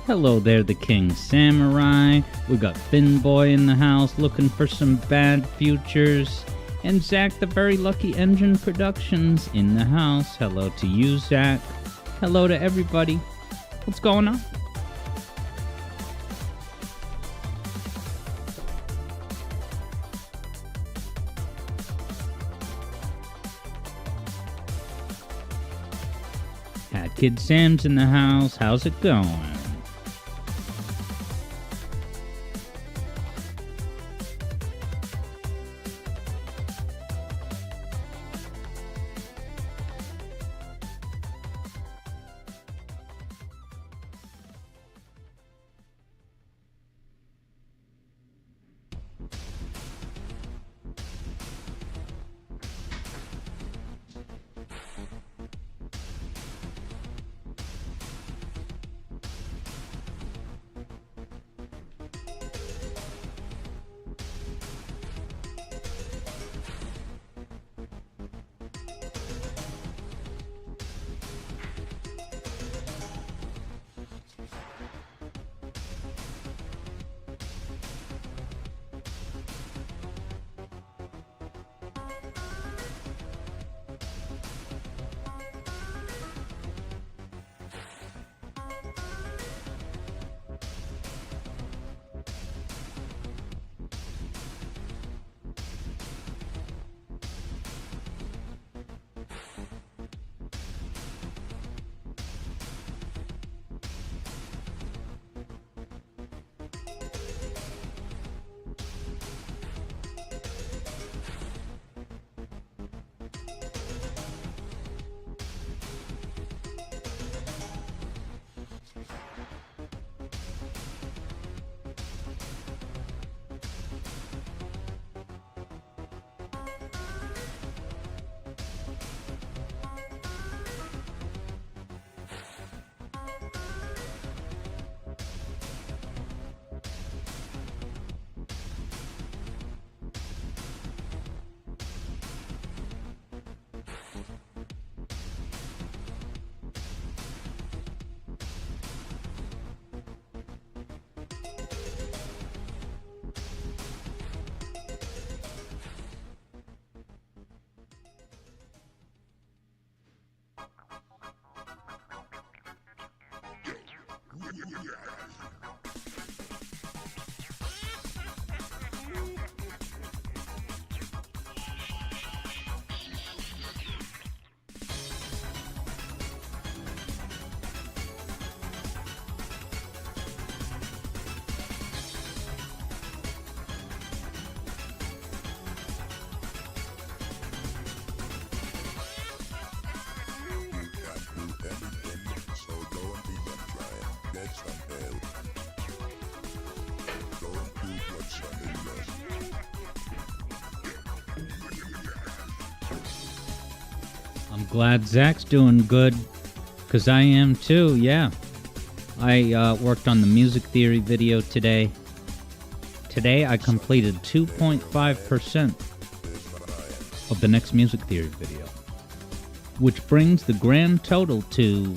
Hello there, the King Samurai. We got Finn Boy in the house looking for some bad futures. And Zach, the Very Lucky Engine Productions in the house. Hello to you, Zach. Hello to everybody. What's going on? Hat Kid Sam's in the house. How's it going? I'm glad Zach's doing good, because I am too, yeah. I worked on the music theory video today. Today I completed 2.5% of the next music theory video, which brings the grand total to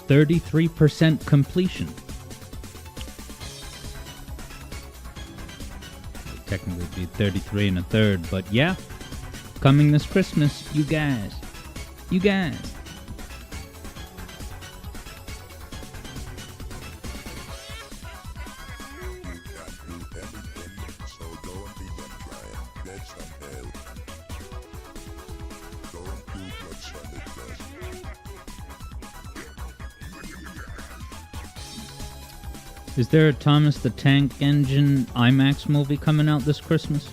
33% completion. Technically be 33 and a third, but yeah, coming this Christmas, you guys. Is there a Thomas the Tank Engine IMAX movie coming out this Christmas?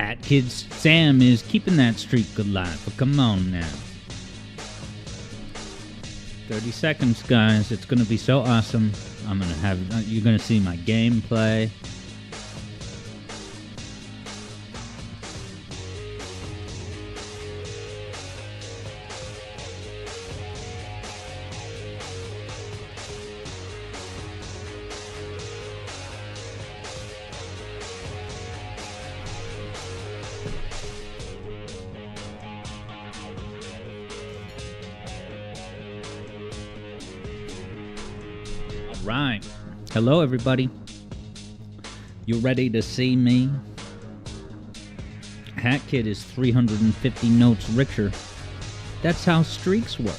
Hat Kids Sam is keeping that streak alive. But come on now. 30 seconds, guys. It's gonna be so awesome. You're gonna see my gameplay. Right. Hello, everybody. You ready to see me? Hat Kid is 350 notes richer. That's how streaks work.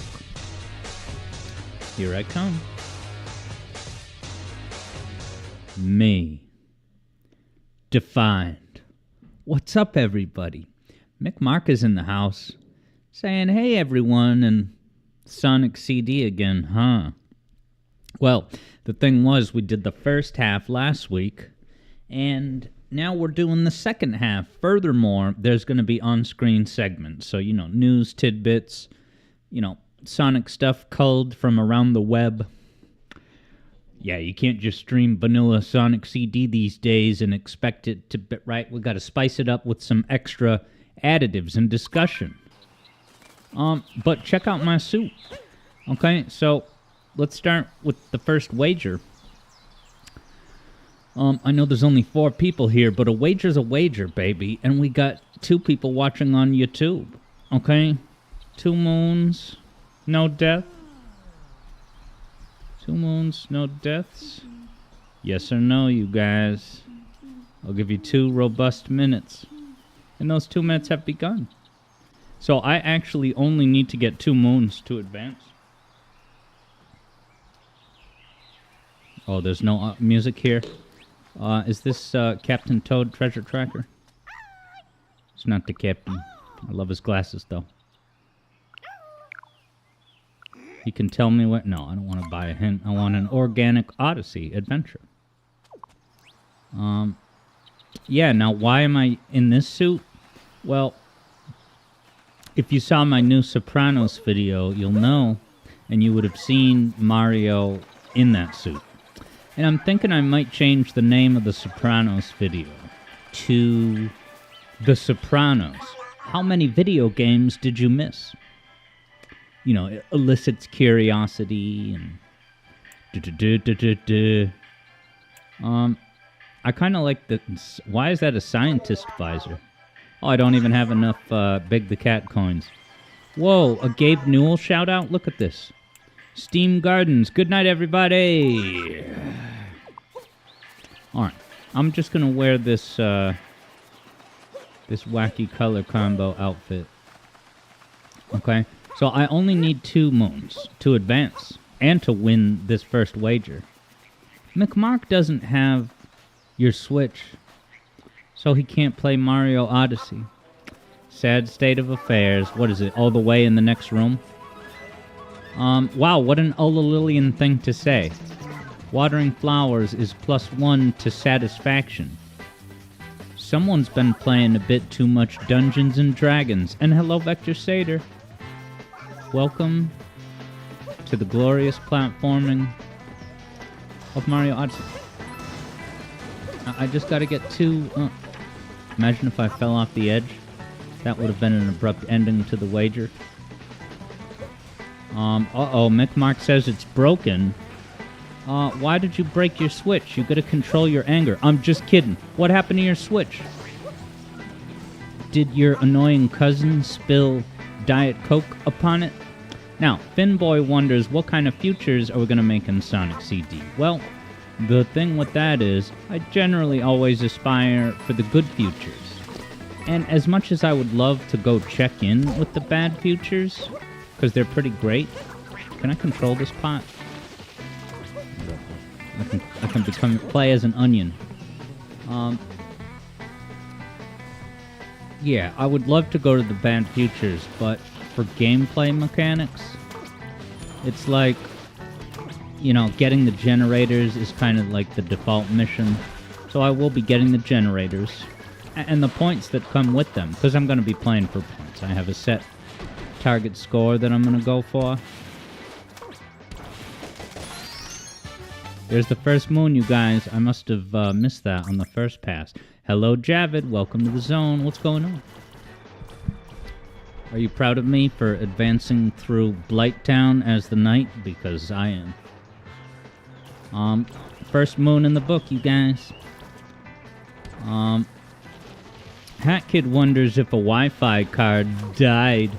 Here I come. Me. Defined. What's up, everybody? Mick Mark is in the house. Saying, hey, everyone, and Sonic CD again, huh? Well, the thing was, we did the first half last week, and now we're doing the second half. Furthermore, there's going to be on-screen segments. So, news, tidbits, Sonic stuff culled from around the web. Yeah, you can't just stream vanilla Sonic CD these days and expect it to be right. We got to spice it up with some extra additives and discussion. But check out my suit. Okay, so let's start with the first wager. I know there's only 4 people here, but a wager's a wager, baby. And we got 2 people watching on YouTube. Okay? 2 moons, no death. 2 moons, no deaths. Yes or no, you guys? I'll give you 2 robust minutes. And those 2 minutes have begun. So I actually only need to get 2 moons to advance. Oh, there's no music here. Is this Captain Toad Treasure Tracker? It's not the captain. I love his glasses, though. He can tell me what... No, I don't want to buy a hint. I want an organic Odyssey adventure. Yeah, now why am I in this suit? Well, if you saw my new Sopranos video, you'll know, and you would have seen Mario in that suit. And I'm thinking I might change the name of the Sopranos video to The Sopranos. How many video games did you miss? It elicits curiosity and... I kind of like the... Why is that a scientist visor? Oh, I don't even have enough Big the Cat coins. Whoa, a Gabe Newell shout-out? Look at this. Steam Gardens. Good night, everybody. All right. I'm just going to wear this this wacky color combo outfit. Okay? So I only need 2 moons to advance and to win this first wager. McMark doesn't have your Switch, so he can't play Mario Odyssey. Sad state of affairs. What is it? All the way in the next room? Wow, what an Ullilillian thing to say. Watering flowers is +1 to satisfaction. Someone's been playing a bit too much Dungeons and Dragons. And hello, Vector Sater. Welcome to the glorious platforming of Mario Odyssey. I just gotta get 2... imagine if I fell off the edge. That would have been an abrupt ending to the wager. Uh-oh, Mick Mark says it's broken. Why did you break your Switch? You gotta control your anger. I'm just kidding. What happened to your Switch? Did your annoying cousin spill Diet Coke upon it? Now, Finboy wonders what kind of futures are we gonna make in Sonic CD? Well, the thing with that is, I generally always aspire for the good futures. And as much as I would love to go check in with the bad futures, because they're pretty great. Can I control this pot? I can play as an onion. Yeah, I would love to go to the bad futures, but for gameplay mechanics, it's like, getting the generators is kind of like the default mission. So I will be getting the generators. And the points that come with them, because I'm going to be playing for points. I have a set target score that I'm going to go for. There's the first moon, you guys. I must have missed that on the first pass. Hello, Javid. Welcome to the zone. What's going on? Are you proud of me for advancing through Blighttown as the knight? Because I am. First moon in the book, you guys. Hat Kid wonders if a Wi-Fi card died.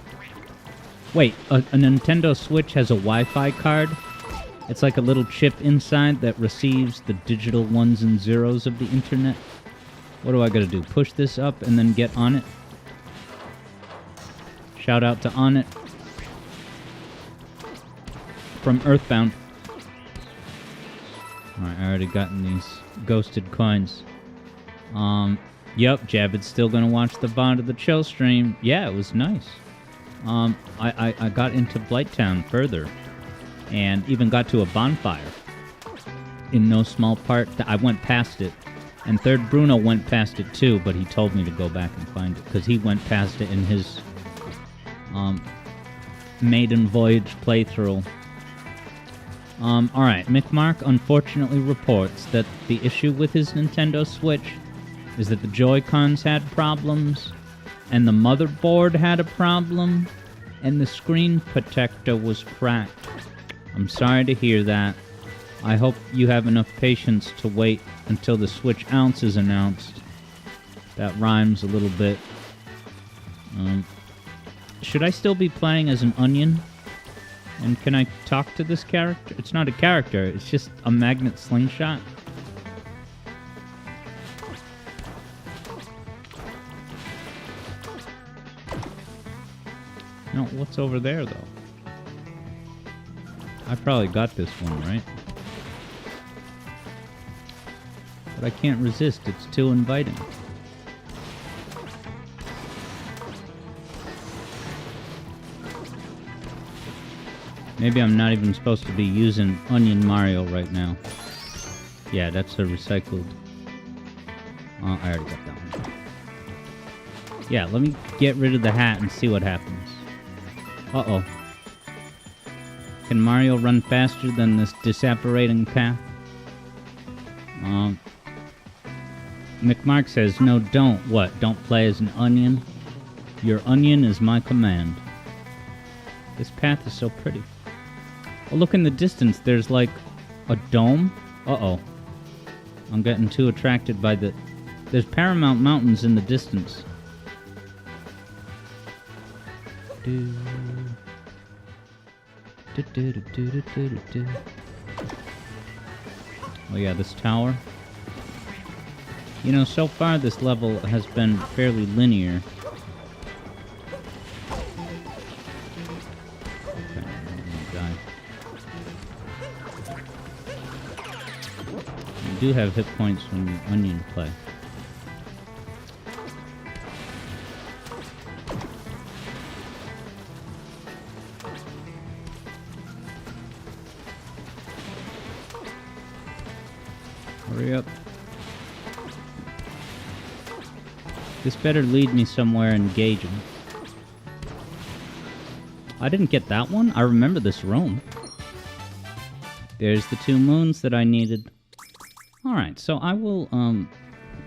Wait, a Nintendo Switch has a Wi-Fi card? It's like a little chip inside that receives the digital ones and zeros of the internet. What do I gotta do? Push this up and then get on it? Shout out to On It from Earthbound. Alright, I already gotten these ghosted coins. Yep, Javid's still gonna watch the Bond of the Chill stream. Yeah, it was nice. I got into Blighttown further, and even got to a bonfire. In no small part, I went past it, and Third Bruno went past it too, but he told me to go back and find it, because he went past it in his maiden voyage playthrough. Alright, McMark unfortunately reports that the issue with his Nintendo Switch is that the Joy-Cons had problems, and the motherboard had a problem, and the screen protector was cracked. I'm sorry to hear that. I hope you have enough patience to wait until the Switch ounce is announced. That rhymes a little bit. Should I still be playing as an onion? And can I talk to this character? It's not a character, it's just a magnet slingshot. No, what's over there, though? I probably got this one, right? But I can't resist, it's too inviting. Maybe I'm not even supposed to be using Onion Mario right now. Yeah, that's a recycled... Oh, I already got that one. Yeah, let me get rid of the hat and see what happens. Uh-oh. Can Mario run faster than this disapparating path? McMark says, no, don't. What, don't play as an onion? Your onion is my command. This path is so pretty. Oh, look in the distance, there's like a dome. Uh-oh. I'm getting too attracted by the... There's Paramount Mountains in the distance. Oh yeah, this tower. You know, so far this level has been fairly linear. Okay, die. You do have hit points when you onion play. Hurry up. This better lead me somewhere engaging. I didn't get that one? I remember this room. There's the 2 moons that I needed. Alright, so I will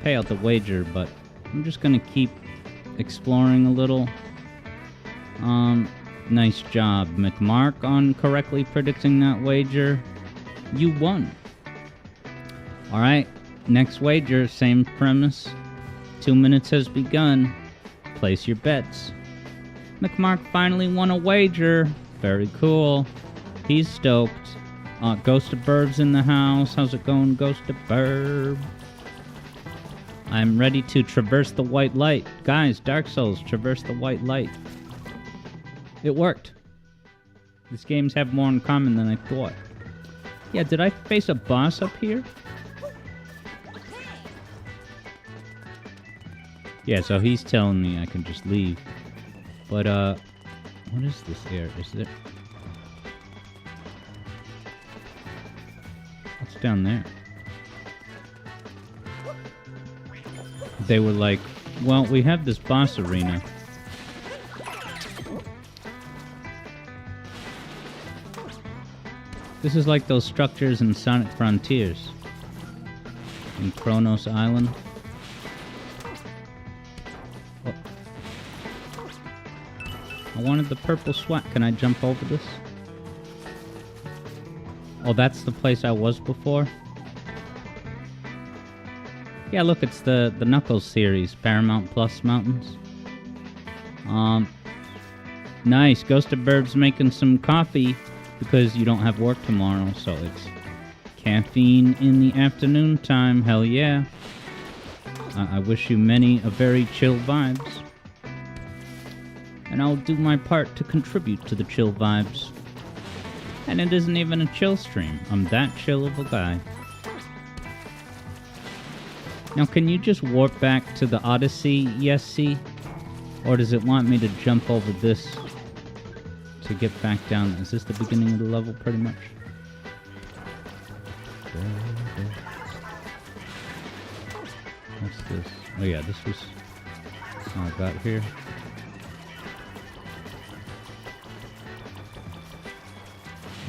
pay out the wager, but I'm just gonna keep exploring a little. Nice job, McMark, on correctly predicting that wager. You won. Alright, next wager, same premise. 2 minutes has begun. Place your bets. McMark finally won a wager. Very cool. He's stoked. Ghost of Burb's in the house. How's it going, Ghost of Burb? I'm ready to traverse the white light. Guys, Dark Souls, traverse the white light. It worked. These games have more in common than I thought. Yeah, did I face a boss up here? Yeah, so he's telling me I can just leave. But, what is this here? Is it... What's down there? They were like Well, we have this boss arena. This is like those structures in Sonic Frontiers. In Kronos Island. Oh. I wanted the purple swat. Can I jump over this? Oh, that's the place I was before? Yeah, look, it's the Knuckles series, Paramount Plus Mountains. Nice. Ghost of Bird's making some coffee because you don't have work tomorrow, so it's caffeine in the afternoon time. Hell yeah. I wish you many a very chill vibes. And I'll do my part to contribute to the chill vibes. And it isn't even a chill stream. I'm that chill of a guy. Now, can you just warp back to the Odyssey, yes, see? Or does it want me to jump over this to get back down? Is this the beginning of the level, pretty much? What's this? Oh yeah, this was how I got here.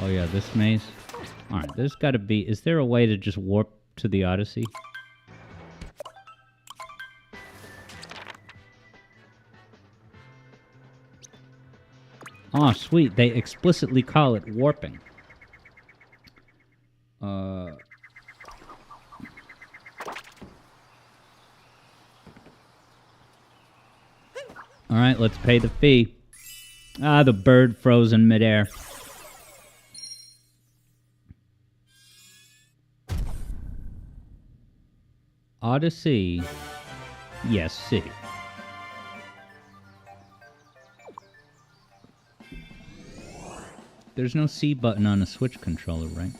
Oh yeah, this maze. Alright, there's gotta be... Is there a way to just warp to the Odyssey? Oh, sweet. They explicitly call it warping. Alright, let's pay the fee. Ah, the bird froze in midair. Odyssey. Yes, see. There's no C button on a Switch controller, right?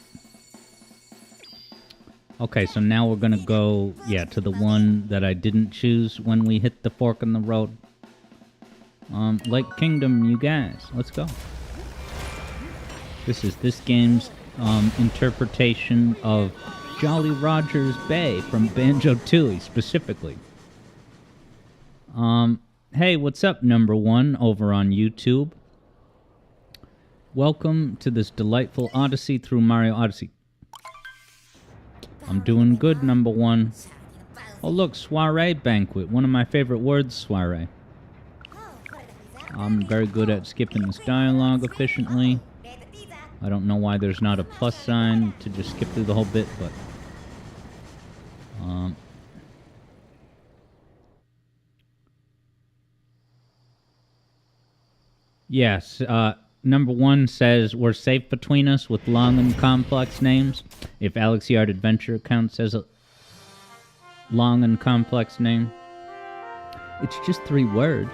Okay, so now we're gonna go, yeah, to the one that I didn't choose when we hit the fork in the road. Lake Kingdom, you guys. Let's go. This is this game's interpretation of Jolly Roger's Bay from Banjo-Tooie, specifically. Hey, what's up, number one, over on YouTube? Welcome to this delightful Odyssey through Mario Odyssey. I'm doing good, number one. Oh, look, soiree banquet. One of my favorite words, soiree. I'm very good at skipping this dialogue efficiently. I don't know why there's not a plus sign to just skip through the whole bit, but... Yes, number one says, we're safe between us with long and complex names. If Alex Yard Adventure counts as a long and complex name. It's just 3 words.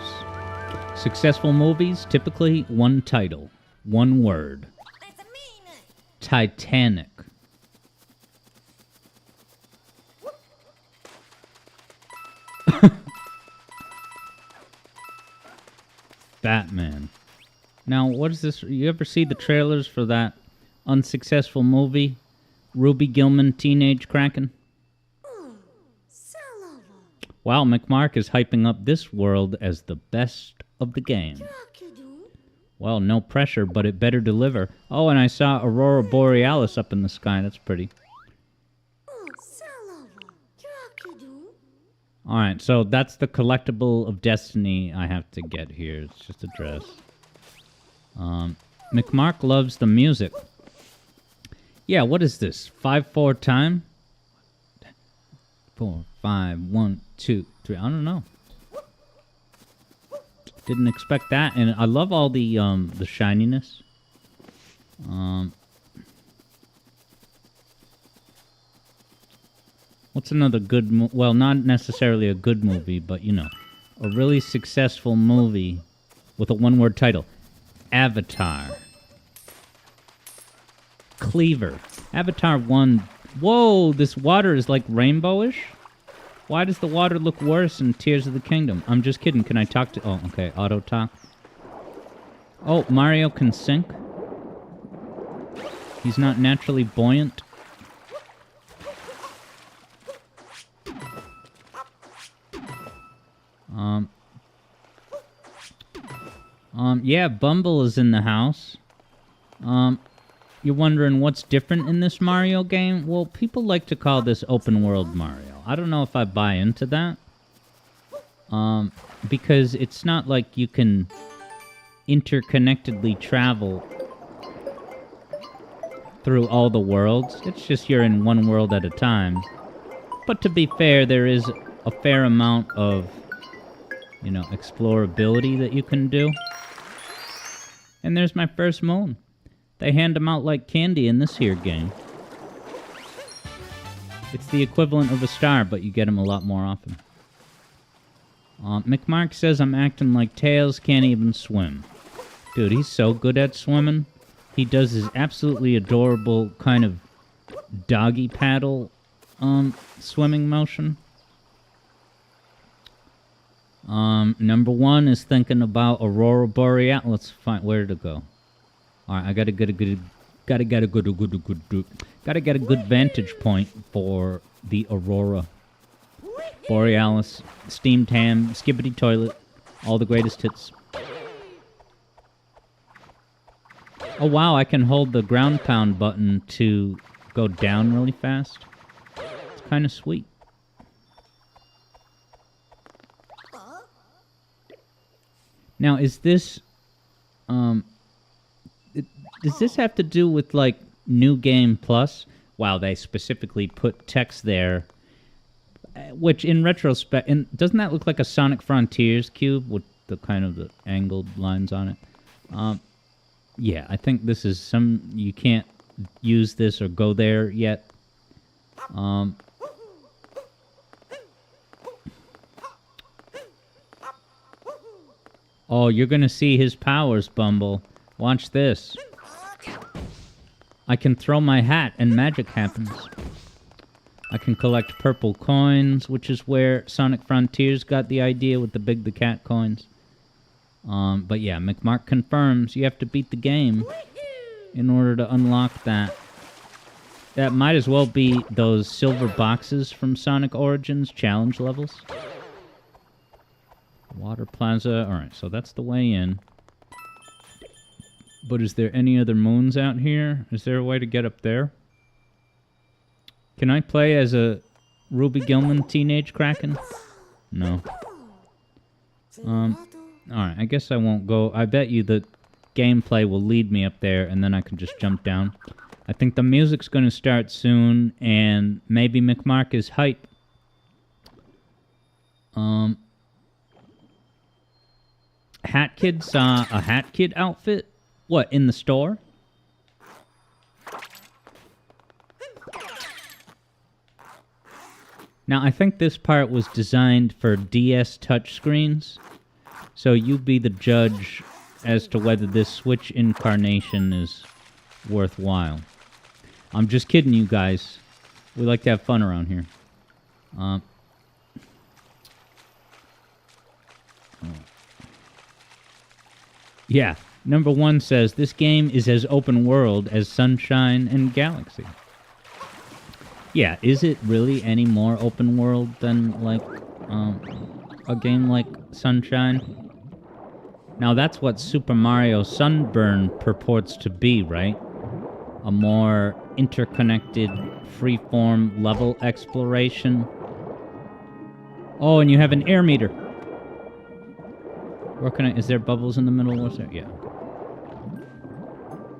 Successful movies, typically one title, one word. Titanic. Batman. Now, what is this? You ever see the trailers for that unsuccessful movie, Ruby Gillman Teenage Kraken? Wow, McMark is hyping up this world as the best of the game. Well, no pressure, but it better deliver. Oh, and I saw Aurora Borealis up in the sky. That's pretty. Alright, so that's the collectible of destiny I have to get here. It's just a dress. McMark loves the music. Yeah, what is this? 5/4 time? 4, 5, 1, 2, 3. I don't know. Didn't expect that, and I love all the shininess. What's another good well, not necessarily a good movie, but, you know, a really successful movie with a one-word title. Avatar. Cleaver. Avatar 1. Whoa, this water is like rainbowish? Why does the water look worse in Tears of the Kingdom? I'm just kidding. Can I talk to... Oh, okay. Auto talk. Oh, Mario can sink. He's not naturally buoyant. Yeah, Bumble is in the house. You're wondering what's different in this Mario game? Well, people like to call this open world Mario. I don't know if I buy into that. Because it's not like you can interconnectedly travel through all the worlds. It's just you're in one world at a time. But to be fair, there is a fair amount of, explorability that you can do. And there's my first moon. They hand them out like candy in this here game. It's the equivalent of a star, but you get them a lot more often. McMark says I'm acting like Tails can't even swim. Dude, he's so good at swimming. He does his absolutely adorable kind of doggy paddle swimming motion. Number one is thinking about Aurora Borealis. Let's find where to go. All right, I gotta get a good vantage point for the Aurora Borealis, steamed ham, skibbity toilet, all the greatest hits. Oh wow, I can hold the ground pound button to go down really fast. It's kind of sweet. Now, is this, does this have to do with, like, New Game Plus? Wow, they specifically put text there, which in retrospect, and doesn't that look like a Sonic Frontiers cube with the kind of the angled lines on it? Yeah, I think this is you can't use this or go there yet. Oh, you're gonna see his powers, Bumble. Watch this. I can throw my hat and magic happens. I can collect purple coins, which is where Sonic Frontiers got the idea with the cat coins. But yeah, McMark confirms you have to beat the game in order to unlock that. That might as well be those silver boxes from Sonic Origins challenge levels. Water Plaza. Alright, so that's the way in. But is there any other moons out here? Is there a way to get up there? Can I play as a Ruby Gilman teenage Kraken? No. Alright, I guess I won't go. I bet you the gameplay will lead me up there, and then I can just jump down. I think the music's going to start soon, and maybe McMark is hype. Hat Kid saw a Hat Kid outfit? What, in the store? Now, I think this part was designed for DS touchscreens, so you be the judge as to whether this Switch incarnation is worthwhile. I'm just kidding you guys. We like to have fun around here. Yeah, number one says, this game is as open world as Sunshine and Galaxy. Yeah, is it really any more open world than, like, a game like Sunshine? Now, that's what Super Mario Sunburn purports to be, right? A more interconnected, freeform level exploration. Oh, and you have an air meter. Where can is there bubbles in the middle? What's there? Yeah.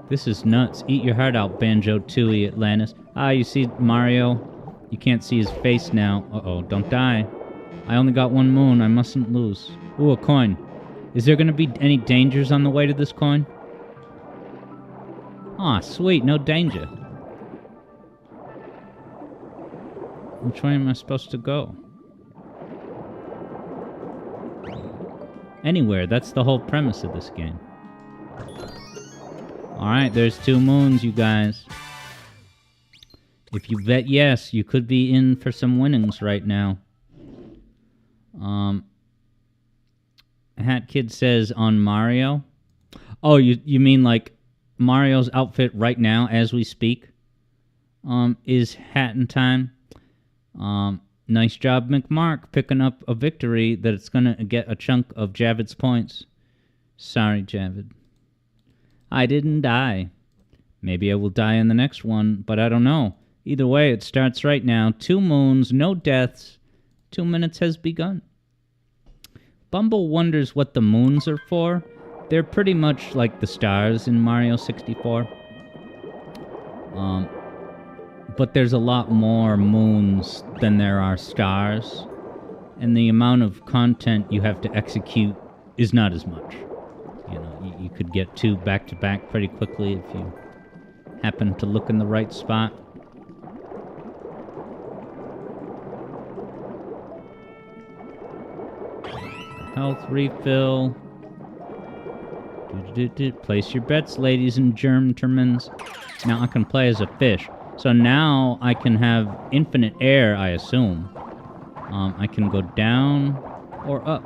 This is nuts. Eat your heart out, Banjo-Tooie Atlantis. Ah, you see Mario? You can't see his face now. Uh-oh, don't die. I only got one moon. I mustn't lose. Ooh, a coin. Is there going to be any dangers on the way to this coin? Aw, sweet. No danger. Which way am I supposed to go? Anywhere. That's the whole premise of this game. Alright, there's 2 moons, you guys. If you bet yes, you could be in for some winnings right now. Hat Kid says on Mario. Oh, you mean like Mario's outfit right now as we speak? Is hatting time. Nice job, McMark, picking up a victory that it's going to get a chunk of Javits points. Sorry, Javid. I didn't die. Maybe I will die in the next one, but I don't know. Either way, it starts right now. 2 moons, no deaths. 2 minutes has begun. Bumble wonders what the moons are for. They're pretty much like the stars in Mario 64. But there's a lot more moons than there are stars. And the amount of content you have to execute is not as much. You know, you could get 2 back-to-back pretty quickly if you happen to look in the right spot. Health refill. Place your bets, ladies and gentlemen. Now I can play as a fish. So now I can have infinite air, I assume. I can go down or up.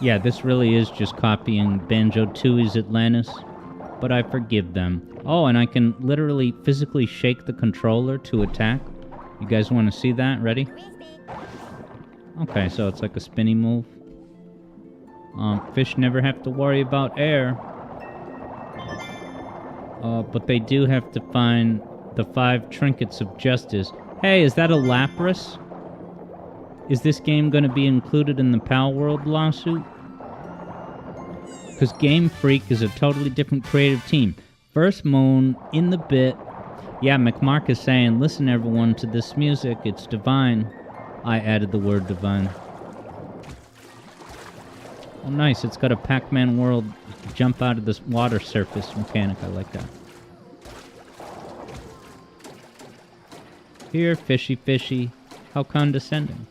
Yeah, this really is just copying Banjo-Tooie's Atlantis, but I forgive them. Oh, and I can literally physically shake the controller to attack. You guys want to see that? Ready? Okay, so it's like a spinny move. Fish never have to worry about air. But they do have to find the 5 trinkets of justice. Hey, is that a Lapras? Is this game going to be included in the Pal World lawsuit? Because Game Freak is a totally different creative team. First Moon, in the bit. Yeah, McMark is saying, listen everyone to this music, it's divine. I added the word divine. Oh nice, it's got a Pac-Man world jump out of this water surface mechanic, I like that. Here, fishy fishy, how condescending.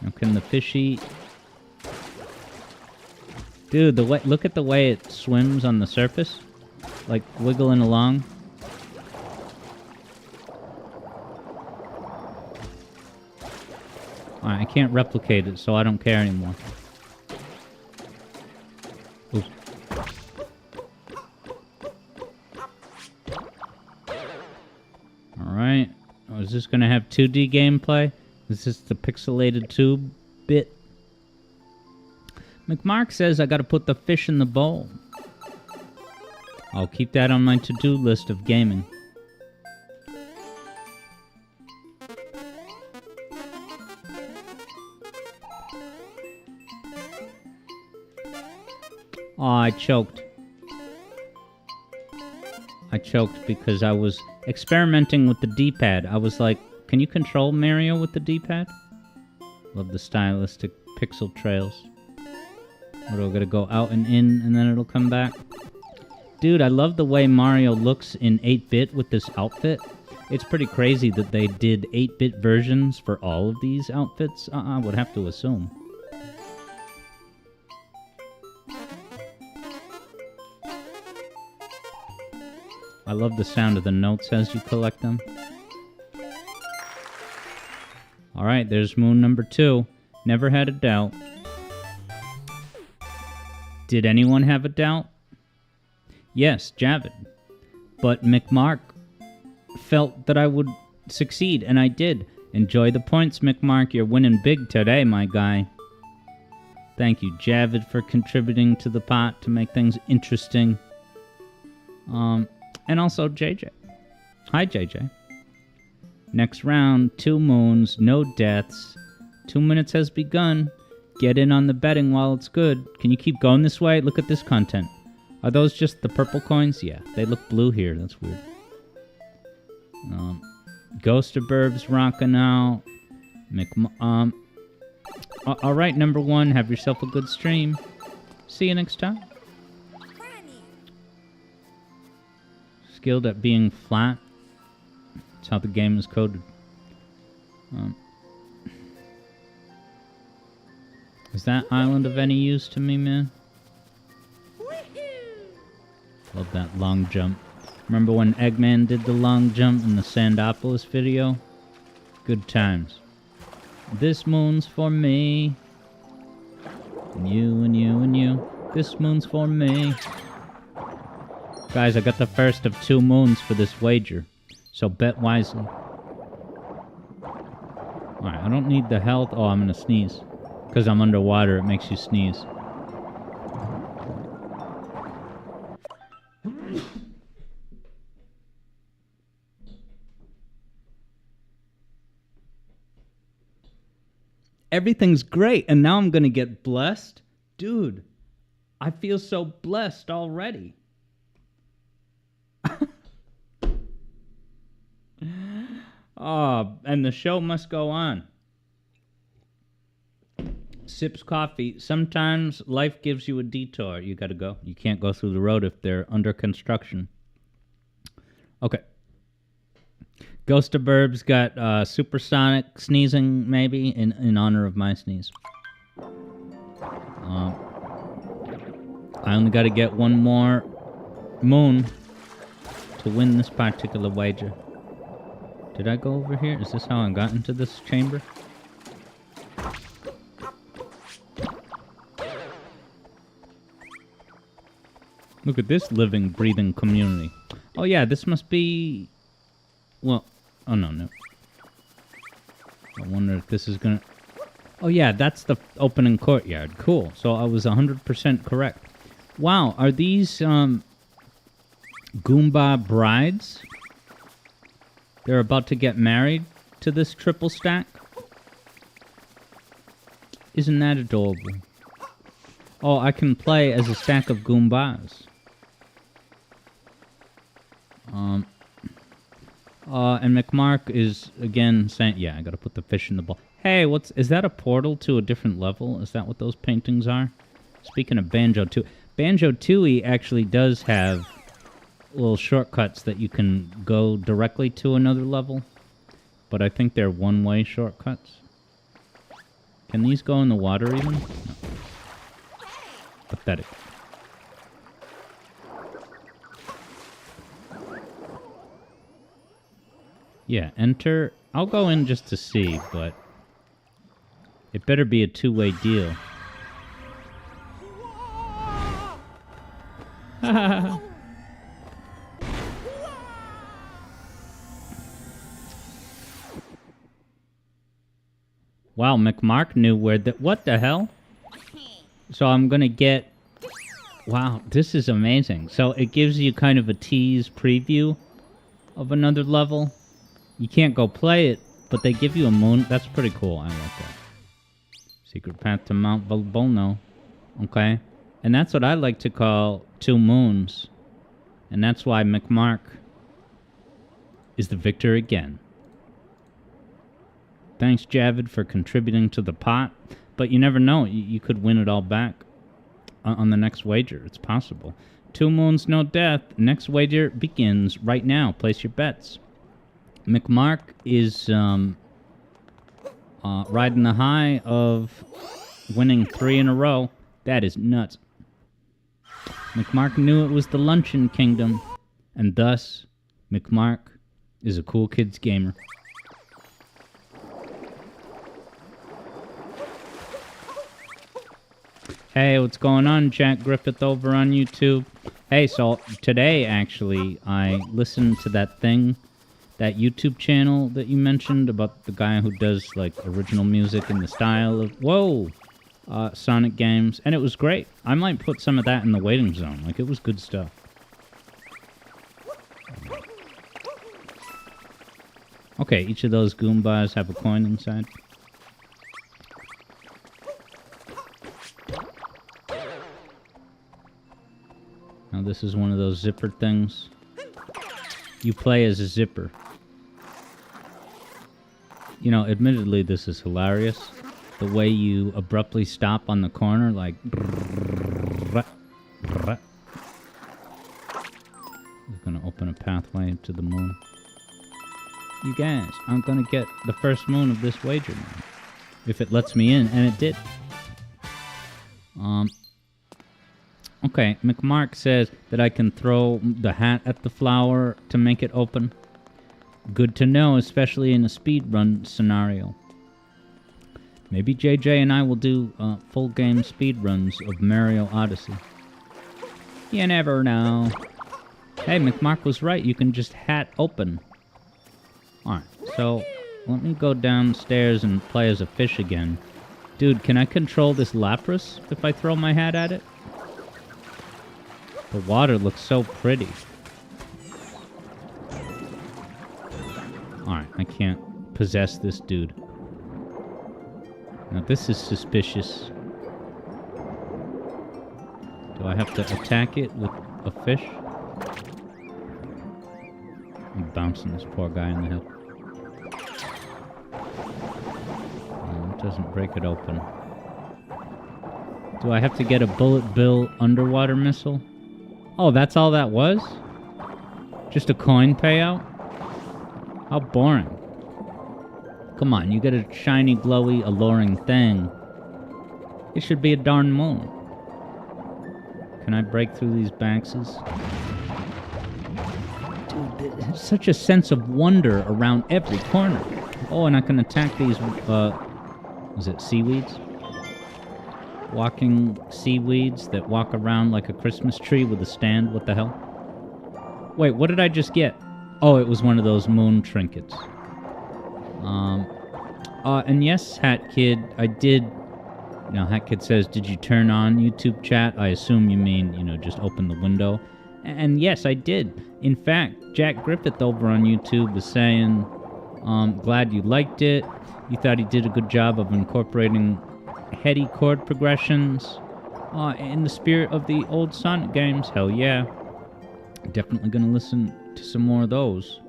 Now can the fishy... Dude, look at the way it swims on the surface. Like, wiggling along. Alright, I can't replicate it, so I don't care anymore. Ooh. Alright. Oh, is this gonna have 2D gameplay? Is this the pixelated 2-bit? McMark says I gotta put the fish in the bowl. I'll keep that on my to-do list of gaming. Oh, I choked. I choked because I was experimenting with the D-pad. I was like, can you control Mario with the D-pad? Love the stylistic pixel trails. What, do I gotta go out and in and then it'll come back? Dude, I love the way Mario looks in 8-bit with this outfit. It's pretty crazy that they did 8-bit versions for all of these outfits. I would have to assume. I love the sound of the notes as you collect them. Alright, there's moon number 2. Never had a doubt. Did anyone have a doubt? Yes, Javid. But McMark felt that I would succeed, and I did. Enjoy the points, McMark. You're winning big today, my guy. Thank you, Javid, for contributing to the pot to make things interesting. And also JJ. Hi, JJ. Next round, 2 moons, no deaths. 2 minutes has begun. Get in on the betting while it's good. Can you keep going this way? Look at this content. Are those just the purple coins? Yeah, they look blue here. That's weird. Ghoster Burbs rocking out. Alright, number 1. Have yourself a good stream. See you next time. Skilled at being flat. That's how the game is coded. Is that island of any use to me, man? Love that long jump. Remember when Eggman did the long jump in the Sandopolis video? Good times. This moon's for me. And you and you and you. This moon's for me. Guys, I got the first of 2 moons for this wager. So bet wisely. Alright, I don't need the health. Oh, I'm gonna sneeze. Because I'm underwater, it makes you sneeze. Everything's great, and now I'm gonna get blessed? Dude, I feel so blessed already. Oh, and the show must go on. Sips coffee. Sometimes life gives you a detour. You gotta go. You can't go through the road if they're under construction. Okay. Ghost of Burbs got supersonic sneezing, maybe, in honor of my sneeze. I only gotta get one more moon to win this particular wager. Did I go over here? Is this how I got into this chamber? Look at this living, breathing community. Oh yeah, this must be... Well, oh no. I wonder if this is gonna... Oh yeah, that's the opening courtyard. Cool. So I was 100% correct. Wow, are these Goomba brides? They're about to get married to this triple stack? Isn't that adorable? Oh, I can play as a stack of Goombas. And McMark is, again, saying... Yeah, I gotta put the fish in the bowl. Hey, is that a portal to a different level? Is that what those paintings are? Speaking of Banjo-Tooie... Banjo-Tooie actually does have little shortcuts that you can go directly to another level. But I think they're one-way shortcuts. Can these go in the water even? No. Pathetic. Yeah, enter. I'll go in just to see, but it better be a two-way deal. Wow, McMark knew where the... What the hell? So I'm gonna get... Wow, this is amazing. So it gives you kind of a tease preview of another level. You can't go play it, but they give you a moon. That's pretty cool. I like that. Secret path to Mount Volbono. Okay. And that's what I like to call two moons. And that's why McMark is the victor again. Thanks, Javid, for contributing to the pot. But you never know. You could win it all back on the next wager. It's possible. 2 moons, no death. Next wager begins right now. Place your bets. McMark is riding the high of winning 3 in a row. That is nuts. McMark knew it was the Luncheon Kingdom, and thus, McMark is a cool kids gamer. Hey, what's going on, Jack Griffith over on YouTube? Hey, so today, actually, I listened to that thing, that YouTube channel that you mentioned about the guy who does, like, original music in the style of, Sonic games, and it was great. I might put some of that in the waiting zone. Like, it was good stuff. Okay, each of those Goombas have a coin inside. Now this is one of those zipper things. You play as a zipper. You know, admittedly, this is hilarious. The way you abruptly stop on the corner, like... It's gonna open a pathway to the moon. You guys, I'm gonna get the first moon of this wager now. If it lets me in, and it did. Okay, McMark says that I can throw the hat at the flower to make it open. Good to know, especially in a speedrun scenario. Maybe JJ and I will do full game speedruns of Mario Odyssey. You never know. Hey, McMark was right. You can just hat open. Alright, so let me go downstairs and play as a fish again. Dude, can I control this Lapras if I throw my hat at it? The water looks so pretty. Alright, I can't possess this dude. Now this is suspicious. Do I have to attack it with a fish? I'm bouncing this poor guy in the head. It doesn't break it open. Do I have to get a Bullet Bill underwater missile? Oh, that's all that was? Just a coin payout? How boring. Come on, you get a shiny, glowy, alluring thing. It should be a darn moon. Can I break through these banks? Dude, there's such a sense of wonder around every corner. Oh, and I can attack these, is it seaweeds? Walking seaweeds that walk around like a Christmas tree with a stand. What the hell? Wait, what did I just get? Oh, it was one of those moon trinkets. And yes, Hat Kid, I did... Now, Hat Kid says, did you turn on YouTube chat? I assume you mean, just open the window. And yes, I did. In fact, Jack Griffith over on YouTube was saying, glad you liked it. You thought he did a good job of incorporating heady chord progressions in the spirit of the old Sonic games. Hell yeah. Definitely gonna listen to some more of those.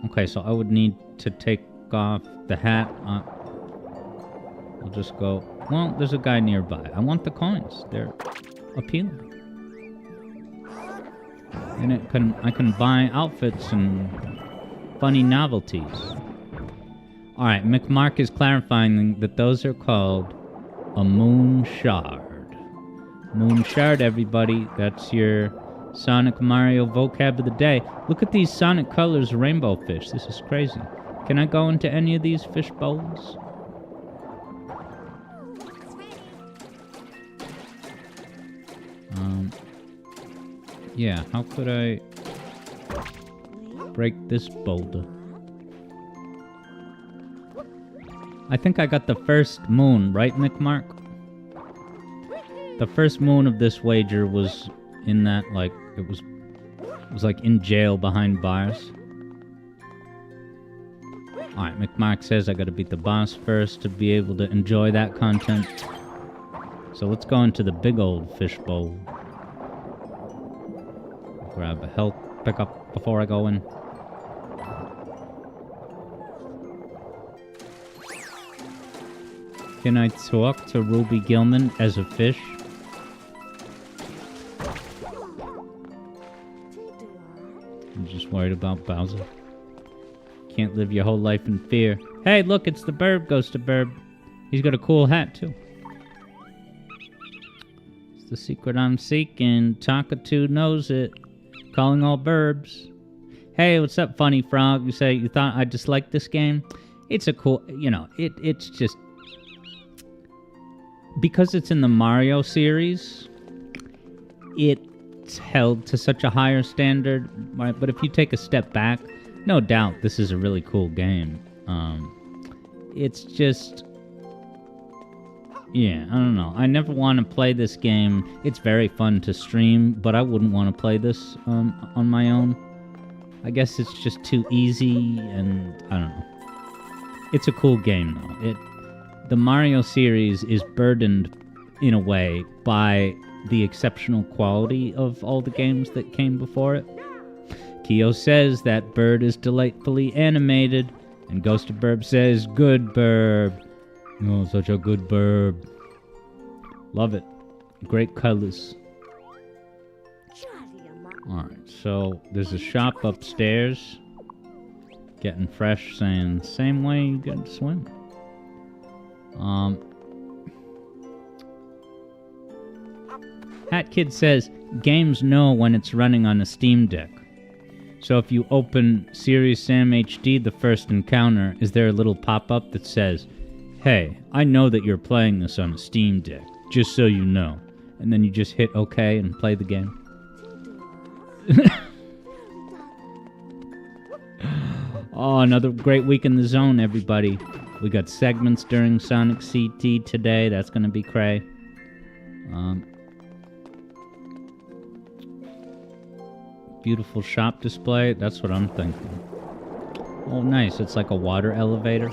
Okay, so I would need to take off the hat. I'll just go... Well, there's a guy nearby. I want the coins. They're appealing. And I can buy outfits and funny novelties. Alright, McMark is clarifying that those are called a moon shard. Moon shard, everybody. That's your Sonic Mario vocab of the day. Look at these Sonic Colors rainbow fish. This is crazy. Can I go into any of these fish bowls? Yeah, how could I break this boulder? I think I got the first moon, right, McMark? The first moon of this wager was in that, like, it was like in jail behind bars. Alright, McMark says I gotta beat the boss first to be able to enjoy that content. So let's go into the big old fish bowl. Grab a health pickup before I go in. Can I talk to Ruby Gilman as a fish? I'm just worried about Bowser. Can't live your whole life in fear. Hey, look, it's the Burb, Ghost of Burb. He's got a cool hat, too. It's the secret I'm seeking. Takatu knows it. Calling all Burbs. Hey, what's up, Funny Frog? You say you thought I disliked this game? It's a cool... it's just... Because it's in the Mario series, it's held to such a higher standard, right? But if you take a step back, no doubt this is a really cool game. It's just... Yeah, I don't know. I never want to play this game. It's very fun to stream, but I wouldn't want to play this on my own. I guess it's just too easy, and I don't know. It's a cool game, though. The Mario series is burdened, in a way, by the exceptional quality of all the games that came before it. Kyo says that Bird is delightfully animated, and Ghost of Burb says, good Burb. Oh, such a good Burb. Love it. Great colors. Alright, so there's a shop upstairs. Getting fresh, saying, same way you get to swim. Hat Kid says, games know when it's running on a Steam Deck. So if you open Serious Sam HD, the first encounter, is there a little pop-up that says, hey, I know that you're playing this on a Steam Deck, just so you know. And then you just hit OK and play the game. Oh, another great week in the zone, everybody. We got segments during Sonic CT today. That's going to be cray. Beautiful shop display. That's what I'm thinking. Oh, nice. It's like a water elevator.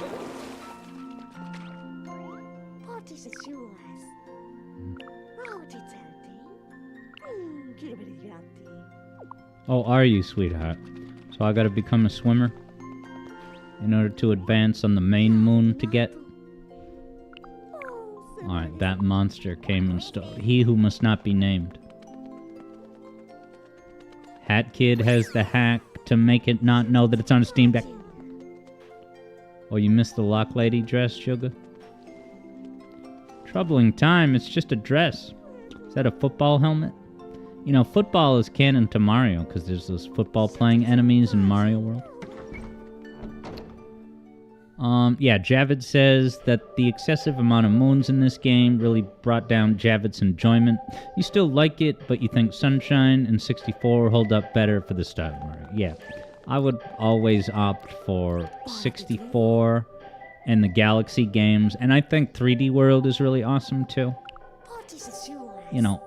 Oh, are you, sweetheart? So I gotta become a swimmer in order to advance on the main moon to get... Alright, that monster came and stole... He who must not be named. Hat Kid has the hack to make it not know that it's on a Steam Deck. Oh, you missed the Lock Lady dress, Sugar? Troubling time, it's just a dress. Is that a football helmet? You know, football is canon to Mario, because there's those football-playing enemies in Mario World. Yeah, Javid says that the excessive amount of moons in this game really brought down Javid's enjoyment. You still like it, but you think Sunshine and 64 hold up better for the style of Mario. Yeah, I would always opt for 64 and the Galaxy games, and I think 3D World is really awesome, too. You know,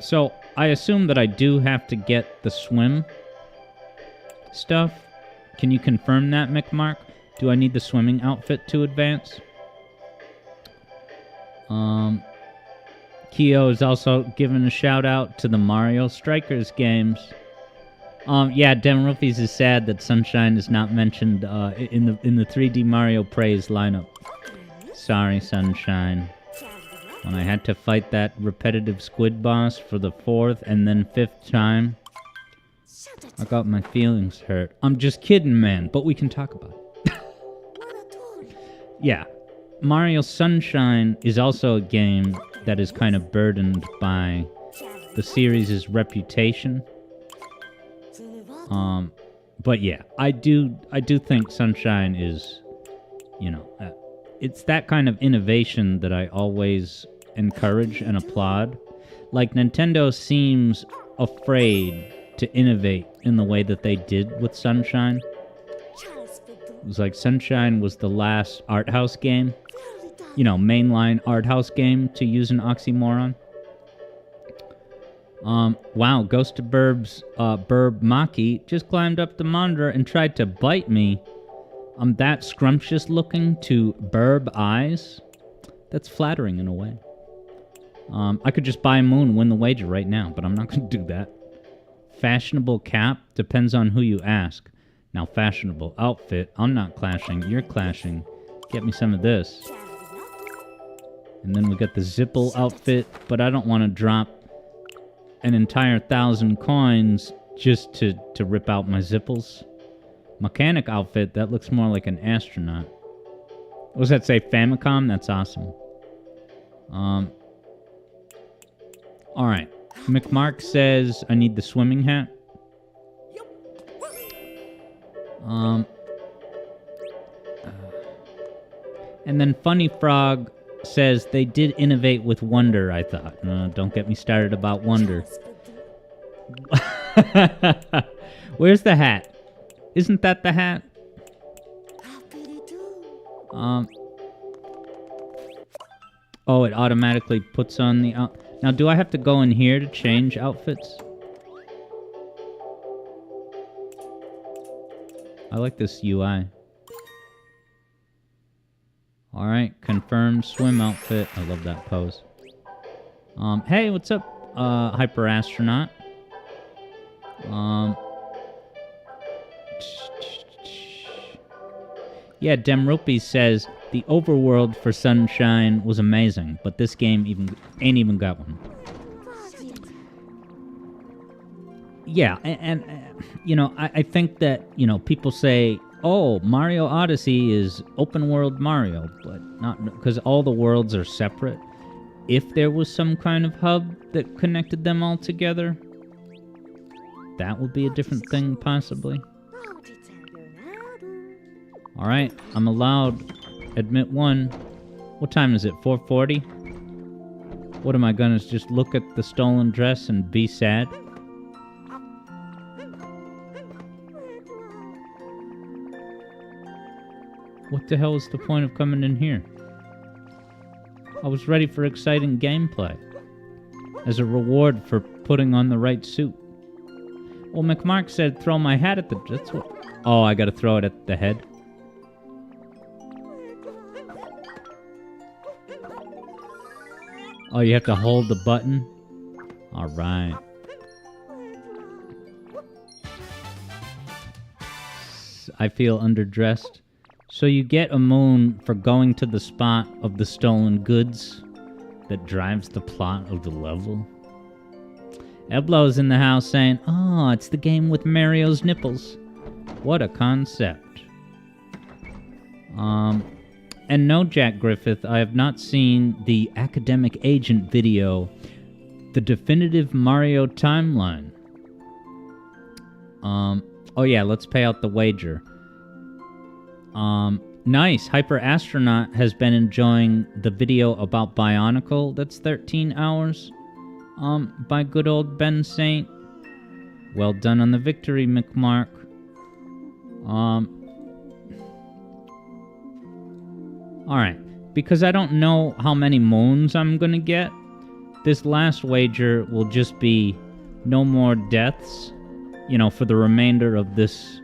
so I assume that I do have to get the swim stuff. Can you confirm that, McMark? Do I need the swimming outfit to advance? Keo is also giving a shout out to the Mario Strikers games. Yeah, Dem Roofies is sad that Sunshine is not mentioned in the 3D Mario Praise lineup. Sorry, Sunshine. When I had to fight that repetitive squid boss for the 4th and then 5th time, I got my feelings hurt. I'm just kidding, man, but we can talk about it. Yeah, Mario Sunshine is also a game that is kind of burdened by the series' reputation. But yeah, I do think Sunshine is, you know, it's that kind of innovation that I always encourage and applaud. Like, Nintendo seems afraid to innovate in the way that they did with Sunshine. It was like Sunshine was the last art house game. You know, mainline art house game, to use an oxymoron. Wow, Ghost of Burb's Burb Maki just climbed up the monitor and tried to bite me. I'm that scrumptious looking to Burb eyes? That's flattering in a way. I could just buy a moon, win the wager right now, but I'm not going to do that. Fashionable cap depends on who you ask. Now, fashionable outfit, I'm not clashing, you're clashing. Get me some of this. And then we got the Zipple outfit, but I don't want to drop an entire 1,000 coins just to rip out my Zipples. Mechanic outfit, that looks more like an astronaut. What does that say, Famicom? That's awesome. Alright. McMark says I need the swimming hat. And then Funny Frog says they did innovate with Wonder, I thought. Don't get me started about Wonder. Where's the hat? Isn't that the hat? Oh, it automatically puts on the... Now, do I have to go in here to change outfits? I like this UI. Alright, confirmed swim outfit. I love that pose. Hey, what's up, Hyper Astronaut? Yeah, Demrupi says the overworld for Sunshine was amazing, but this game ain't even got one. Yeah, and you know, I think that, you know, people say, oh, Mario Odyssey is open world Mario, but not, because all the worlds are separate. If there was some kind of hub that connected them all together, that would be a different thing, possibly. Alright, I'm allowed. Admit one. What time is it? 4:40? What am I gonna just look at the stolen dress and be sad? What the hell is the point of coming in here? I was ready for exciting gameplay. As a reward for putting on the right suit. Well, McMark said throw my hat at the... That's what... Oh, I gotta throw it at the head? Oh, you have to hold the button? Alright. I feel underdressed. So you get a moon for going to the spot of the stolen goods that drives the plot of the level. Eblo's in the house saying, "Oh, it's the game with Mario's nipples. What a concept." And no, Jack Griffith, I have not seen the Academic Agent video, the definitive Mario timeline. Oh yeah, let's pay out the wager. Nice. Hyper Astronaut has been enjoying the video about Bionicle. That's 13 hours. By good old Ben Saint. Well done on the victory, McMark. Alright. Because I don't know how many moons I'm gonna get, this last wager will just be no more deaths. You know, for the remainder of this.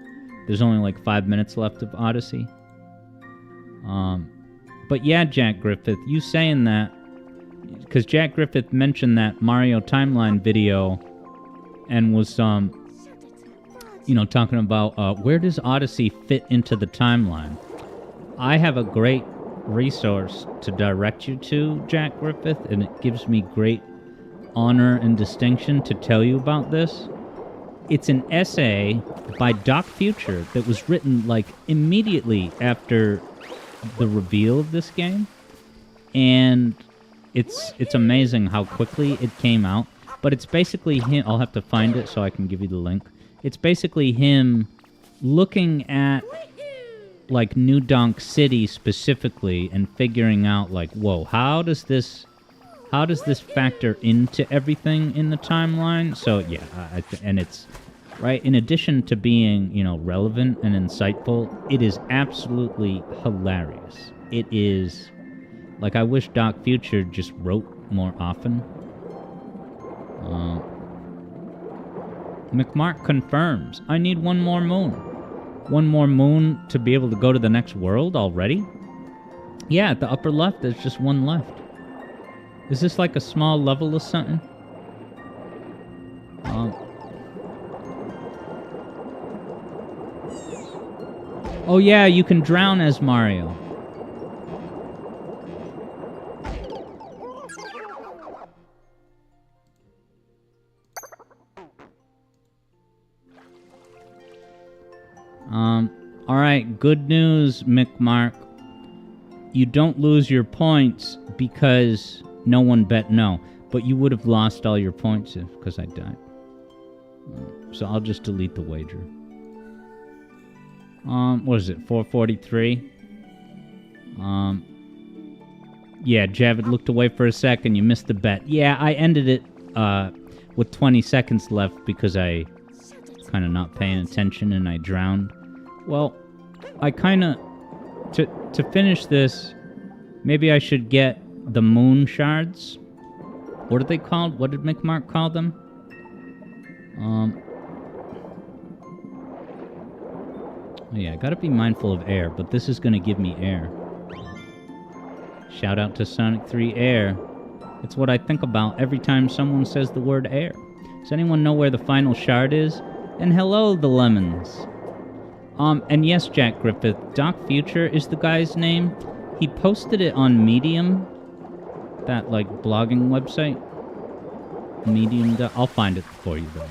There's only like 5 minutes left of Odyssey. But yeah, Jack Griffith, you saying that, because Jack Griffith mentioned that Mario timeline video and was, you know, talking about where does Odyssey fit into the timeline. I have a great resource to direct you to, Jack Griffith, and it gives me great honor and distinction to tell you about this. It's an essay by Doc Future that was written, like, immediately after the reveal of this game. And it's amazing how quickly it came out. But it's basically him... I'll have to find it so I can give you the link. It's basically him looking at, like, New Donk City specifically and figuring out, like, whoa, how does this factor into everything in the timeline? So, yeah, and it's... Right, in addition to being, you know, relevant and insightful, it is absolutely hilarious. It is... Like, I wish Doc Future just wrote more often. McMark confirms. I need one more moon. One more moon to be able to go to the next world already? Yeah, at the upper left, there's just one left. Is this like a small level or something? Oh yeah, you can drown as Mario. Alright, good news, McMark. You don't lose your points because no one bet no. But you would have lost all your points because I died. So I'll just delete the wager. What is it, 443? Yeah, Javid looked away for a second, you missed the bet. Yeah, I ended it, with 20 seconds left because I kind of not paying attention and I drowned. Well, I kind of... To finish this, maybe I should get the moon shards. What are they called? What did McMark call them? Yeah, I gotta be mindful of air, but this is gonna give me air. Shout out to Sonic 3 Air. It's what I think about every time someone says the word air. Does anyone know where the final shard is? And hello, the lemons. And yes, Jack Griffith, Doc Future is the guy's name. He posted it on Medium, that, like, blogging website. Medium, I'll find it for you, though.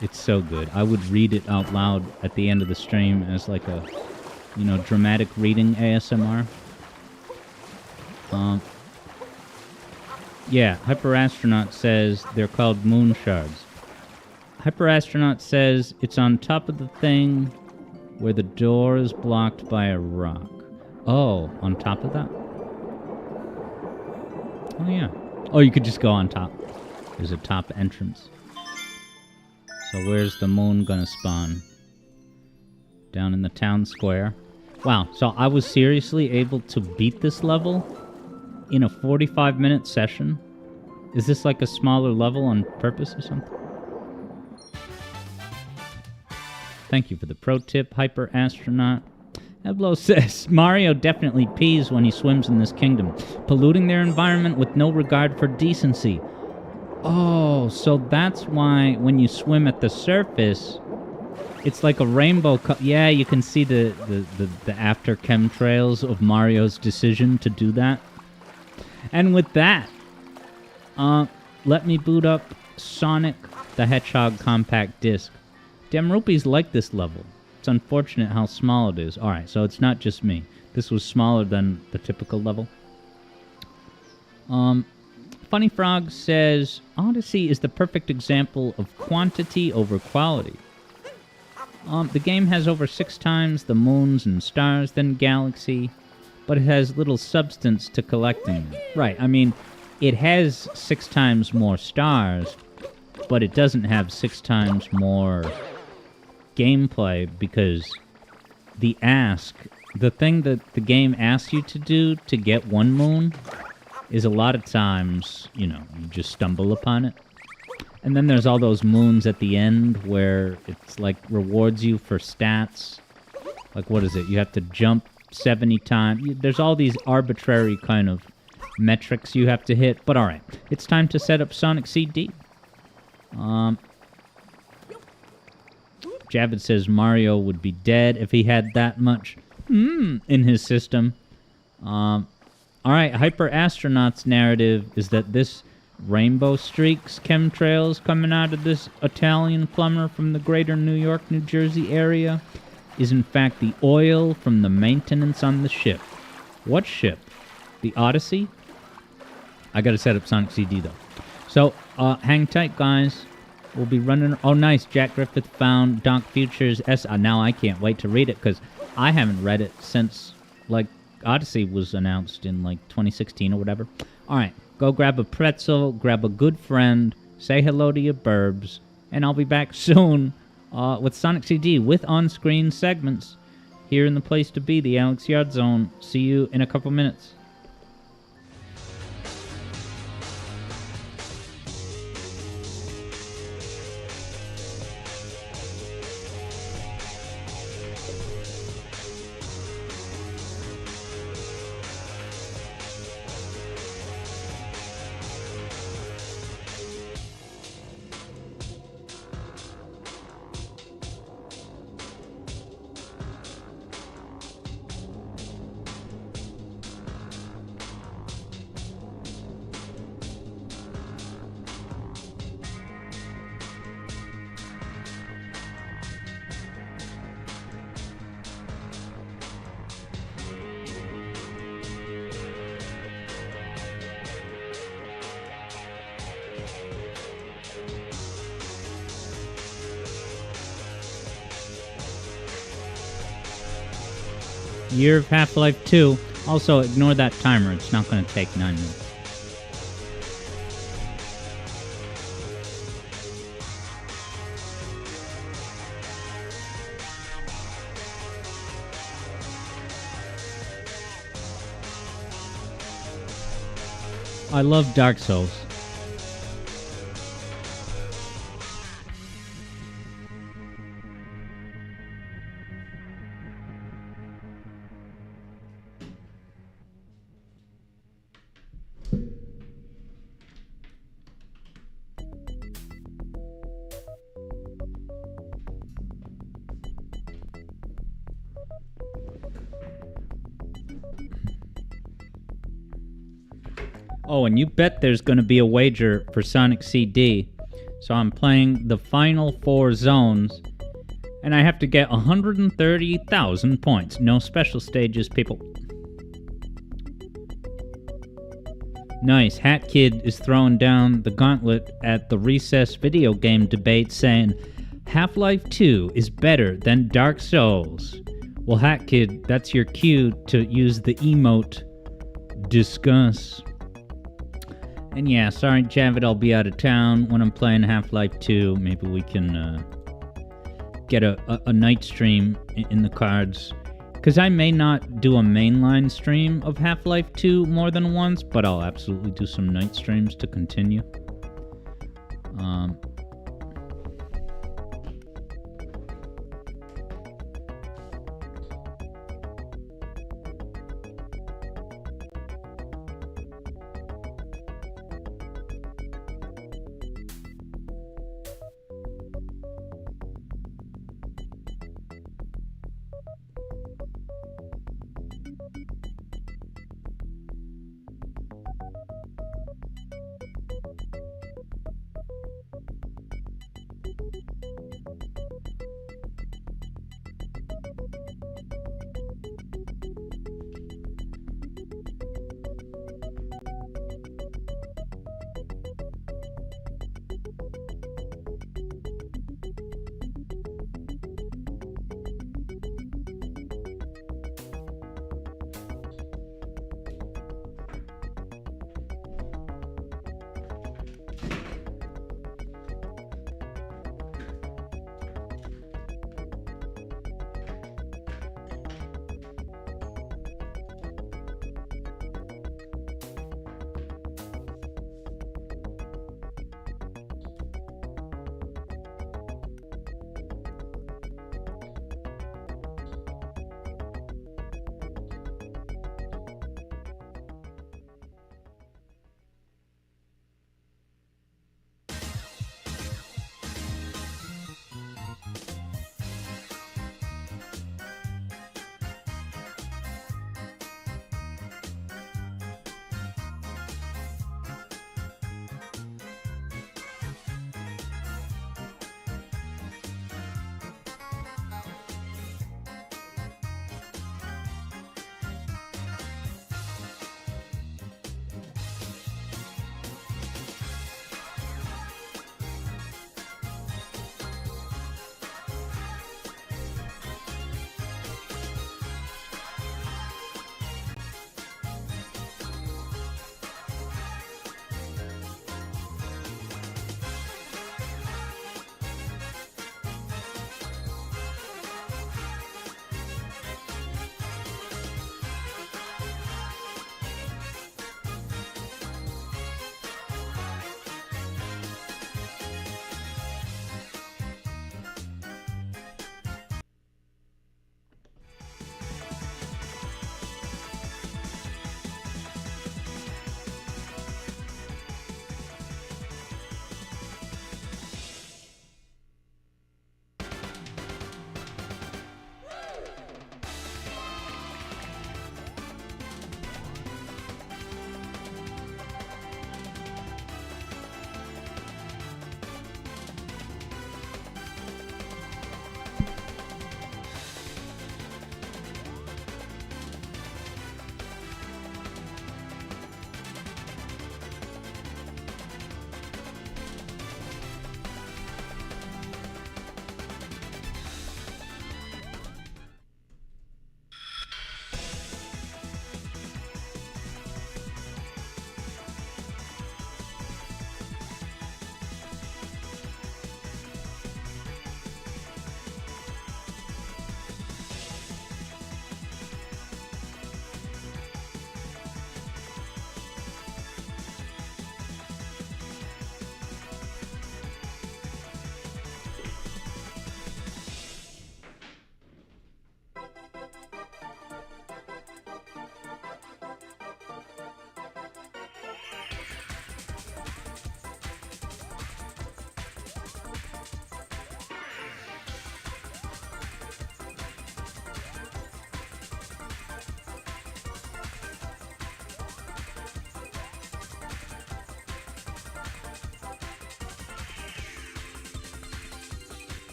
It's so good. I would read it out loud at the end of the stream as, like, a, you know, dramatic reading ASMR. Yeah, Hyper Astronaut says they're called moon shards. Hyper Astronaut says it's on top of the thing where the door is blocked by a rock. Oh, on top of that? Oh, yeah. Oh, you could just go on top. There's a top entrance. So where's the moon gonna spawn? Down in the town square. Wow, so I was seriously able to beat this level in a 45-minute session? Is this like a smaller level on purpose or something? Thank you for the pro tip, Hyper Astronaut. Eblo says, Mario definitely pees when he swims in this kingdom, polluting their environment with no regard for decency. Oh, so that's why when you swim at the surface, it's like a rainbow. Yeah, you can see the after chemtrails of Mario's decision to do that. And with that, let me boot up Sonic the Hedgehog compact disc. Damn rupees like this level. It's unfortunate how small it is. Alright, so it's not just me. This was smaller than the typical level. Funny Frog says, Odyssey is the perfect example of quantity over quality. The game has over 6 times the moons and stars than Galaxy, but it has little substance to collecting them. Right, I mean, it has 6 times more stars, but it doesn't have 6 times more gameplay because the thing that the game asks you to do to get one moon is a lot of times, you just stumble upon it. And then there's all those moons at the end where it's like rewards you for stats. Like, what is it? You have to jump 70 times. There's all these arbitrary kind of metrics you have to hit. But alright, it's time to set up Sonic CD. Javid says Mario would be dead if he had that much in his system. Alright, Hyper Astronaut's narrative is that this rainbow streaks chemtrails coming out of this Italian plumber from the greater New York, New Jersey area is in fact the oil from the maintenance on the ship. What ship? The Odyssey? I gotta set up Sonic CD though. So, hang tight guys. We'll be running... Oh, nice. Jack Griffith found Doc Future's... Now I can't wait to read it, because I haven't read it since, like, Odyssey was announced in, like, 2016 or whatever. Alright, go grab a pretzel, grab a good friend, say hello to your burbs, and I'll be back soon with Sonic CD, with on-screen segments, here in the place to be, the Alex Yard Zone. See you in a couple minutes. Year of Half-Life 2. Also, ignore that timer. It's not going to take 9 minutes. I love Dark Souls. Oh, and you bet there's going to be a wager for Sonic CD. So I'm playing the final 4 zones, and I have to get 130,000 points. No special stages, people. Nice. Hat Kid is throwing down the gauntlet at the Recess video game debate, saying Half-Life 2 is better than Dark Souls. Well, Hat Kid, that's your cue to use the emote discuss. And yeah, sorry, Javid, I'll be out of town when I'm playing Half-Life 2. Maybe we can get a night stream in the cards. Because I may not do a mainline stream of Half-Life 2 more than once, but I'll absolutely do some night streams to continue.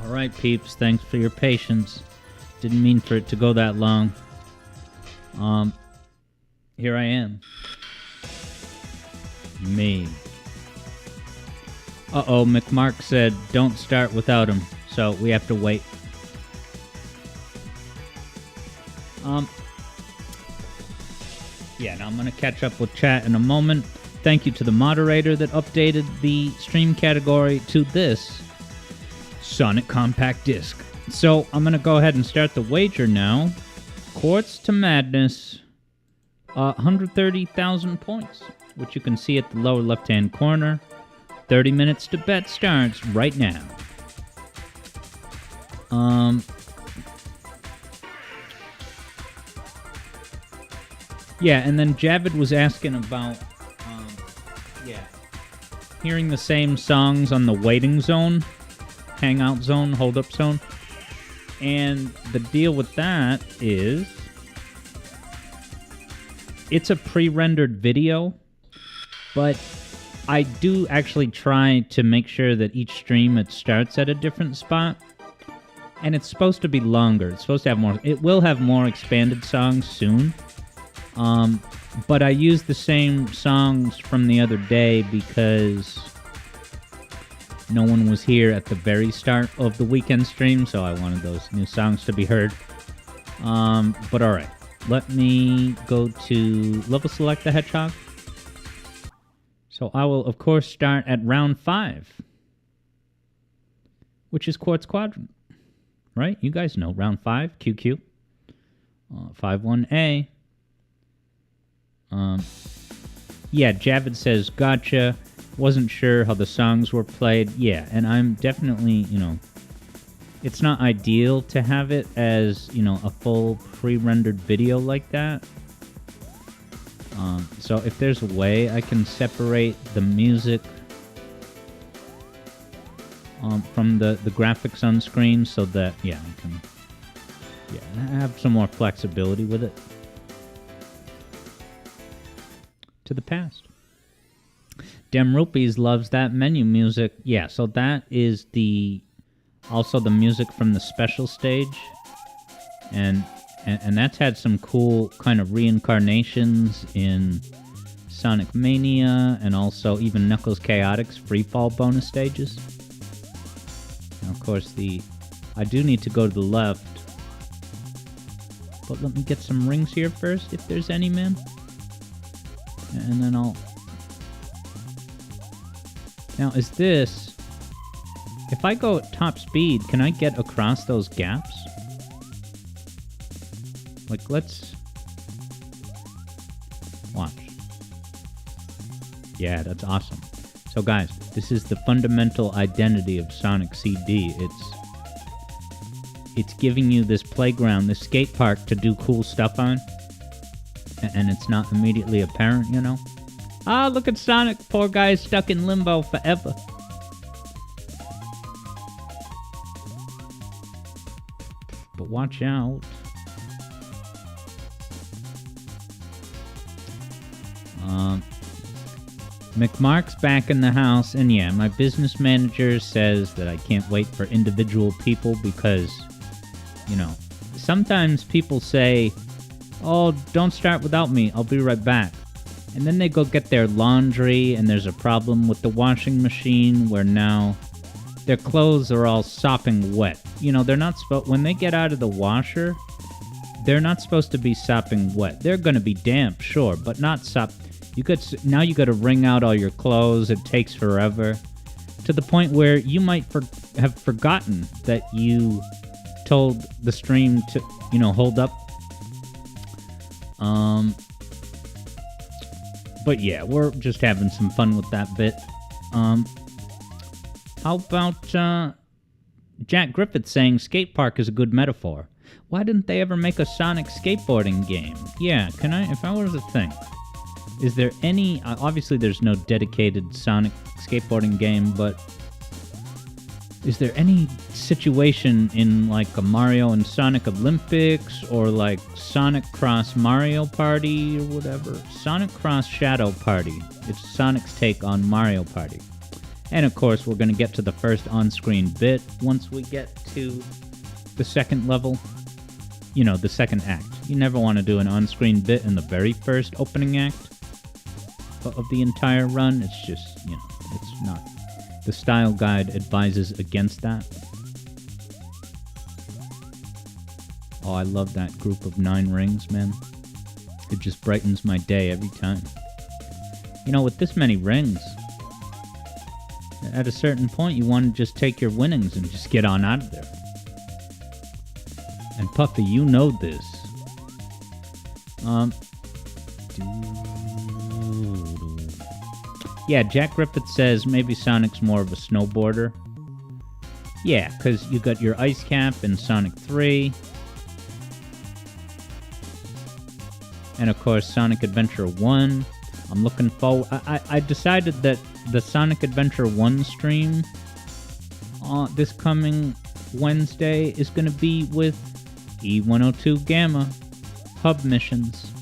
Alright, peeps, thanks for your patience. Didn't mean for it to go that long. Here I am. Me. Uh-oh, McMark said don't start without him, so we have to wait. Yeah, now I'm going to catch up with chat in a moment. Thank you to the moderator that updated the stream category to this Sonic Compact Disc. So I'm going to go ahead and start the wager now. Quartz-Madness, 130,000 points, which you can see at the lower left-hand corner. 30 minutes to bet starts right now. Yeah, and then Javid was asking about, hearing the same songs on the waiting zone, hangout zone, hold-up zone. And the deal with that is, it's a pre-rendered video, but I do actually try to make sure that each stream it starts at a different spot. And it's supposed to be longer. It's supposed to have more. It will have more expanded songs soon. But I used the same songs from the other day because no one was here at the very start of the weekend stream, so I wanted those new songs to be heard. But alright, let me go to level select the hedgehog. So I will, of course, start at round 5, which is Quartz Quadrant, right? You guys know, round 5, QQ, 5-1A. Yeah, Javid says, gotcha. Wasn't sure how the songs were played. Yeah, and I'm definitely, it's not ideal to have it as, a full pre-rendered video like that. So if there's a way I can separate the music from the graphics on screen so that, I can have some more flexibility with it. To the past. Dem Rupees loves that menu music. Yeah, so that is also the music from the special stage. And that's had some cool kind of reincarnations in Sonic Mania and also even Knuckles Chaotix Freefall bonus stages. And of course I do need to go to the left. But let me get some rings here first, if there's any, man. And then Now, is this... If I go at top speed, can I get across those gaps? Like, let's... Watch. Yeah, that's awesome. So, guys, this is the fundamental identity of Sonic CD. It's giving you this playground, this skate park to do cool stuff on. And it's not immediately apparent, Ah, look at Sonic. Poor guy is stuck in limbo forever. But watch out. McMark's back in the house, and yeah, my business manager says that I can't wait for individual people because, sometimes people say, oh, don't start without me, I'll be right back. And then they go get their laundry, and there's a problem with the washing machine where now their clothes are all sopping wet. They're not supposed... When they get out of the washer, they're not supposed to be sopping wet. They're going to be damp, sure, but not sop... Now you got to wring out all your clothes. It takes forever. To the point where you might have forgotten that you told the stream to, hold up. But yeah, we're just having some fun with that bit. How about Jack Griffith saying skate park is a good metaphor? Why didn't they ever make a Sonic skateboarding game? Yeah, if I were to think, is there any... obviously there's no dedicated Sonic skateboarding game, but is there any situation in like a Mario and Sonic Olympics or like Sonic Cross Mario Party or whatever? Sonic Cross Shadow Party. It's Sonic's take on Mario Party. And of course, we're going to get to the first on-screen bit once we get to the second level. You know, the second act. You never want to do an on-screen bit in the very first opening act of the entire run. It's just, you know, it's not. The style guide advises against that. Oh, I love that group of 9 rings, man. It just brightens my day every time. You know, with this many rings, at a certain point, you want to just take your winnings and just get on out of there. And Puffy, you know this. Yeah, Jack Griffith says maybe Sonic's more of a snowboarder. Yeah, because you got your ice cap in Sonic 3. And of course, Sonic Adventure 1. I'm looking forward. I decided that the Sonic Adventure 1 stream this coming Wednesday is going to be with E102 Gamma hub missions.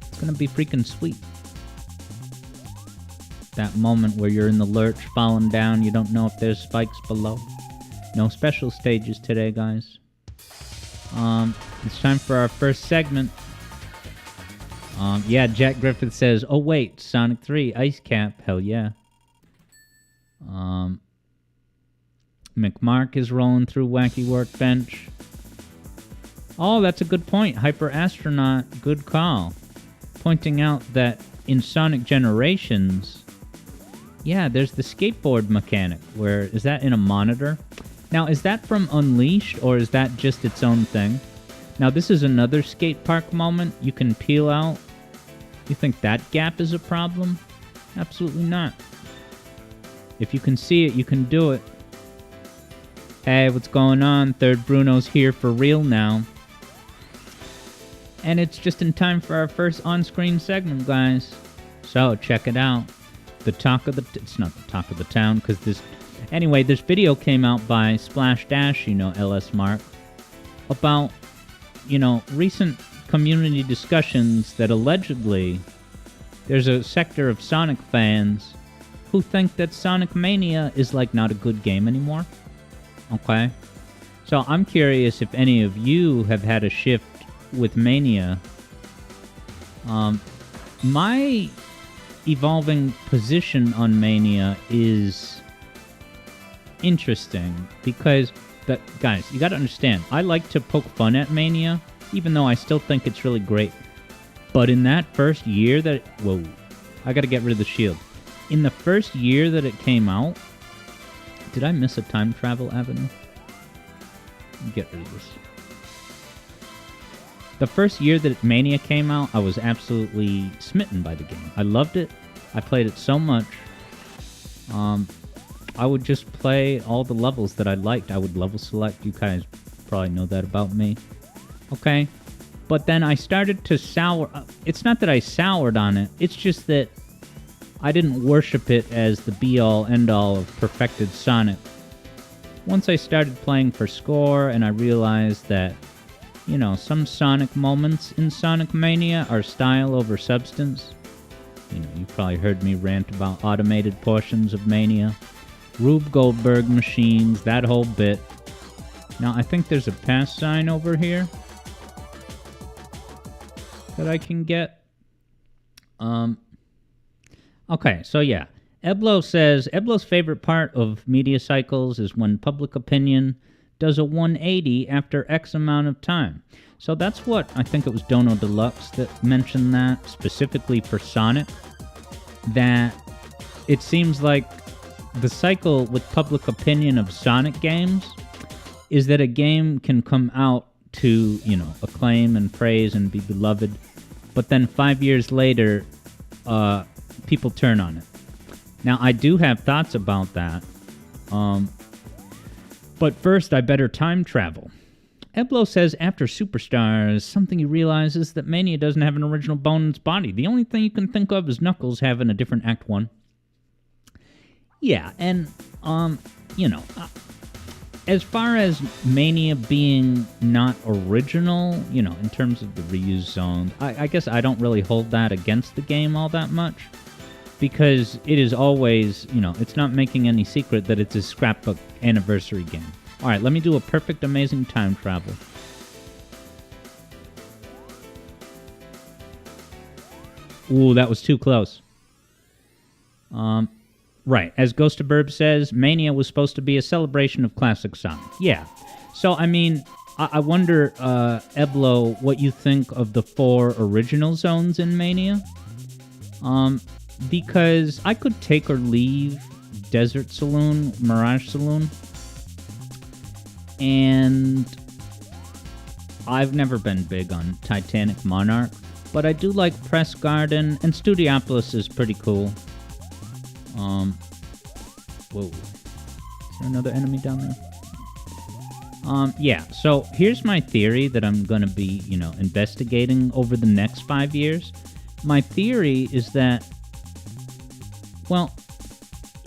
It's going to be freaking sweet. That moment where you're in the lurch, falling down, you don't know if there's spikes below. No special stages today, guys. It's time for our first segment. Yeah, Jack Griffith says, oh wait, Sonic 3, Ice Cap, hell yeah. McMark is rolling through Wacky Workbench. Oh, that's a good point. Hyper Astronaut, good call. Pointing out that in Sonic Generations, yeah, there's the skateboard mechanic. Where is that in a monitor? Now, is that from Unleashed, or is that just its own thing? Now, this is another skate park moment you can peel out. You think that gap is a problem? Absolutely not. If you can see it, you can do it. Hey, what's going on? Third Bruno's here for real now. And it's just in time for our first on-screen segment, guys. So, check it out. The talk of the... It's not the talk of the town, because this... Anyway, this video came out by Splash Dash, you know, LS Mark, about, you know, recent community discussions that allegedly there's a sector of Sonic fans who think that Sonic Mania is, like, not a good game anymore. Okay? So I'm curious if any of you have had a shift with Mania. My evolving position on Mania is interesting because, guys, you gotta understand, I like to poke fun at Mania, even though I still think it's really great. But in that first year that... Whoa. I gotta get rid of the shield. In the first year that it came out... Did I miss a time travel avenue? Get rid of this. The first year that Mania came out, I was absolutely smitten by the game. I loved it. I played it so much. I would just play all the levels that I liked. I would level select. You guys probably know that about me. Okay? But then I started to sour... It's not that I soured on it. It's just that I didn't worship it as the be-all, end-all of perfected Sonic. Once I started playing for score and I realized that, you know, some Sonic moments in Sonic Mania are style over substance. You know, you've probably heard me rant about automated portions of Mania. Rube Goldberg machines, that whole bit. Now, I think there's a pass sign over here that I can get. Okay, so yeah. Eblo says, Eblo's favorite part of media cycles is when public opinion does a 180 after X amount of time. So that's what, I think it was Dono Deluxe that mentioned that, specifically for Sonic, that it seems like the cycle with public opinion of Sonic games is that a game can come out to, you know, acclaim and praise and be beloved, but then 5 years later, people turn on it. Now, I do have thoughts about that, but first I better time travel. Eblo says, after Superstars, something he realizes that Mania doesn't have an original bone in its body. The only thing you can think of is Knuckles having a different Act 1. Yeah, and, you know, as far as Mania being not original, you know, in terms of the reuse zone, I guess I don't really hold that against the game all that much. because it is always, it's not making any secret that it's a scrapbook anniversary game. All right, let me do a perfect, amazing time travel. Ooh, that was too close. Right, as Ghost of Burb says, Mania was supposed to be a celebration of classic Sonic. Yeah. So, I mean, I wonder, Eblo, what you think of the 4 original zones in Mania? Because I could take or leave Desert Saloon, Mirage Saloon, and I've never been big on Titanic Monarch, but I do like Press Garden, and Studiopolis is pretty cool. Whoa. Is there another enemy down there? Yeah, so here's my theory that I'm gonna be, investigating over the next 5 years. My theory is that, well,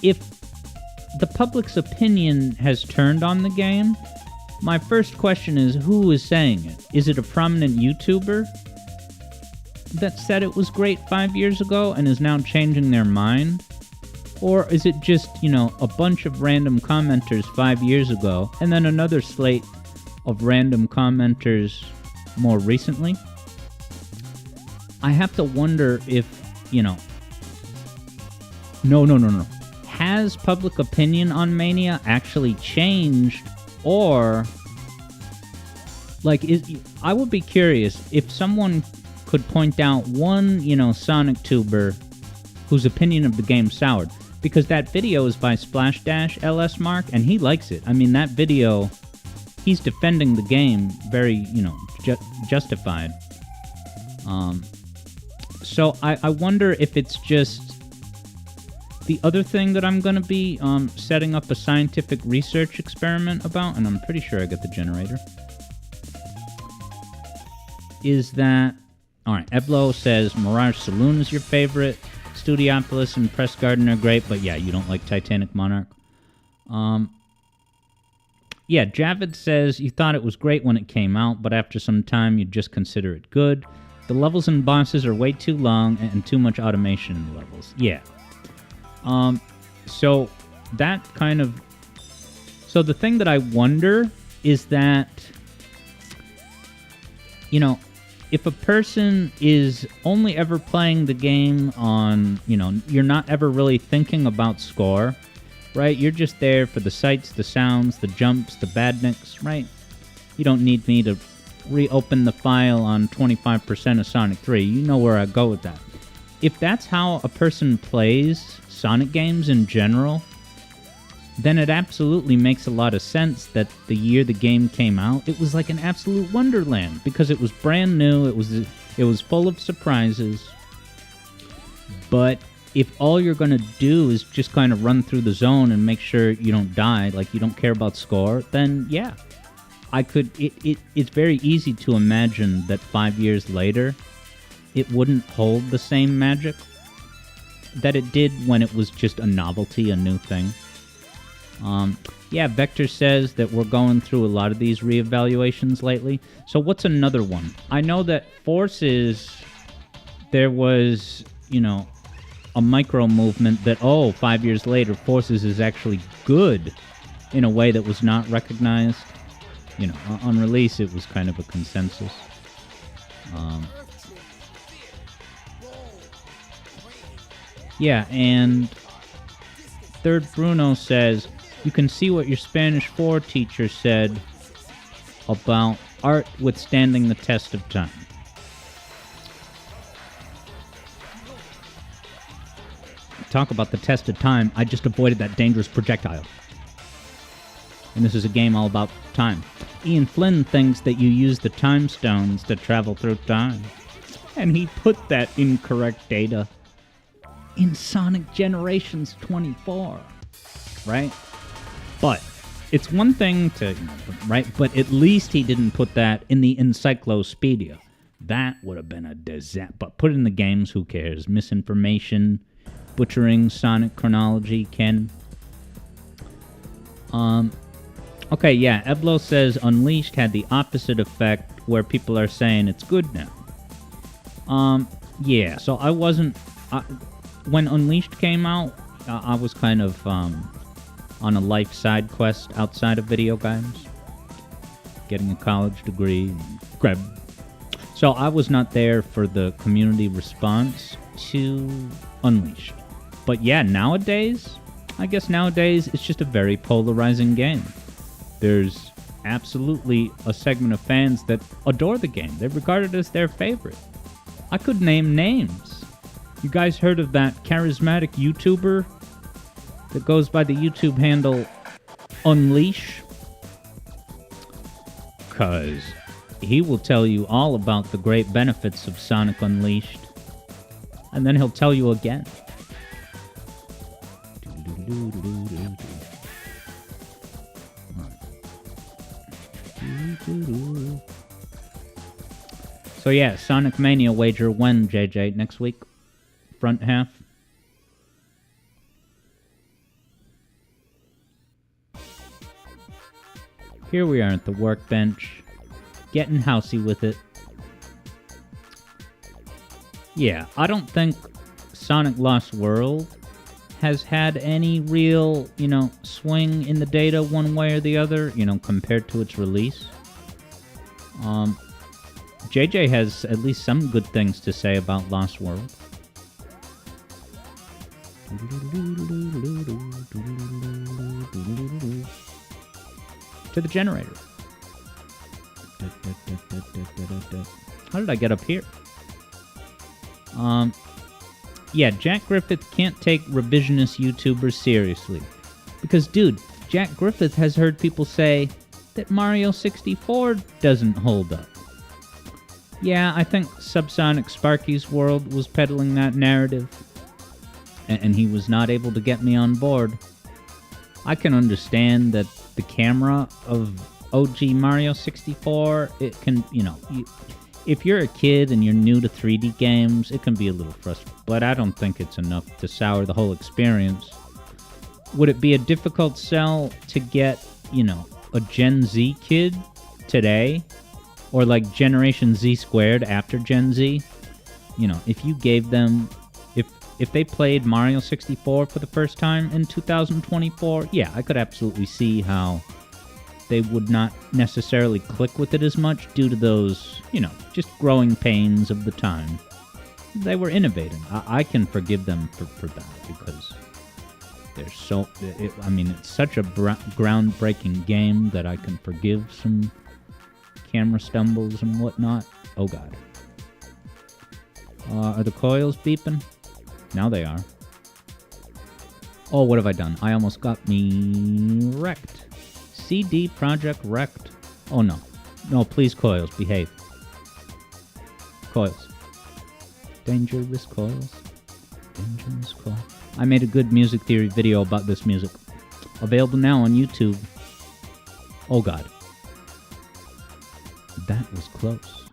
if the public's opinion has turned on the game, my first question is, who is saying it? Is it a prominent YouTuber that said it was great 5 years ago and is now changing their mind? Or is it just, a bunch of random commenters 5 years ago, and then another slate of random commenters more recently? I have to wonder if, No. Has public opinion on Mania actually changed, or... I would be curious if someone could point out one, Sonic tuber whose opinion of the game soured. Because that video is by Splash Dash LS Mark, and he likes it. I mean, that video, he's defending the game very, justified. So I wonder if it's just... The other thing that I'm going to be setting up a scientific research experiment about, and I'm pretty sure I got the generator, is that... Alright, Eblo says Mirage Saloon is your favorite. Studiopolis and Press Garden are great, but yeah, you don't like Titanic Monarch. Yeah, Javid says you thought it was great when it came out, but after some time you'd just consider it good. The levels and bosses are way too long and too much automation in the levels. Yeah. So that kind of... So the thing that I wonder is that, if a person is only ever playing the game on, you're not ever really thinking about score, right? You're just there for the sights, the sounds, the jumps, the badniks, right? You don't need me to reopen the file on 25% of Sonic 3. You know where I go with that. If that's how a person plays Sonic games in general, then it absolutely makes a lot of sense that the year the game came out, it was like an absolute wonderland, because it was brand new, it was full of surprises. But if all you're going to do is just kind of run through the zone and make sure you don't die, like you don't care about score, then yeah, it's very easy to imagine that 5 years later, it wouldn't hold the same magic that it did when it was just a novelty, a new thing. Yeah, Vector says that we're going through a lot of these reevaluations lately. So what's another one? I know that Forces, there was, a micro movement that, 5 years later, Forces is actually good in a way that was not recognized. On release, it was kind of a consensus. Yeah, and Third Bruno says, you can see what your Spanish 4 teacher said about art withstanding the test of time. Talk about the test of time, I just avoided that dangerous projectile. And this is a game all about time. Ian Flynn thinks that you use the time stones to travel through time. And he put that incorrect data in Sonic Generations 24. Right? But it's one thing to, right? But at least he didn't put that in the Encyclopedia. That would have been a disaster. But put it in the games, who cares? Misinformation, butchering Sonic chronology, Ken. Okay, yeah, Eblo says Unleashed had the opposite effect, where people are saying it's good now. Yeah, so I wasn't... when Unleashed came out, I was kind of on a life side quest outside of video games. Getting a college degree. So I was not there for the community response to Unleashed. But yeah, nowadays, I guess nowadays, it's just a very polarizing game. There's absolutely a segment of fans that adore the game. They regard it as their favorite. I could name names. You guys heard of that charismatic YouTuber that goes by the YouTube handle Unleash? 'Cause he will tell you all about the great benefits of Sonic Unleashed. And then he'll tell you again. So yeah, Sonic Mania wager when, JJ? Next week? Front half? Here we are at the workbench, getting housey with it. Yeah, I don't think Sonic Lost World has had any real, swing in the data one way or the other, compared to its release. JJ has at least some good things to say about Lost World. To the generator. How did I get up here? Yeah, Jack Griffith can't take revisionist YouTubers seriously. Because, dude, Jack Griffith has heard people say that Mario 64 doesn't hold up. Yeah, I think Subsonic Sparky's World was peddling that narrative, and he was not able to get me on board. I can understand that the camera of OG Mario 64, it can, if you're a kid and you're new to 3D games, it can be a little frustrating, but I don't think it's enough to sour the whole experience. Would it be a difficult sell to get, a Gen Z kid today? Or like Generation Z squared after Gen Z? If you gave them... If they played Mario 64 for the first time in 2024, yeah, I could absolutely see how they would not necessarily click with it as much due to those, just growing pains of the time. They were innovating. I can forgive them for that because they're so... it's such a groundbreaking game that I can forgive some camera stumbles and whatnot. Oh god. Are the coils beeping? Now they are. Oh, what have I done? I almost got me wrecked. CD Project wrecked. Oh no. No, please, coils, behave. Coils. Dangerous coils. Dangerous coils. I made a good music theory video about this music. Available now on YouTube. Oh god. That was close.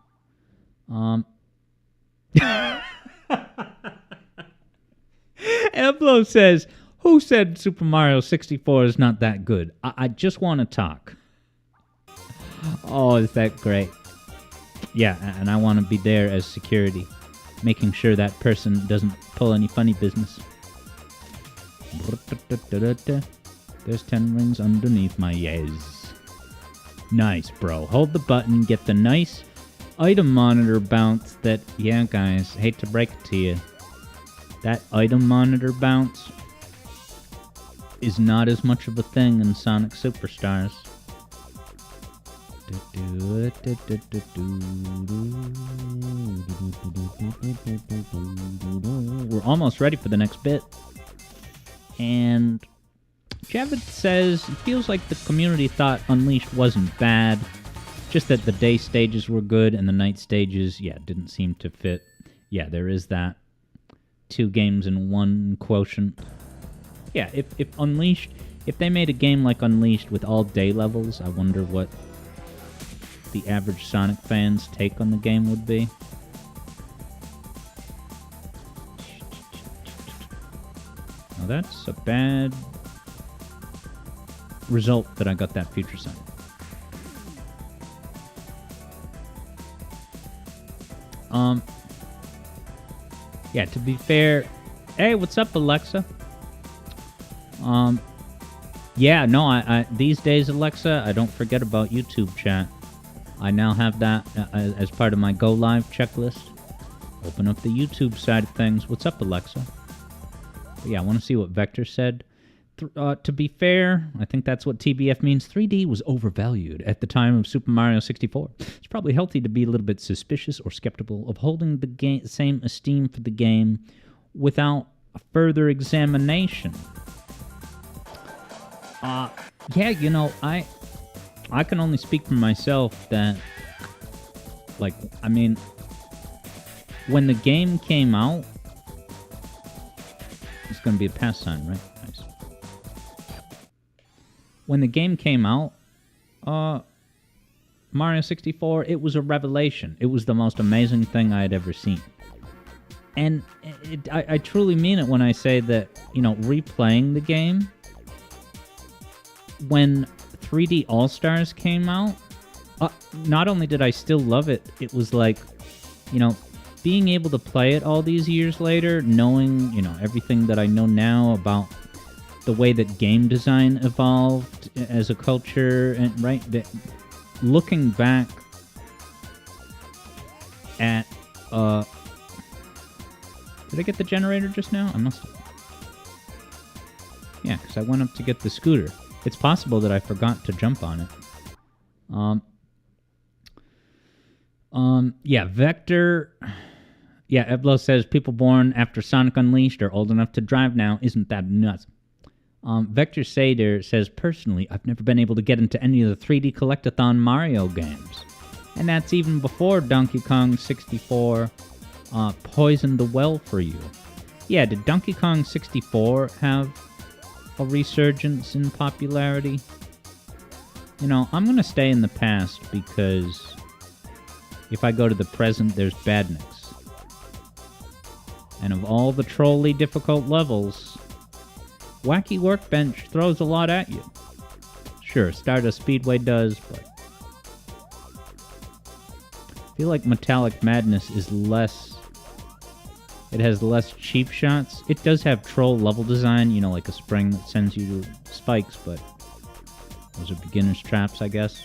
Eblo says, who said Super Mario 64 is not that good? I just want to talk. Oh, is that great? Yeah, and I want to be there as security, making sure that person doesn't pull any funny business. There's 10 rings underneath my yes. Nice, bro. Hold the button, get the nice item monitor bounce that, yeah, guys, hate to break it to you. That item monitor bounce is not as much of a thing in Sonic Superstars. We're almost ready for the next bit. And Javed says, it feels like the community thought Unleashed wasn't bad, just that the day stages were good and the night stages, yeah, didn't seem to fit. Yeah, there is that. 2 games in 1 quotient. Yeah, if Unleashed, if they made a game like Unleashed with all day levels, I wonder what the average Sonic fan's take on the game would be. Now that's a bad result that I got that future sight. Yeah, to be fair, Hey, what's up, Alexa? Yeah, no, I these days, Alexa, I don't forget about YouTube chat. I now have that as part of my Go Live checklist. Open up the YouTube side of things. What's up, Alexa? But yeah, I want to see what Vector said. To be fair, I think that's what TBF means. 3D was overvalued at the time of Super Mario 64. It's probably healthy to be a little bit suspicious or skeptical of holding the same esteem for the game without further examination. Yeah, you know, I can only speak for myself that, like, I mean, when the game came out, it's going to be a pass sign, right? Nice. When the game came out, Mario 64, it was a revelation. It was the most amazing thing I had ever seen. And I truly mean it when I say that, you know, replaying the game, when 3D All-Stars came out, not only did I still love it, it was like, you know, being able to play it all these years later, knowing, you know, everything that I know now about the way that game design evolved as a culture, and right, that looking back at, did I get the generator just now? I must have. Yeah, because I went up to get the scooter. It's possible that I forgot to jump on it. Yeah, Vector. Yeah, Eblo says people born after Sonic Unleashed are old enough to drive now. Isn't that nuts? Vector Sader says, personally, I've never been able to get into any of the 3D Collectathon Mario games. And that's even before Donkey Kong 64 poisoned the well for you. Yeah, did Donkey Kong 64 have a resurgence in popularity? You know, I'm going to stay in the past because if I go to the present, there's badness. And of all the trolly difficult levels, Wacky Workbench throws a lot at you. Sure, Stardust Speedway does, but I feel like Metallic Madness is less... It has less cheap shots. It does have troll level design, you know, like a spring that sends you to spikes, but those are beginner's traps, I guess.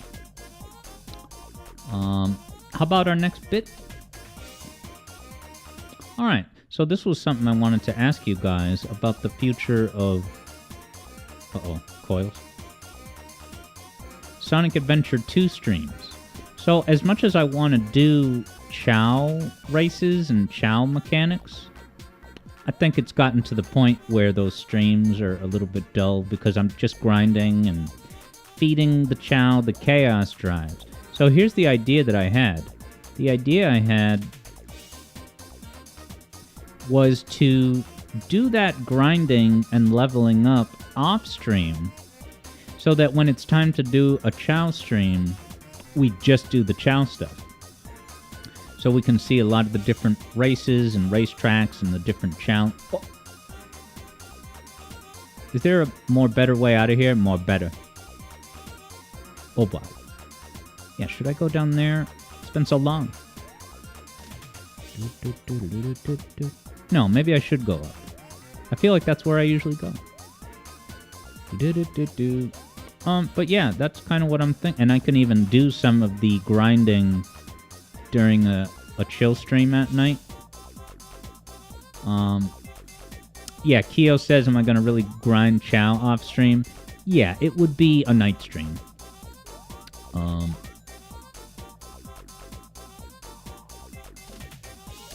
How about our next bit? Alright, so this was something I wanted to ask you guys about the future of... coils. Sonic Adventure 2 streams. So, as much as I want to do Chow races and Chow mechanics, I think it's gotten to the point where those streams are a little bit dull because I'm just grinding and feeding the Chow the chaos drives. So here's the idea that I had. The idea I had was to do that grinding and leveling up off stream so that when it's time to do a Chow stream, we just do the Chow stuff. So we can see a lot of the different races and racetracks and the different Chow... Oh. Is there a more better way out of here? More better. Oh, wow. Yeah, should I go down there? It's been so long. No, maybe I should go up. I feel like that's where I usually go. But yeah, that's kind of what I'm thinking. And I can even do some of the grinding during a chill stream at night. Yeah, Keo says, am I going to really grind Chow off stream? Yeah, it would be a night stream.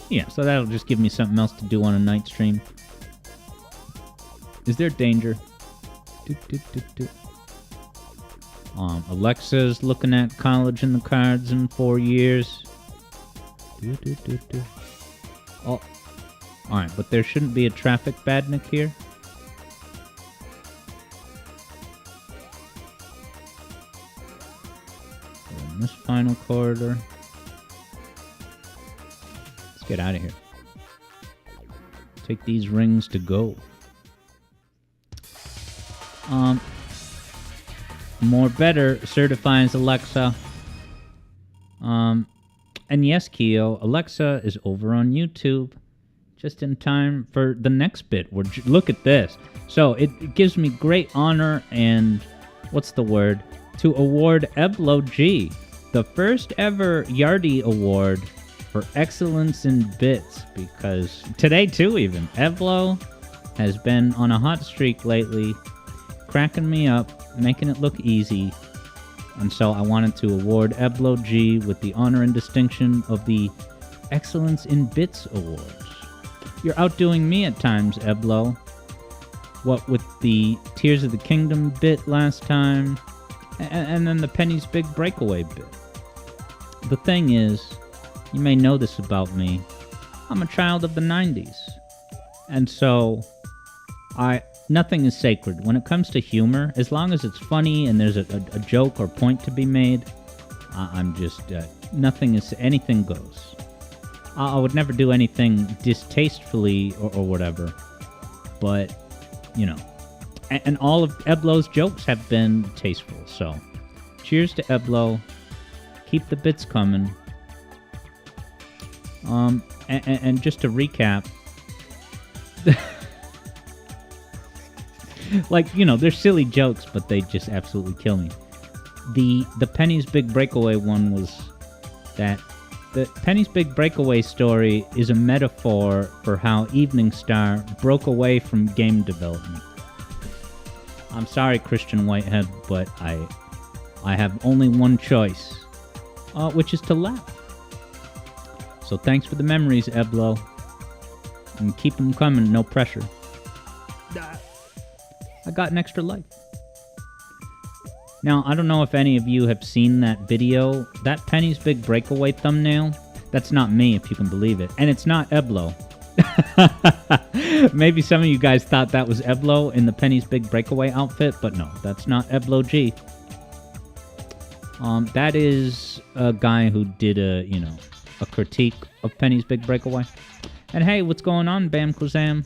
Yeah, so that'll just give me something else to do on a night stream. Is there danger? Alexa's looking at college in the cards in 4 years. Oh, alright, but there shouldn't be a traffic badnik here. We're in this final corridor. Let's get out of here. Take these rings to go. More better certifies Alexa. And yes, Keo, Alexa is over on YouTube. just in time for the next bit. Look at this. So it gives me great honor and, what's the word, to award Eblo G the first ever Yardy Award for excellence in bits, because today too even, Eblo has been on a hot streak lately, cracking me up, making it look easy, and so I wanted to award Eblo G with the honor and distinction of the Excellence in Bits Awards. You're outdoing me at times, Eblo. What with the Tears of the Kingdom bit last time, and then the Penny's Big Breakaway bit. The thing is, you may know this about me, I'm a child of the 90s. And so, nothing is sacred. When it comes to humor, as long as it's funny and there's a joke or point to be made, I'm just, anything goes. I would never do anything distastefully or whatever, but, you know. And all of Eblo's jokes have been tasteful, so cheers to Eblo. Keep the bits coming. And just to recap, like, you know, they're silly jokes, but they just absolutely kill me. The Penny's Big Breakaway one was that the Penny's Big Breakaway story is a metaphor for how Evening Star broke away from game development. I'm sorry, Christian Whitehead, but I have only one choice, which is to laugh. So thanks for the memories, Eblo, and keep them coming, no pressure. I got an extra life. Now, I don't know if any of you have seen that video. That Penny's Big Breakaway thumbnail, that's not me, if you can believe it. And it's not Eblo. Maybe some of you guys thought that was Eblo in the Penny's Big Breakaway outfit, but no, that's not Eblo G. That is a guy who did a critique of Penny's Big Breakaway. And hey, what's going on, Bam Kazam?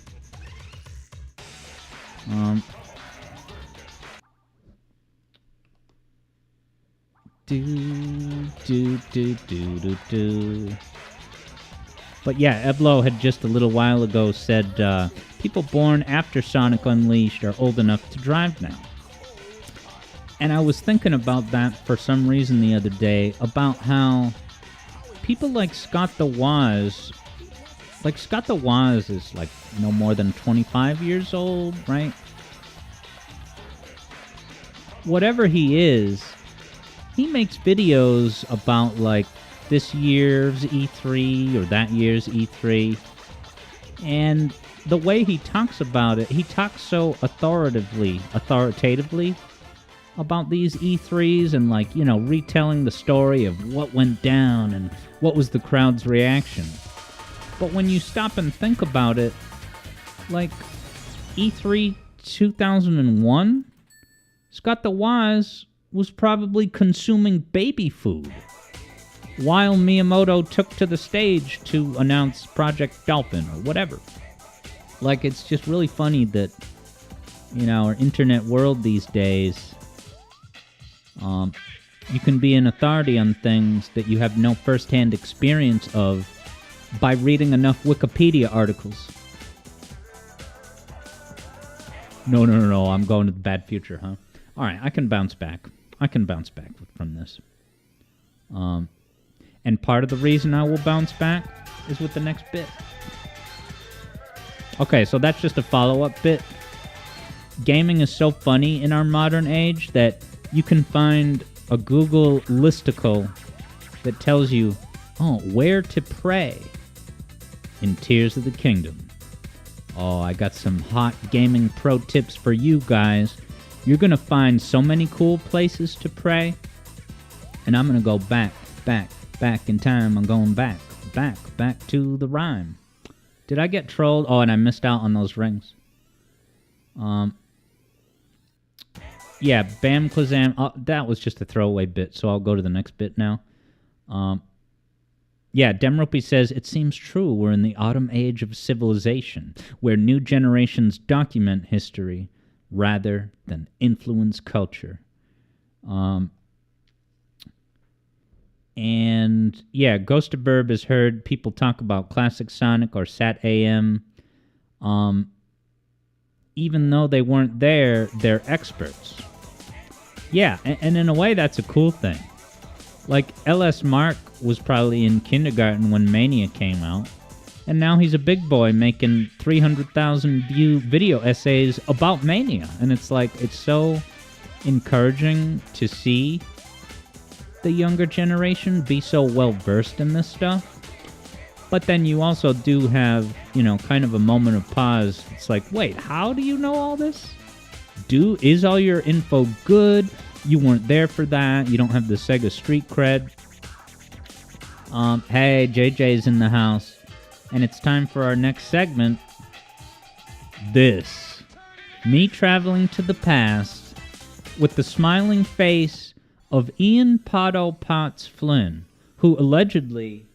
But yeah, Eblo had just a little while ago said, people born after Sonic Unleashed are old enough to drive now. And I was thinking about that for some reason the other day, about how people like Scott the Woz, is like no more than 25 years old, right? Whatever he is, he makes videos about like this year's E3 or that year's E3. And the way he talks about it, he talks so authoritatively about these E3s and, like, you know, retelling the story of what went down and what was the crowd's reaction. But when you stop and think about it, like, E3 2001, Scott the Woz was probably consuming baby food while Miyamoto took to the stage to announce Project Dolphin or whatever. Like, it's just really funny that, you know, our internet world these days, you can be an authority on things that you have no first-hand experience of by reading enough Wikipedia articles. No, I'm going to the bad future, huh? Alright, I can bounce back. From this. And part of the reason I will bounce back is with the next bit. Okay, so that's just a follow-up bit. Gaming is so funny in our modern age that you can find a Google listicle that tells you, where to pray in Tears of the Kingdom. Oh, I got some hot gaming pro tips for you guys. You're going to find so many cool places to pray. And I'm going to go back in time. I'm going back to the rhyme. Did I get trolled? Oh, and I missed out on those rings. Yeah, Bam Klazam. That was just a throwaway bit, so I'll go to the next bit now. Yeah, Demropy says, it seems true we're in the autumn age of civilization, where new generations document history rather than influence culture. And And yeah, Ghost of Burb has heard people talk about Classic Sonic or Sat AM. Even though they weren't there, they're experts. Yeah, and in a way, that's a cool thing. Like, LS Mark was probably in kindergarten when Mania came out, and now he's a big boy making 300,000 view video essays about Mania. And it's like, it's so encouraging to see the younger generation be so well versed in this stuff. But then you also do have, kind of a moment of pause. It's like, wait, how do you know all this? Is all your info good? You weren't there for that. You don't have the Sega Street cred. Hey, JJ's in the house. And it's time for our next segment. This. Me traveling to the past with the smiling face of Ian Potto Potts Flynn, who allegedly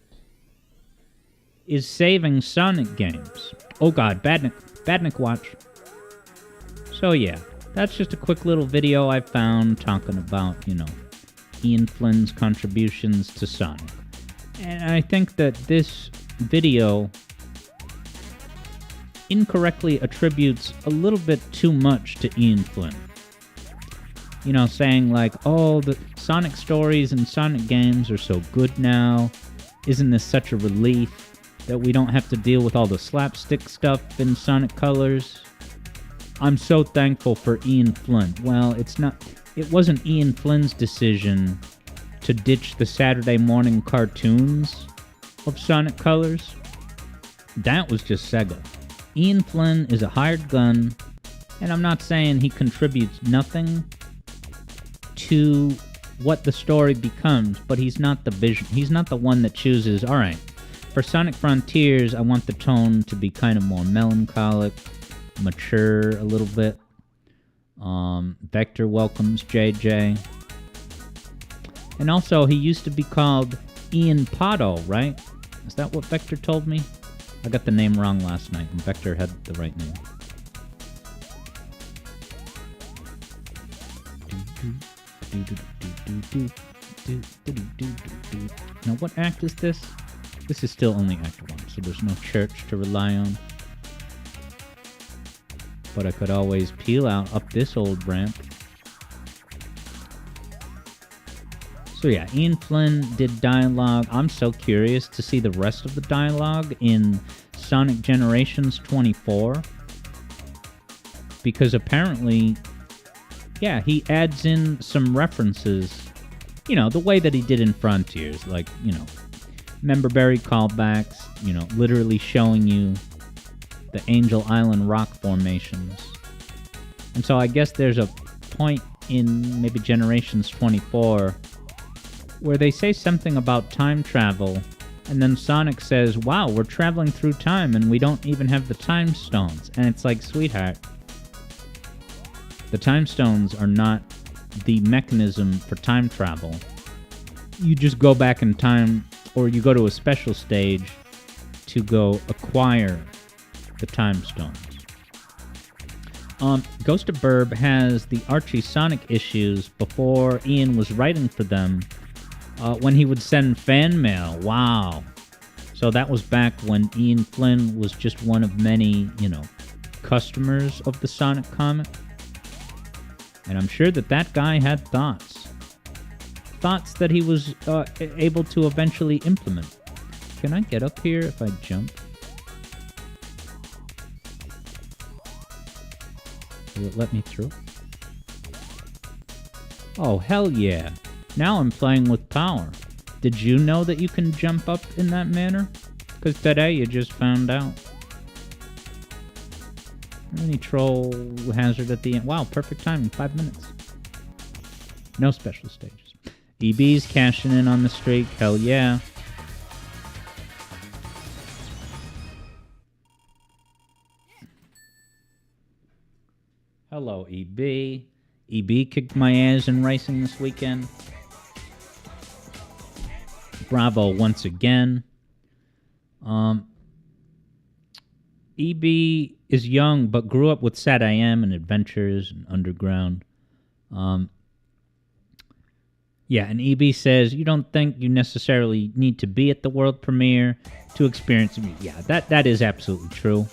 is saving Sonic games. Oh god, Badnik watch. So yeah, that's just a quick little video I found talking about, Ian Flynn's contributions to Sonic. And I think that this video incorrectly attributes a little bit too much to Ian Flynn. Saying like, oh, the Sonic stories and Sonic games are so good now. Isn't this such a relief that we don't have to deal with all the slapstick stuff in Sonic Colors? I'm so thankful for Ian Flynn. Well, it wasn't Ian Flynn's decision to ditch the Saturday morning cartoons of Sonic Colors. That was just Sega. Ian Flynn is a hired gun, and I'm not saying he contributes nothing to what the story becomes, but he's not the vision. He's not the one that chooses, all right, for Sonic Frontiers, I want the tone to be kind of more melancholic, mature a little bit. Vector welcomes JJ. And also, he used to be called Ian Potto, right? Is that what Vector told me? I got the name wrong last night, and Vector had the right name. Now, what act is this? This is still only Act 1, so there's no church to rely on. But I could always peel out up this old ramp. So yeah, Ian Flynn did dialogue. I'm so curious to see the rest of the dialogue in Sonic Generations 24. Because apparently, yeah, he adds in some references, the way that he did in Frontiers, like, Member Berry callbacks, literally showing you the Angel Island rock formations. And so I guess there's a point in maybe Generations 24 where they say something about time travel, and then Sonic says, wow, we're traveling through time and we don't even have the time stones. And it's like, sweetheart, the time stones are not the mechanism for time travel. You just go back in time, or you go to a special stage to go acquire the time stones. Ghost of Burb has the Archie Sonic issues before Ian was writing for them, when he would send fan mail. Wow. So that was back when Ian Flynn was just one of many, customers of the Sonic comic. And I'm sure that guy had thoughts. Thoughts that he was able to eventually implement. Can I get up here if I jump? Will it let me through? Oh, hell yeah. Now I'm playing with power. Did you know that you can jump up in that manner? Because today you just found out. Any troll hazard at the end. Wow, perfect timing. 5 minutes. No special stages. EB's cashing in on the streak. Hell yeah. Hello, EB. EB kicked my ass in racing this weekend. Bravo once again. EB is young, but grew up with Sat.am and Adventures and Underground. Yeah, and EB says, you don't think you necessarily need to be at the world premiere to experience it. Yeah, that is absolutely true.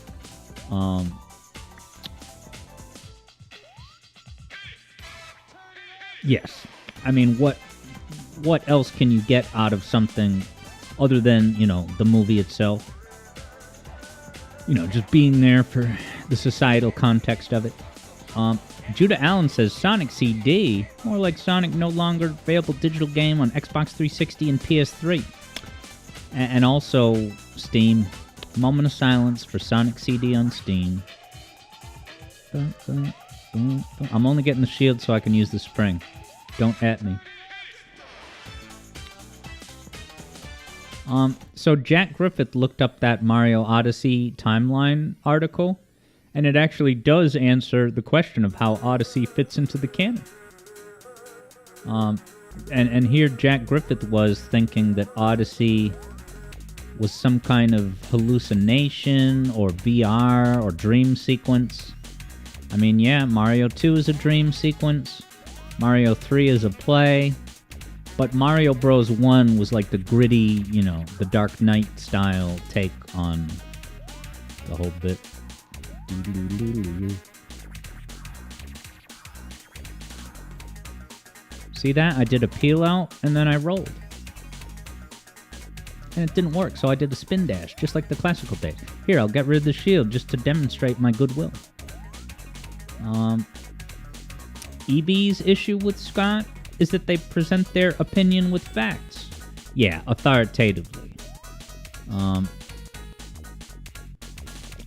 Yes. I mean, what else can you get out of something other than, the movie itself? Just being there for the societal context of it. Judah Allen says Sonic CD, more like Sonic no longer available digital game on Xbox 360 and PS3. And also Steam. Moment of silence for Sonic CD on Steam. I'm only getting the shield so I can use the spring. Don't at me. So Jack Griffith looked up that Mario Odyssey timeline article, and it actually does answer the question of how Odyssey fits into the canon. And here Jack Griffith was thinking that Odyssey was some kind of hallucination or VR or dream sequence. I mean, yeah, Mario 2 is a dream sequence. Mario 3 is a play. But Mario Bros. 1 was like the gritty, the Dark Knight style take on the whole bit. See that? I did a peel out and then I rolled. And it didn't work, so I did a spin dash, just like the classical days. Here, I'll get rid of the shield just to demonstrate my goodwill. EB's issue with Scott is that they present their opinion with facts. Yeah, authoritatively.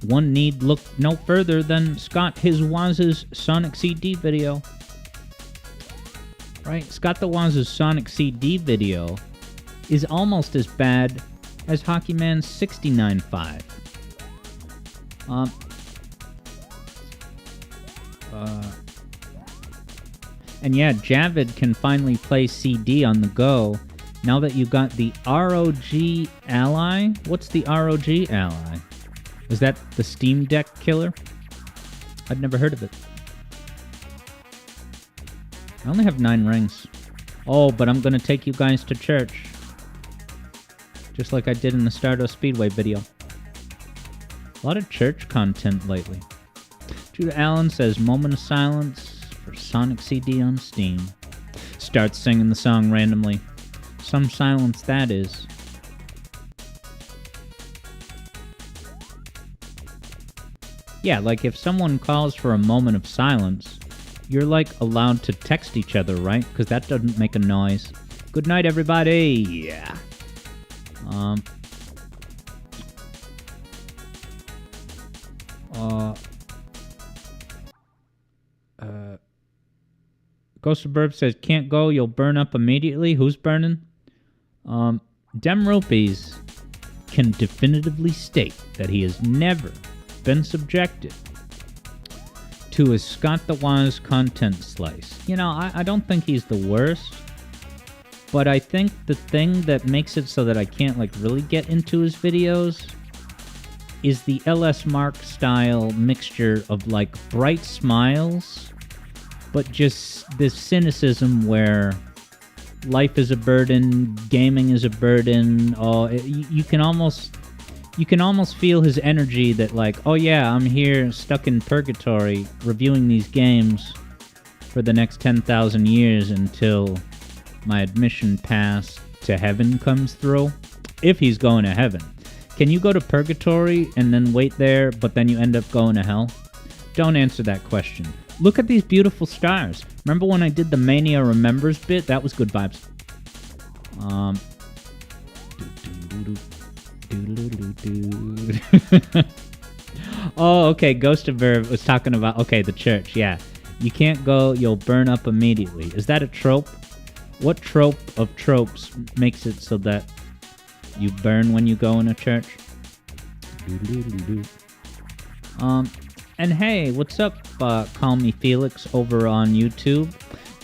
One need look no further than Scott His Waz's Sonic CD video. Right? Scott the Waz's Sonic CD video is almost as bad as Hockey Man's 69.5. And yeah, Javid can finally play CD on the go now that you got the ROG Ally. What's the ROG Ally? Is that the Steam Deck killer? I'd never heard of it. I only have 9 rings. Oh, but I'm gonna take you guys to church. Just like I did in the Stardust Speedway video. A lot of church content lately. Judah Allen says, moment of silence for Sonic CD on Steam. Starts singing the song randomly. Some silence that is. Yeah, like if someone calls for a moment of silence, you're like allowed to text each other, right? Because that doesn't make a noise. Good night, everybody! Yeah. Ghost of Burb says, can't go, you'll burn up immediately. Who's burning? Dem Rupees can definitively state that he has never been subjected to a Scott the Waz content slice. You know, I don't think he's the worst, but I think the thing that makes it so that I can't like really get into his videos is the LS Mark style mixture of like bright smiles, but just this cynicism where life is a burden, gaming is a burden. You can almost feel his energy that like, oh yeah, I'm here stuck in purgatory reviewing these games for the next 10,000 years until my admission pass to heaven comes through. If he's going to heaven. Can you go to purgatory and then wait there, but then you end up going to hell? Don't answer that question. Look at these beautiful stars. Remember when I did the Mania Remembers bit? That was good vibes. Oh, okay. Ghost of Verve was talking about, okay, the church, yeah. You can't go, you'll burn up immediately. Is that a trope? What trope of tropes makes it so that you burn when you go in a church? And hey, what's up, Call Me Felix over on YouTube?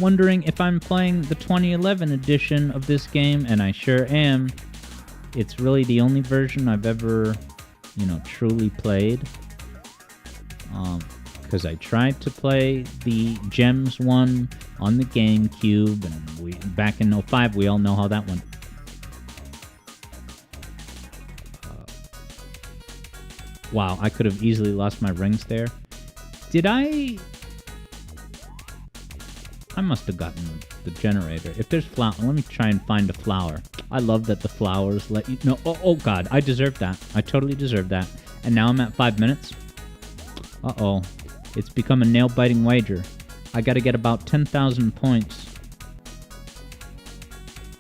Wondering if I'm playing the 2011 edition of this game, and I sure am. It's really the only version I've ever, truly played. Because I tried to play the Gems one on the GameCube, and back in '05, we all know how that went. Wow, I could have easily lost my rings there. Did I must have gotten the generator. If there's flower, let me try and find a flower. I love that the flowers let you know. Oh God, I deserve that. I totally deserve that. And now I'm at 5 minutes. Uh-oh. It's become a nail-biting wager. I gotta get about 10,000 points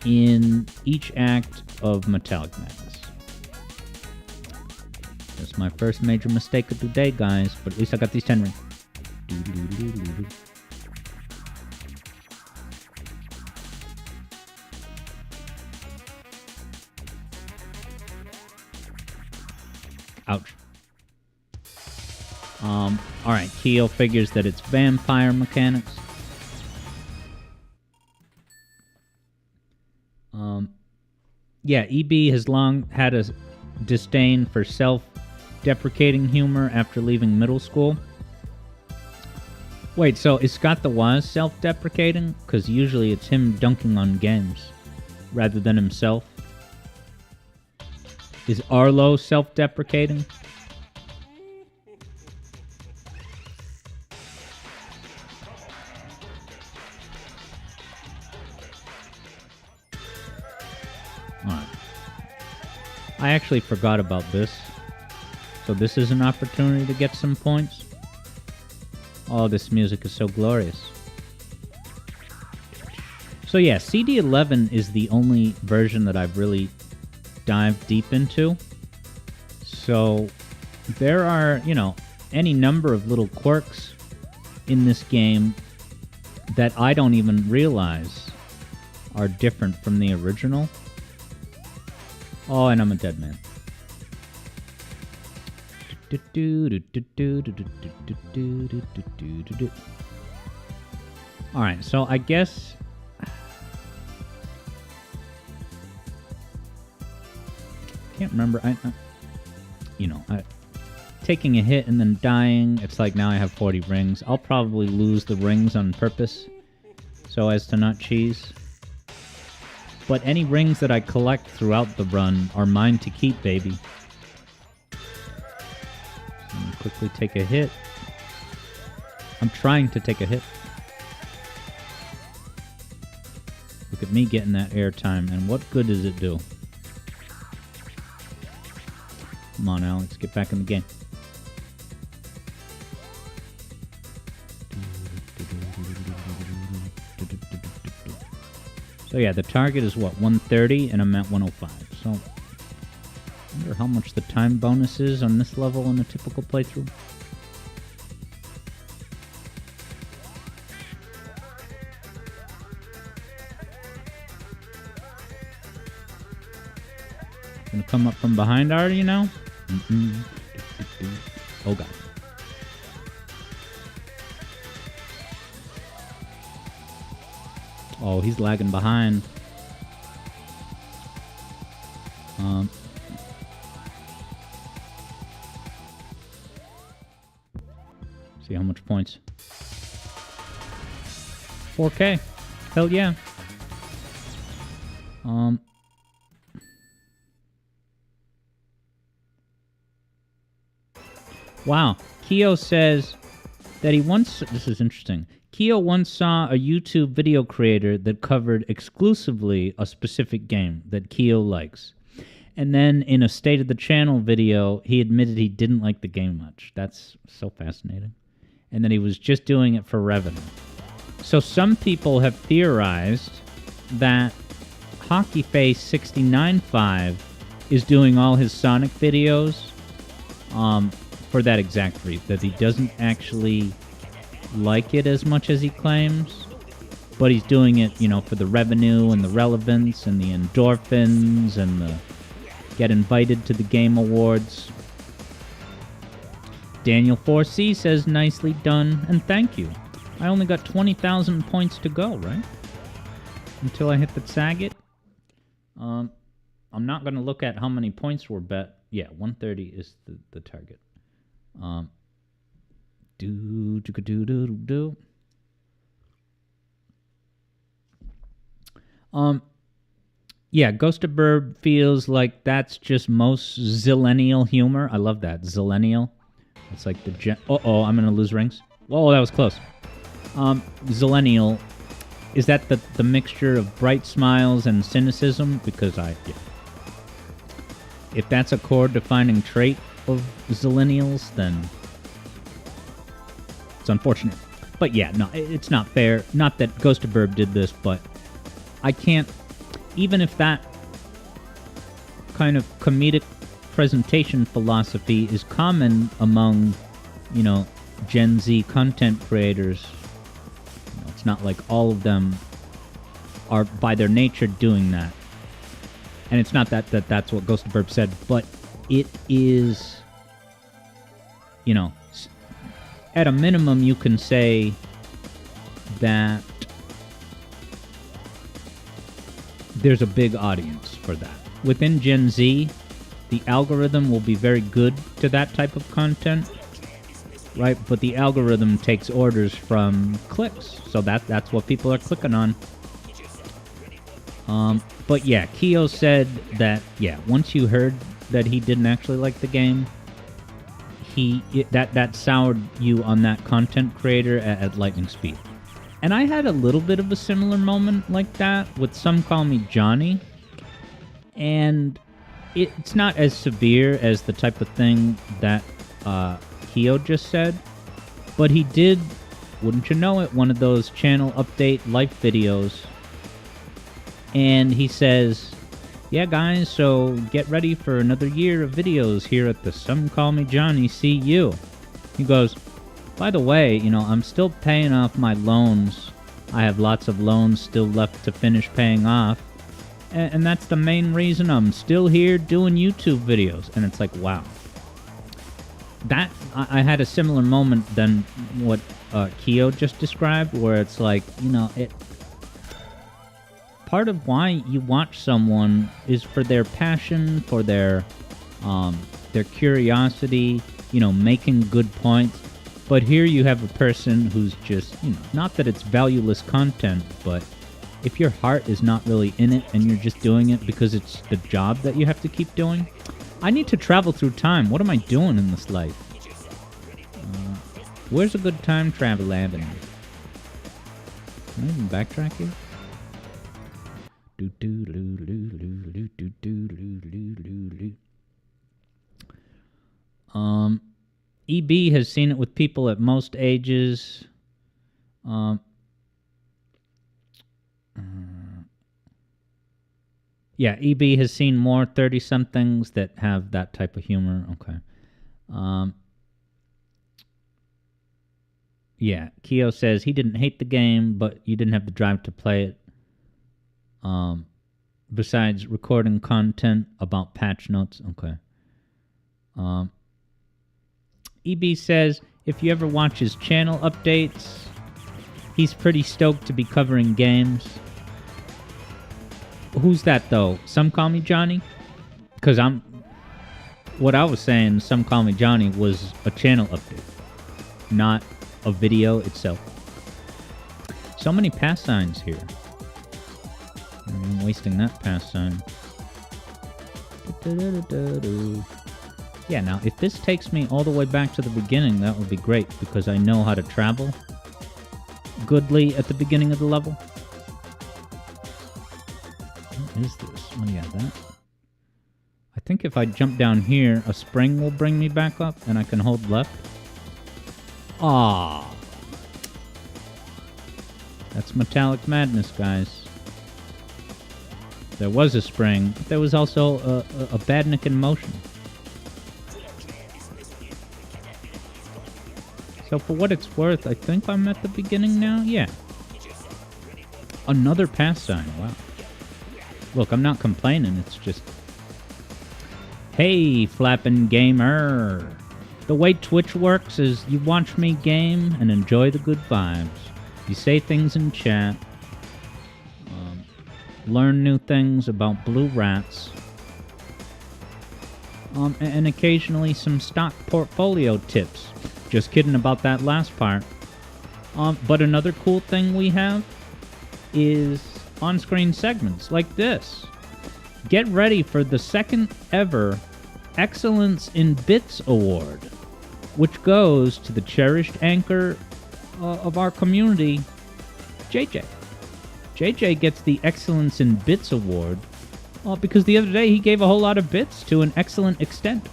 in each act of Metallic Madness. That's my first major mistake of the day, guys. But at least I got these 10 rings. Ouch. Alright, Keo figures that it's vampire mechanics. Yeah, EB has long had a disdain for self-deprecating humor after leaving middle school. Wait, so is Scott the Waz self-deprecating? Because usually it's him dunking on games rather than himself. Is Arlo self-deprecating? Alright. I actually forgot about this. So this is an opportunity to get some points. Oh, this music is so glorious. So yeah, CD11 is the only version that I've really dived deep into. So there are, you know, any number of little quirks in this game that I don't even realize are different from the original. Oh, and I'm a dead man. Alright, so I guess can't remember. Taking a hit and then dying. It's like now I have 40 rings. I'll probably lose the rings on purpose so as to not cheese. But any rings that I collect throughout the run are mine to keep, baby. So let me quickly take a hit. I'm trying to take a hit. Look at me getting that airtime, and what good does it do? Come on, Alex, get back in the game. So yeah, the target is what, 130, and I'm at 105. So I wonder how much the time bonus is on this level in a typical playthrough. Gonna come up from behind already now? Oh God. Oh, he's lagging behind. See how much points. 4K. Hell yeah. Wow. Keo says that he once... This is interesting. Keo once saw a YouTube video creator that covered exclusively a specific game that Keo likes. And then in a State of the Channel video, he admitted he didn't like the game much. That's so fascinating. And that he was just doing it for revenue. So some people have theorized that HockeyFace695 is doing all his Sonic videos for that exact reason, that he doesn't actually like it as much as he claims, but he's doing it, you know, for the revenue and the relevance and the endorphins and the get invited to the game awards. Daniel 4C says, nicely done, and thank you. I only got 20,000 points to go, right? Until I hit the Saget. I'm not going to look at how many points were bet. Yeah, 130 is the target. Yeah, Ghost of Burb feels like that's just most zillennial humor. I love that, zillennial. It's like the I'm gonna lose rings. Whoa, that was close. Zillennial, is that the mixture of bright smiles and cynicism? Because if that's a core defining trait of zillennials, then it's unfortunate. But yeah, no, it's not fair. Not that Ghost of Burb did this, but I can't. Even if that kind of comedic presentation philosophy is common among, Gen Z content creators, it's not like all of them are by their nature doing that. And it's not that's what Ghost of Burb said, but it is, at a minimum you can say that there's a big audience for that. Within Gen Z, the algorithm will be very good to that type of content, right? But the algorithm takes orders from clicks, so that's what people are clicking on. But yeah, Keo said that, once you heard that he didn't actually like the game, that soured you on that content creator at lightning speed. And I had a little bit of a similar moment like that with Some Call Me Johnny. And it's not as severe as the type of thing that Keo just said. But he did, wouldn't you know it, one of those channel update life videos. And he says, yeah, guys, so get ready for another year of videos here at the Some Call Me Johnny CU. He goes, by the way, I'm still paying off my loans. I have lots of loans still left to finish paying off. And that's the main reason I'm still here doing YouTube videos. And it's like, wow. I had a similar moment than what Keo just described, where it's like, part of why you watch someone is for their passion, for their curiosity, making good points. But here you have a person who's just, not that it's valueless content, but if your heart is not really in it and you're just doing it because it's the job that you have to keep doing. I need to travel through time. What am I doing in this life? Where's a good time travel avenue? Can I even backtrack here? EB has seen it with people at most ages. Yeah, EB has seen more 30-somethings that have that type of humor. Okay. Yeah, Keo says he didn't hate the game, but you didn't have the drive to play it. Besides recording content about patch notes. Okay. EB says if you ever watch his channel updates, he's pretty stoked to be covering games. Who's that, though? Some Call Me Johnny? Because what I was saying, Some Call Me Johnny, was a channel update, not a video itself. So many pass signs here. I'm wasting that pass sign. Yeah, now, if this takes me all the way back to the beginning, that would be great, because I know how to travel goodly at the beginning of the level. What is this? Oh, yeah, that. I think if I jump down here, a spring will bring me back up, and I can hold left. Ah, that's Metallic Madness, guys. There was a spring, but there was also a Badnik in motion. So for what it's worth, I think I'm at the beginning now. Yeah. Another pass sign. Wow. Look, I'm not complaining. It's just... Hey, Flappin' Gamer. The way Twitch works is you watch me game and enjoy the good vibes. You say things in chat. Learn new things about blue rats. And occasionally some stock portfolio tips. Just kidding about that last part. But another cool thing we have is on-screen segments like this. Get ready for the second ever Excellence in Bits Award, which goes to the cherished anchor of our community, JJ. JJ gets the Excellence in Bits Award because the other day he gave a whole lot of bits to an excellent extent.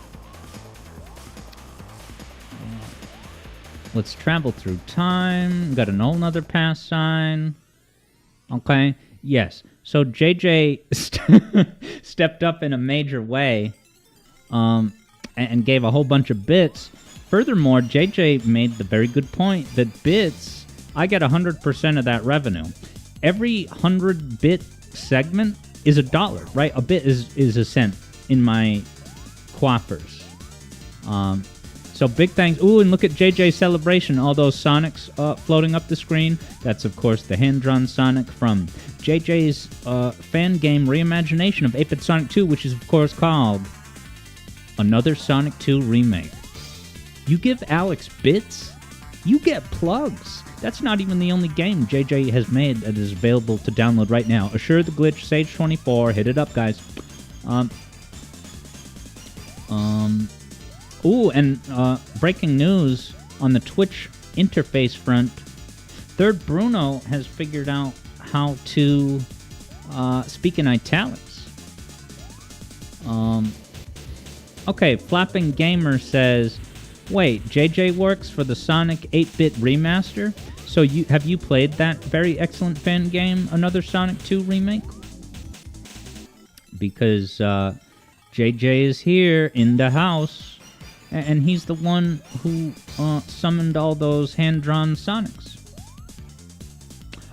Let's travel through time. Got an whole nother pass sign. Okay, yes. So JJ stepped up in a major way and gave a whole bunch of bits. Furthermore, JJ made the very good point that bits, I get 100% of that revenue. Every 100-bit segment is $1, right? A bit is a cent in my coffers. So big thanks. Ooh, and look at JJ's celebration. All those Sonics floating up the screen. That's, of course, the hand-drawn Sonic from JJ's fan game reimagination of 8-Bit Sonic 2, which is, of course, called Another Sonic 2 Remake. You give Alex bits, you get plugs. That's not even the only game JJ has made that is available to download right now. Assure the Glitch, Sage 24, hit it up, guys. Ooh, and breaking news on the Twitch interface front. Third Bruno has figured out how to speak in italics. Okay, Flapping Gamer says, wait, JJ works for the Sonic 8-bit remaster? So have you played that very excellent fan game, Another Sonic 2 Remake? Because JJ is here in the house, and he's the one who summoned all those hand-drawn Sonics.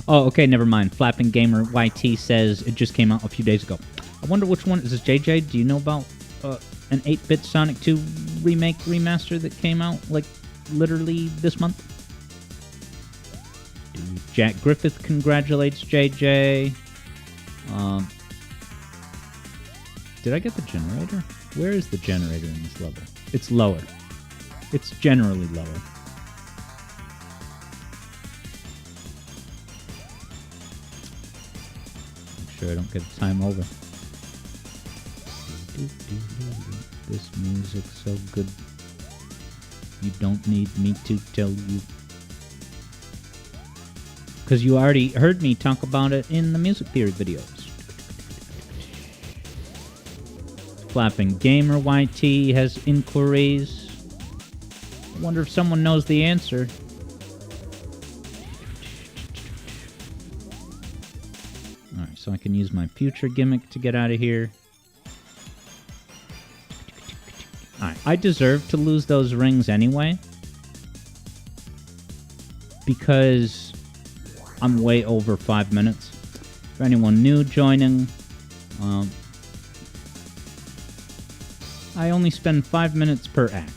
Oh, okay, never mind. Flapping Gamer YT says it just came out a few days ago. I wonder which one. Is this JJ? Do you know about an 8-bit Sonic 2 remake remaster that came out, like, literally this month? Jack Griffith congratulates JJ. Did I get the generator? Where is the generator in this level? It's lower. It's generally lower. Make sure I don't get the time over. This music's so good. You don't need me to tell you. Because you already heard me talk about it in the music theory videos. Flapping Gamer YT has inquiries. I wonder if someone knows the answer. Alright, so I can use my future gimmick to get out of here. Alright, I deserve to lose those rings anyway. Because I'm way over 5 minutes. For anyone new joining, I only spend 5 minutes per act.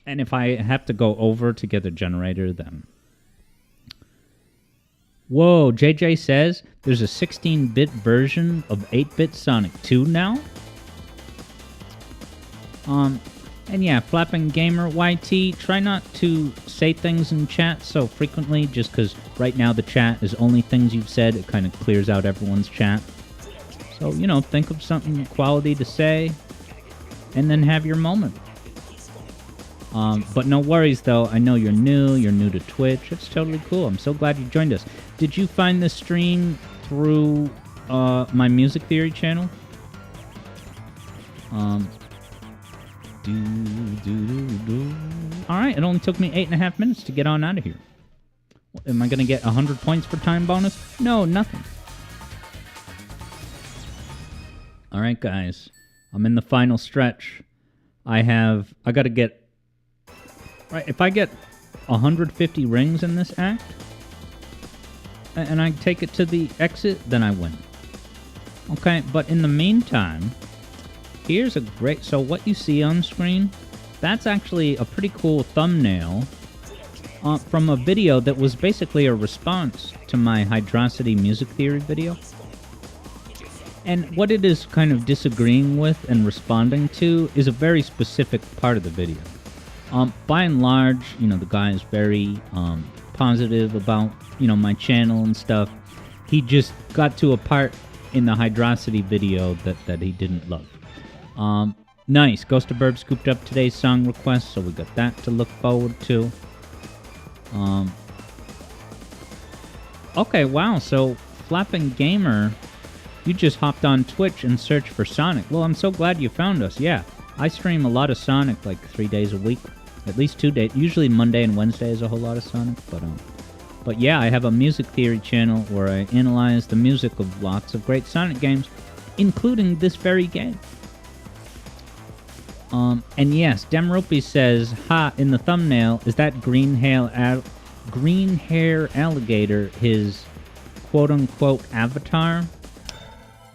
And if I have to go over to get a generator, then... Whoa, JJ says there's a 16-bit version of 8-bit Sonic 2 now? And yeah, Flapping Gamer YT, try not to say things in chat so frequently, just because right now the chat is only things you've said. It kind of clears out everyone's chat. So, you know, think of something quality to say, and then have your moment. But no worries, though. I know you're new to Twitch. It's totally cool. I'm so glad you joined us. Did you find this stream through my Music Theory channel? Alright, it only took me 8.5 minutes to get on out of here. Am I going to get 100 points for time bonus? No, nothing. Alright, guys. I'm in the final stretch. I got to get... Right, if I get 150 rings in this act, and I take it to the exit, then I win. Okay, but in the meantime... Here's a great... So what you see on screen, that's actually a pretty cool thumbnail from a video that was basically a response to my Hydrosity music theory video. And what it is kind of disagreeing with and responding to is a very specific part of the video. By and large, you know, the guy is very positive about, you know, my channel and stuff. he just got to a part in the Hydrocity video that he didn't love. Nice. Ghost of Burb scooped up today's song request, so we got that to look forward to. Okay, wow. So, Flapping Gamer, you just hopped on Twitch and searched for Sonic. Well, I'm so glad you found us. Yeah, I stream a lot of Sonic, like 3 days a week. At least 2 days. Usually Monday and Wednesday is a whole lot of Sonic, but yeah, I have a music theory channel where I analyze the music of lots of great Sonic games, including this very game. And yes, Demropi says, ha, in the thumbnail, is that green hair alligator his quote-unquote avatar?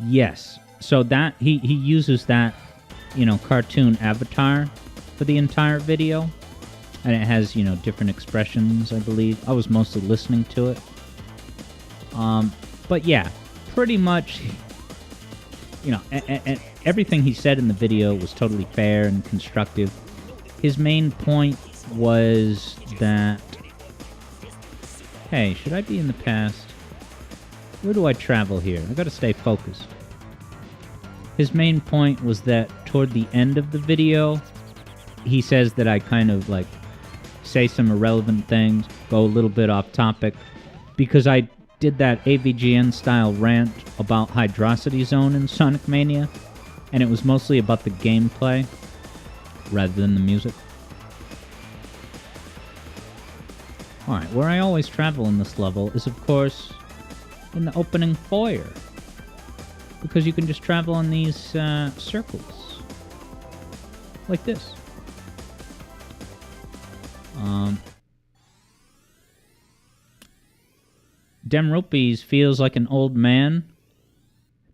Yes. So that, he uses that, cartoon avatar for the entire video. And it has, different expressions, I believe. I was mostly listening to it. But yeah, pretty much, and everything he said in the video was totally fair and constructive. His main point was that, hey, should I be in the past? Where do I travel here? I gotta stay focused. His main point was that toward the end of the video, he says that I kind of, say some irrelevant things, go a little bit off topic, because I did that AVGN-style rant about Hydrocity Zone in Sonic Mania, and it was mostly about the gameplay, rather than the music. Alright, where I always travel in this level is, of course, in the opening foyer, because you can just travel in these circles, like this. Demrupees feels like an old man.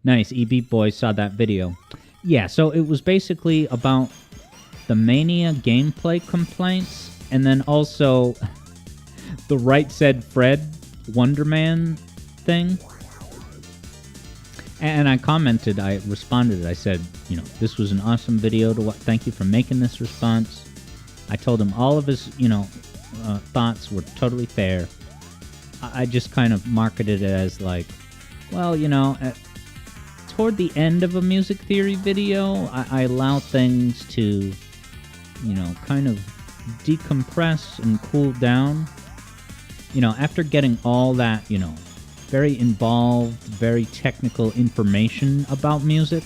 Nice, EB Boy saw that video. Yeah, so it was basically about the Mania gameplay complaints, and then also the Right Said Fred Wonderman thing. And I commented, I responded, I said, this was an awesome video to watch. Thank you for making this response. I told him all of his, thoughts were totally fair. I just kind of marketed it as toward the end of a music theory video, I allow things to, kind of decompress and cool down. After getting all that, very involved, very technical information about music,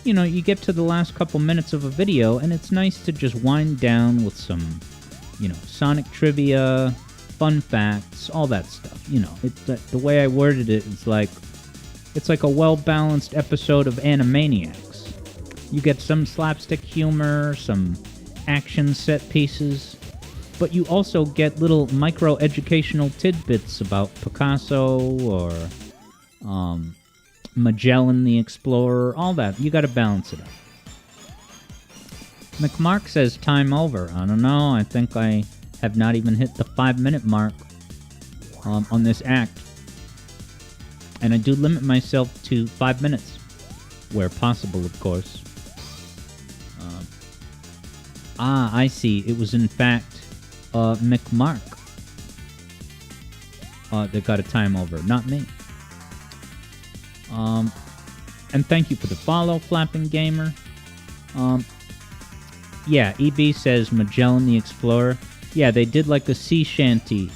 you get to the last couple minutes of a video, and it's nice to just wind down with some, Sonic trivia, fun facts, all that stuff. The way I worded it, it's like a well-balanced episode of Animaniacs. You get some slapstick humor, some action set pieces, but you also get little micro-educational tidbits about Picasso or Magellan the Explorer, all that. You gotta balance it out. McMark says time over. I don't know, I think I have not even hit the 5-minute mark on this act. And I do limit myself to 5 minutes, where possible, of course. I see. It was, in fact, McMark that got a time over, not me. And thank you for the follow, Flapping Gamer. Yeah, EB says Magellan the Explorer. Yeah, they did like a sea shanty.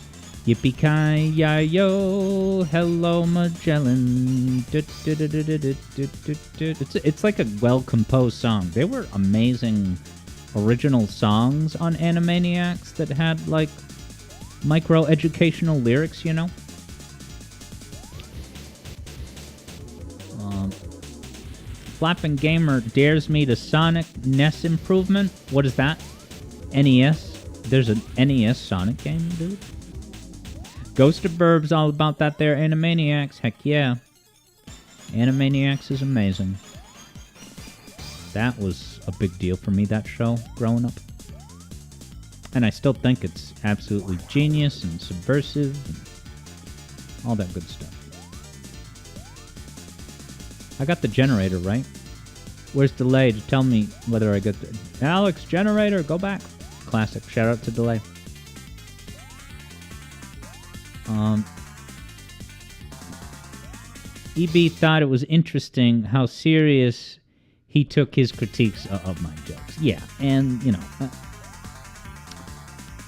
Yippee-ki-yi-yo, hello Magellan. It's like a well-composed song. They were amazing original songs on Animaniacs that had, micro-educational lyrics, Flapping Gamer dares me to Sonic NES improvement. What is that? NES? There's an NES Sonic game, dude? Ghost of Burb's all about that there Animaniacs. Heck yeah. Animaniacs is amazing. That was a big deal for me, that show, growing up. And I still think it's absolutely genius and subversive and all that good stuff. I got the generator, right? Where's Delay to tell me whether I get the... Alex, generator, go back. Classic. Shout out to Delay. EB thought it was interesting how serious he took his critiques of my jokes. Yeah, and,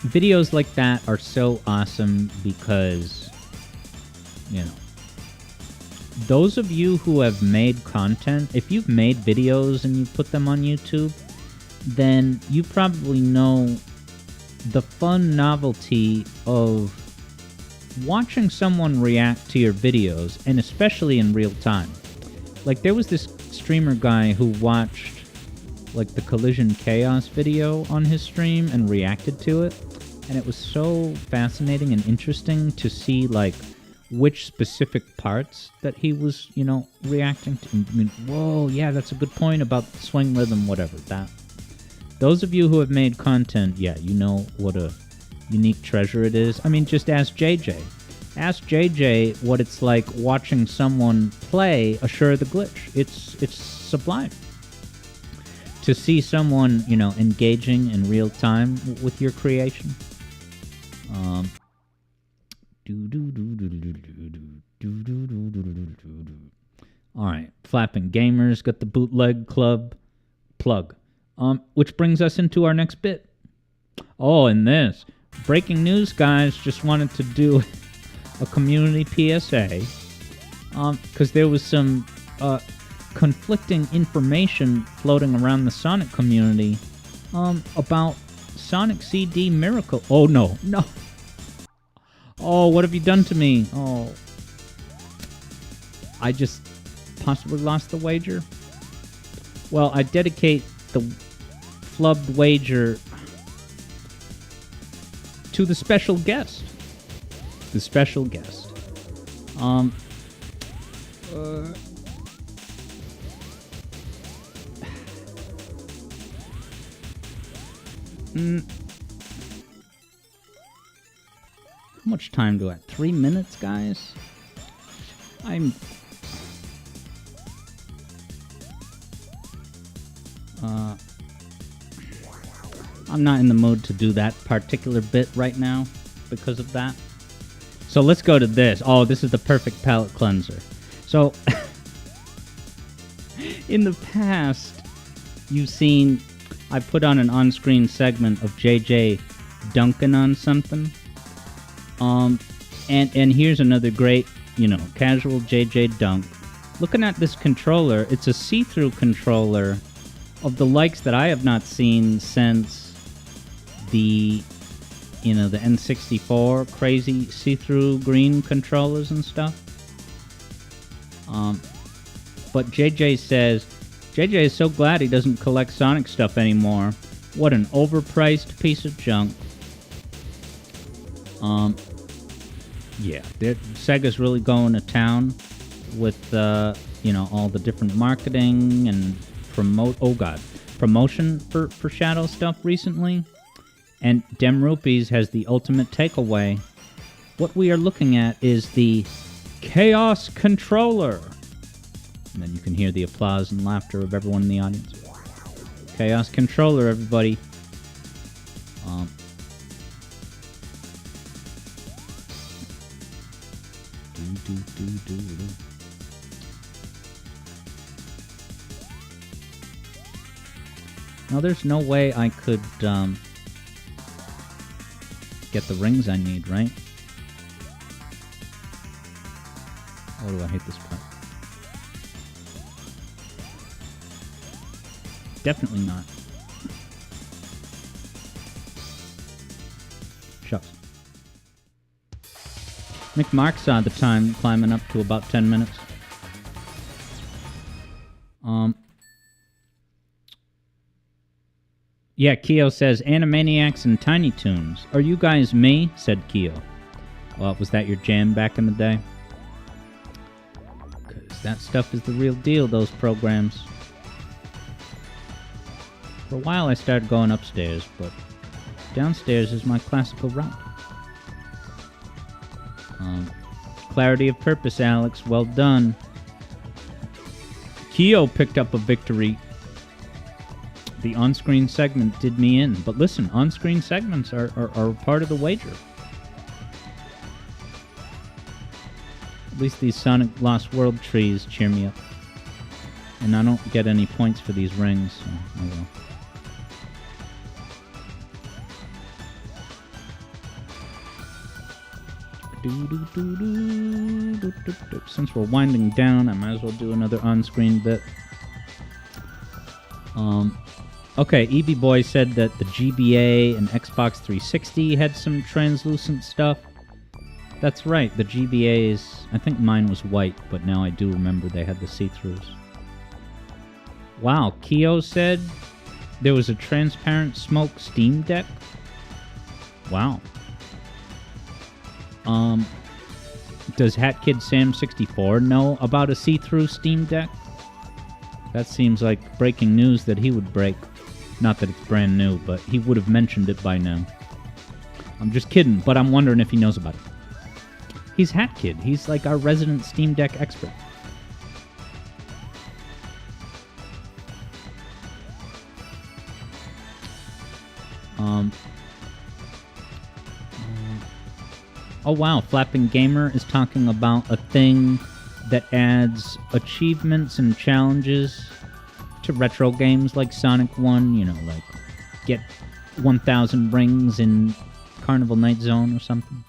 videos like that are so awesome because, those of you who have made content, if you've made videos and you put them on YouTube, then you probably know the fun novelty of watching someone react to your videos, and especially in real time. Like, there was this streamer guy who watched, like, the Collision Chaos video on his stream and reacted to it, and it was so fascinating and interesting to see, like, which specific parts that he was, reacting to. I mean, whoa, yeah, that's a good point about swing rhythm, whatever. Those of you who have made content, yeah, you know what a unique treasure it is. I mean, just ask JJ. Ask JJ what it's like watching someone play Assure the Glitch. It's sublime. To see someone, engaging in real time with your creation. Alright, Flapping Gamers got the Bootleg Club plug. Which brings us into our next bit. Oh, and this. Breaking news, guys. Just wanted to do a community PSA. Because there was some conflicting information floating around the Sonic community about Sonic CD Miracle. Oh, no. Oh, what have you done to me? Oh. I just possibly lost the wager. Well, I dedicate the flubbed wager to the special guest. The special guest. How much time do I have? 3 minutes, guys? I'm not in the mood to do that particular bit right now because of that. So let's go to this. Oh, this is the perfect palate cleanser. So, in the past, you've seen I put on an on-screen segment of JJ dunking on something. And here's another great, casual JJ dunk. Looking at this controller, it's a see-through controller of the likes that I have not seen since the N64 crazy see-through green controllers and stuff. But JJ says, JJ is so glad he doesn't collect Sonic stuff anymore. What an overpriced piece of junk. Yeah, Sega's really going to town with, all the different marketing and promotion for Shadow stuff recently. And Dem Rupees has the ultimate takeaway. What we are looking at is the Chaos Controller. And then you can hear the applause and laughter of everyone in the audience. Chaos Controller, everybody. Now, there's no way I could get the rings I need, right? Oh, do I hate this part? Definitely not. Shucks. McMark saw the time climbing up to about 10 minutes. Yeah, Keo says, Animaniacs and Tiny Toons. Are you guys me? Said Keo. Well, was that your jam back in the day? Because that stuff is the real deal, those programs. For a while I started going upstairs, but downstairs is my classical route. Clarity of purpose, Alex. Well done. Keo picked up a victory. The on-screen segment did me in. But listen, on-screen segments are part of the wager. At least these Sonic Lost World trees cheer me up. And I don't get any points for these rings, so oh well. Since we're winding down, I might as well do another on-screen bit. Okay, EB Boy said that the GBA and Xbox 360 had some translucent stuff. That's right, the GBAs, I think mine was white, but now I do remember they had the see-throughs. Wow, Keo said there was a transparent smoke Steam Deck? Wow. Does Hat Kid Sam 64 know about a see-through Steam Deck? That seems like breaking news that he would break. Not that it's brand new, but he would have mentioned it by now. I'm just kidding, but I'm wondering if he knows about it. He's Hat Kid. He's like our resident Steam Deck expert. Oh wow, Flapping Gamer is talking about a thing that adds achievements and challenges to retro games like Sonic 1, you know, like get 1,000 rings in Carnival Night Zone or something.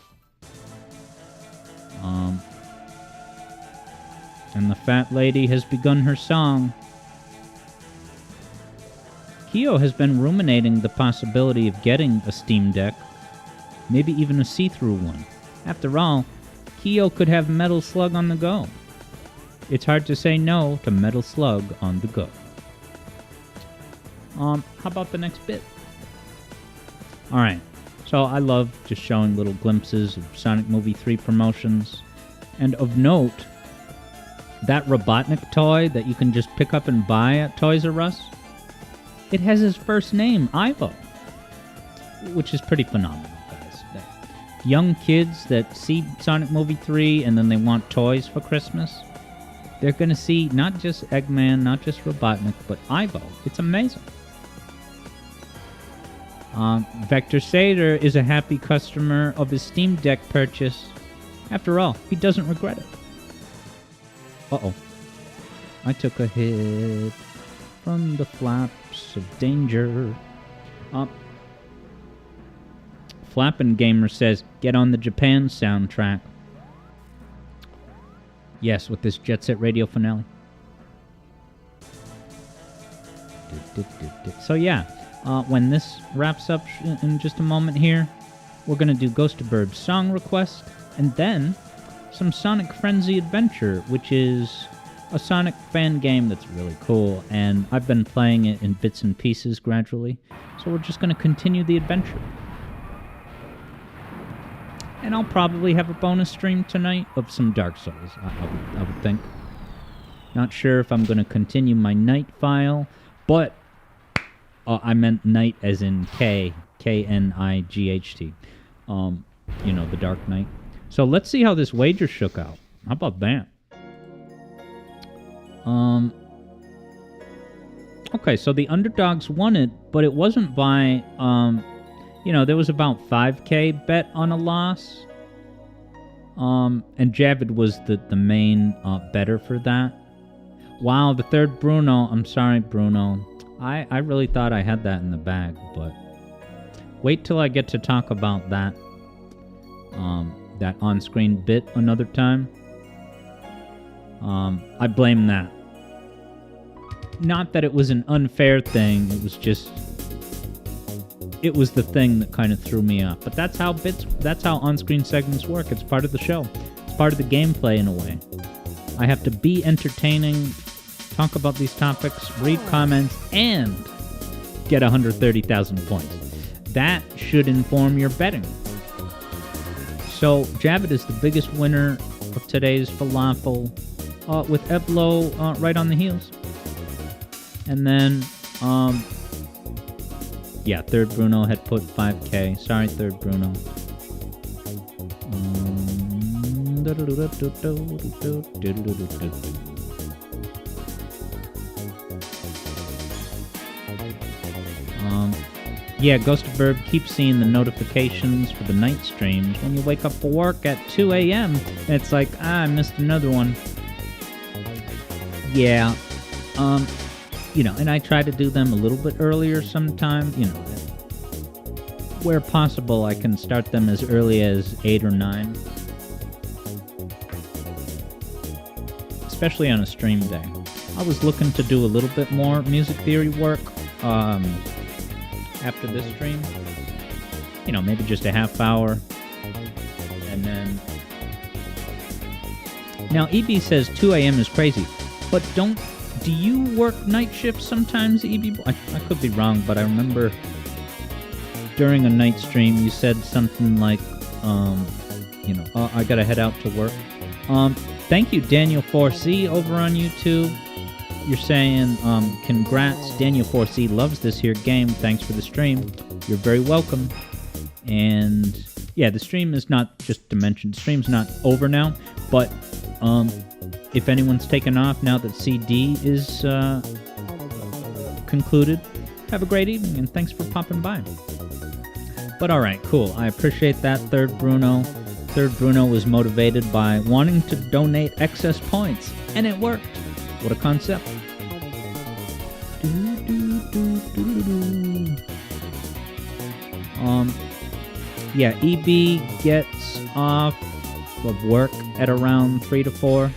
And the fat lady has begun her song. Keo has been ruminating the possibility of getting a Steam Deck, maybe even a see-through one. After all, Keo could have Metal Slug on the go. It's hard to say no to Metal Slug on the go. How about the next bit? Alright, so I love just showing little glimpses of Sonic Movie 3 promotions. And of note, that Robotnik toy that you can just pick up and buy at Toys R Us, it has his first name, Ivo, which is pretty phenomenal, guys. Young kids that see Sonic Movie 3 and then they want toys for Christmas, they're going to see not just Eggman, not just Robotnik, but Ivo. It's amazing. Vector Sater is a happy customer of his Steam Deck purchase. After all, he doesn't regret it. Uh-oh. I took a hit from the flaps of danger. Flappin' Gamer says, get on the Japan soundtrack. Yes, with this Jet Set Radio finale. So yeah, when this wraps up in just a moment here, we're going to do Ghost of Bird's song request, and then some Sonic Frenzy Adventure, which is a Sonic fan game that's really cool, and I've been playing it in bits and pieces gradually, so we're just going to continue the adventure. And I'll probably have a bonus stream tonight of some Dark Souls, I would think. Not sure if I'm going to continue my Night file, but I meant Night as in K-N-I-G-H-T. You know, the Dark Knight. So let's see how this wager shook out. How about that? Okay, so the underdogs won it, but it wasn't by, you know, there was about 5K bet on a loss. And Javid was the main bettor for that. Wow, the third Bruno. I'm sorry, Bruno. I really thought I had that in the bag, but wait till I get to talk about that that on-screen bit another time. I blame that. Not that it was an unfair thing, it was just... It was the thing that kind of threw me off. But that's how on-screen segments work. It's part of the show. It's part of the gameplay in a way. I have to be entertaining, talk about these topics, read comments, and get 130,000 points. That should inform your betting. So, Javid is the biggest winner of today's falafel, with Eblo right on the heels. And then, yeah, third Bruno had put 5K. Sorry, third Bruno. Yeah, Ghost of Burb keeps seeing the notifications for the night streams when you wake up for work at 2 a.m. And it's like, I missed another one. Yeah, and I try to do them a little bit earlier sometime, where possible I can start them as early as 8 or 9. Especially on a stream day. I was looking to do a little bit more music theory work, after this stream. Maybe just a half hour. And then... Now, EB says 2 a.m. is crazy. But do you work night shifts sometimes, EB? I could be wrong, but I remember during a night stream you said something like, I gotta head out to work. Thank you, Daniel4C over on YouTube. You're saying, congrats, Daniel4C loves this here game. Thanks for the stream. You're very welcome. And yeah, the stream is not, just to mention, the stream's not over now, but if anyone's taken off now that CD is concluded, have a great evening and thanks for popping by. But alright, cool. I appreciate that, Third Bruno. Third Bruno was motivated by wanting to donate excess points, and it worked. What a concept. Yeah, EB gets off of work at around 3 to 4.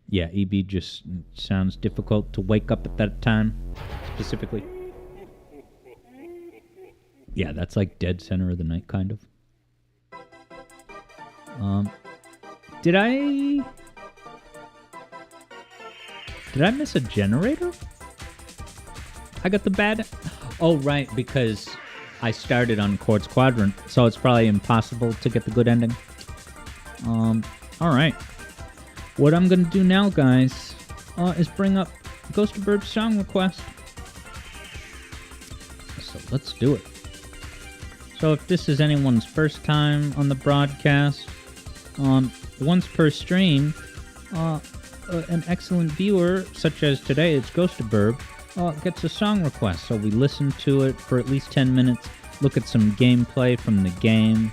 Yeah, EB just sounds difficult to wake up at that time, specifically. Yeah, that's like dead center of the night, kind of. Did I miss a generator? I got the bad... Oh, right, because I started on Quartz Quadrant, so it's probably impossible to get the good ending. Alright. What I'm gonna do now, guys, is bring up Ghost of Burb's song request. So let's do it. So if this is anyone's first time on the broadcast, once per stream, an excellent viewer, such as today, it's Ghost of Burb, gets a song request. So we listen to it for at least 10 minutes, look at some gameplay from the game.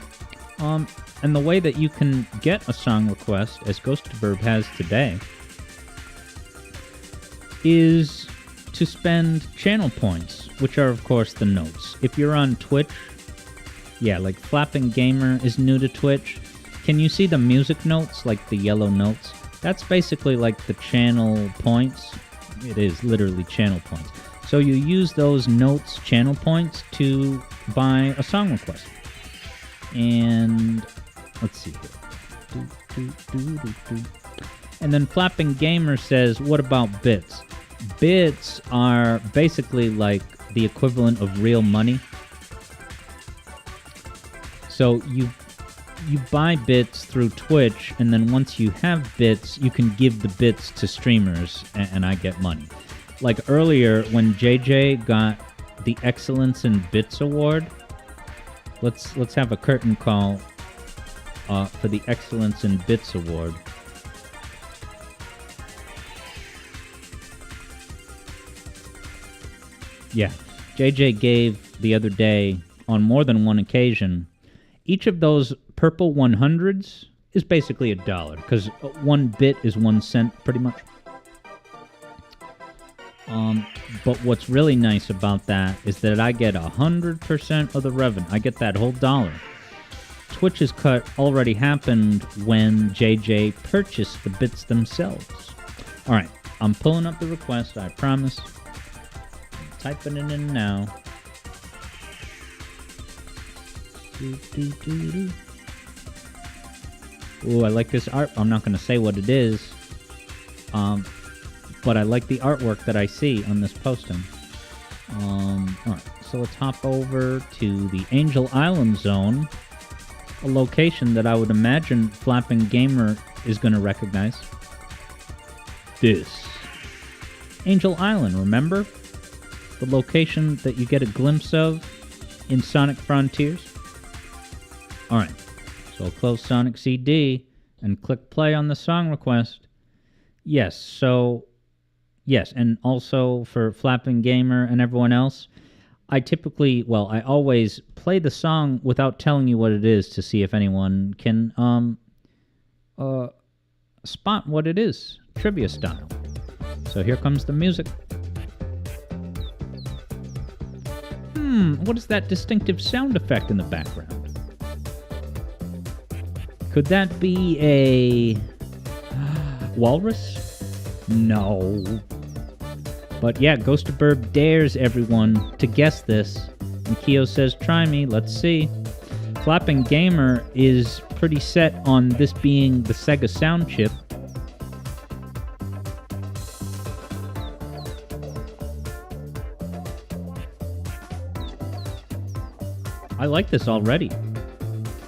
And the way that you can get a song request, as Ghost of Burb has today, is to spend channel points, which are, of course, the notes. If you're on Twitch, yeah, like Flapping Gamer is new to Twitch. Can you see the music notes, like the yellow notes? That's basically like the channel points. It is literally channel points. So you use those notes, channel points, to buy a song request. And let's see here. And then Flapping Gamer says, what about bits? Bits are basically like the equivalent of real money. So you buy bits through Twitch, and then once you have bits, you can give the bits to streamers, and I get money. Like earlier, when JJ got the Excellence in Bits Award, let's have a curtain call for the Excellence in Bits Award. Yeah, JJ gave the other day, on more than one occasion, each of those purple 100s is basically $1, because 1 bit is 1 cent, pretty much. But what's really nice about that is that I get 100% of the revenue. I get that whole dollar. Twitch's cut already happened when JJ purchased the bits themselves. Alright, I'm pulling up the request, I promise. I'm typing it in now. Ooh, I like this art. I'm not going to say what it is. But I like the artwork that I see on this posting. Alright, so let's hop over to the Angel Island Zone. A location that I would imagine Flapping Gamer is going to recognize. This. Angel Island, remember? The location that you get a glimpse of in Sonic Frontiers. Alright, so I'll close Sonic CD and click play on the song request. Yes, and also for Flapping Gamer and everyone else, I always play the song without telling you what it is to see if anyone can spot what it is, trivia style. So here comes the music. What is that distinctive sound effect in the background? Could that be a walrus? No. But yeah, Ghost of Burb dares everyone to guess this. And Keo says, try me, let's see. Flapping Gamer is pretty set on this being the Sega sound chip. I like this already.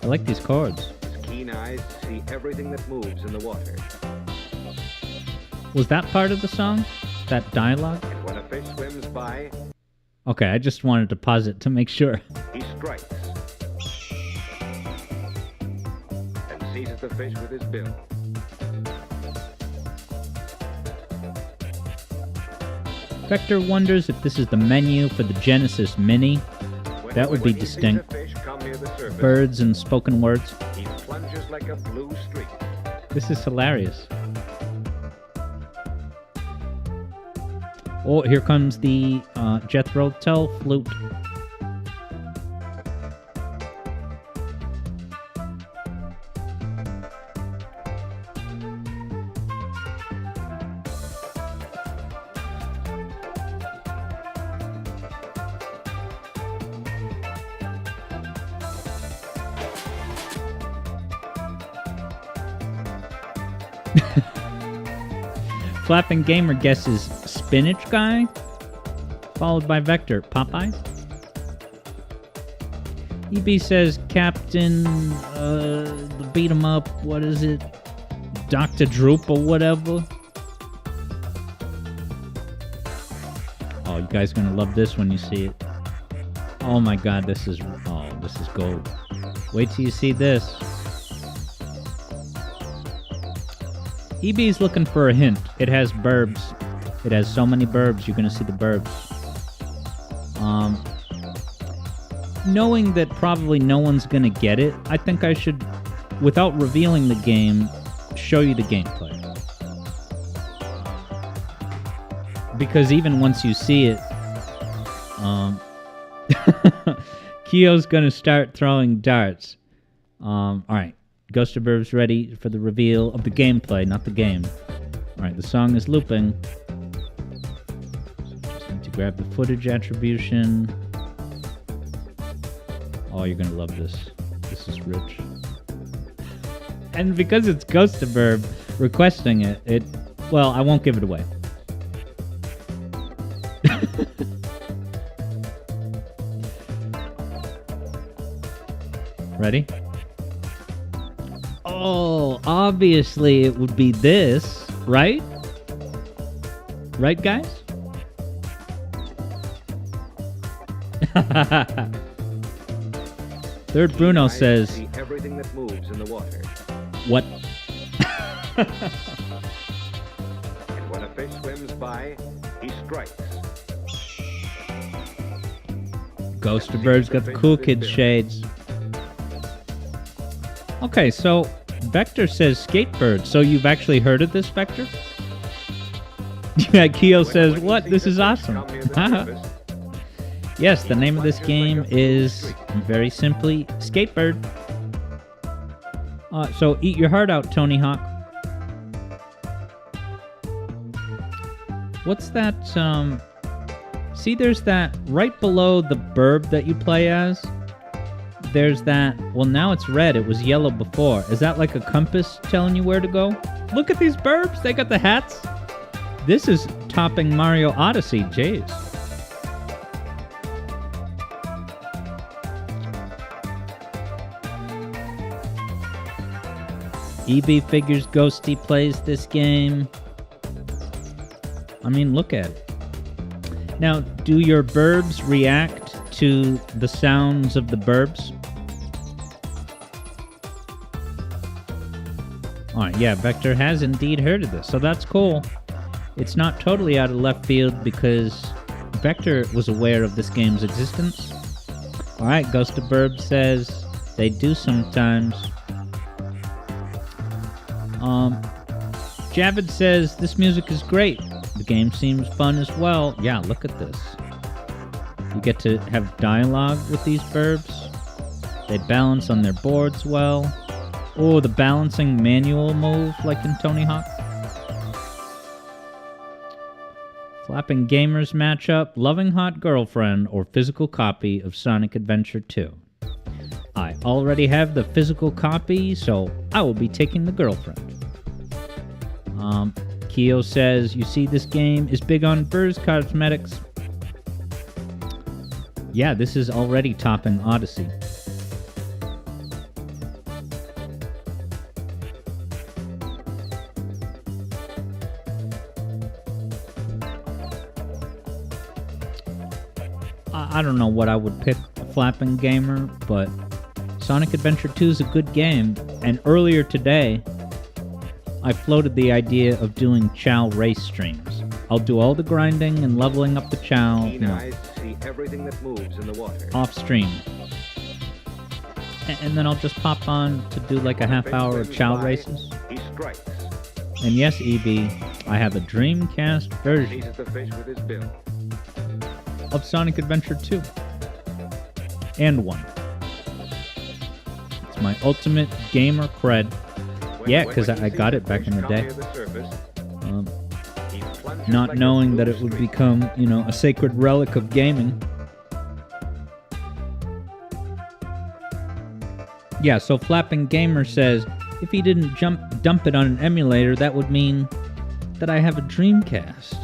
I like these chords. Keen eyes see everything that moves in the water. Was that part of the song? That dialogue? And when a fish swims by, okay, I just wanted to pause it to make sure. He strikes and seizes the fish with his bill. Vector wonders if this is the menu for the Genesis Mini. That would be distinct. Birds and spoken words. He plunges like a blue streak. This is hilarious. Oh, here comes the Jethro Tull flute. Flapping Gamer guesses Spinach Guy, followed by Vector Popeye. EB says Captain, the beat 'em up, what is it? Dr. Droop or whatever. Oh, you guys are gonna love this when you see it. Oh my god, this is gold. Wait till you see this. EB's looking for a hint. It has burbs. It has so many burbs, you're gonna see the burbs. Knowing that probably no one's gonna get it, I think I should, without revealing the game, show you the gameplay. Because even once you see it, Keo's gonna start throwing darts. Alright. Ghost of Burb's ready for the reveal of the gameplay, not the game. Alright, the song is looping. Just need to grab the footage attribution. Oh, you're gonna love this. This is rich. And because it's Ghost of Burb requesting it, well, I won't give it away. Ready? Oh, obviously it would be this, right? Right, guys? Third Bruno says, see everything that moves in the water. What? And when a fish swims by, he strikes. Ghost of Bird's got the cool kid shades. Okay, so Vector says Skatebird. So you've actually heard of this, Vector? Yeah, Keo says, what? This is awesome. Yes, the name of this game is, very simply, Skatebird. So eat your heart out, Tony Hawk. What's that, see, there's that, right below the burb that you play as, there's that, well, now it's red, it was yellow before. Is that like a compass telling you where to go? Look at these burbs, they got the hats. This is topping Mario Odyssey, jeez. EB figures Ghosty plays this game. I mean, look at it. Now, do your burbs react to the sounds of the burbs? Alright, yeah, Vector has indeed heard of this, so that's cool. It's not totally out of left field because Vector was aware of this game's existence. Alright, Ghost of Burb says they do sometimes. Javid says this music is great. The game seems fun as well. Yeah, look at this. You get to have dialogue with these burbs. They balance on their boards well. Oh, the balancing manual move like in Tony Hawk. Flapping Gamers matchup, Loving Hot Girlfriend or physical copy of Sonic Adventure 2. I already have the physical copy, so I will be taking the girlfriend. Keo says, you see this game is big on Burr's cosmetics. Yeah, this is already topping Odyssey. I don't know what I would pick a Flapping Gamer, but Sonic Adventure 2 is a good game, and earlier today, I floated the idea of doing Chow race streams. I'll do all the grinding and leveling up the Chow, Keen eyes see everything that moves in the water. off stream. And then I'll just pop on to do like a half hour of Chow races. He strikes. And yes, EB, I have a Dreamcast version Teases the fish with his bill. of Sonic Adventure 2. And 1. It's my ultimate gamer cred. Yeah, because I got it back in the day. Not knowing that it would become, a sacred relic of gaming. Yeah, so Flapping Gamer says, if he didn't dump it on an emulator, that would mean that I have a Dreamcast.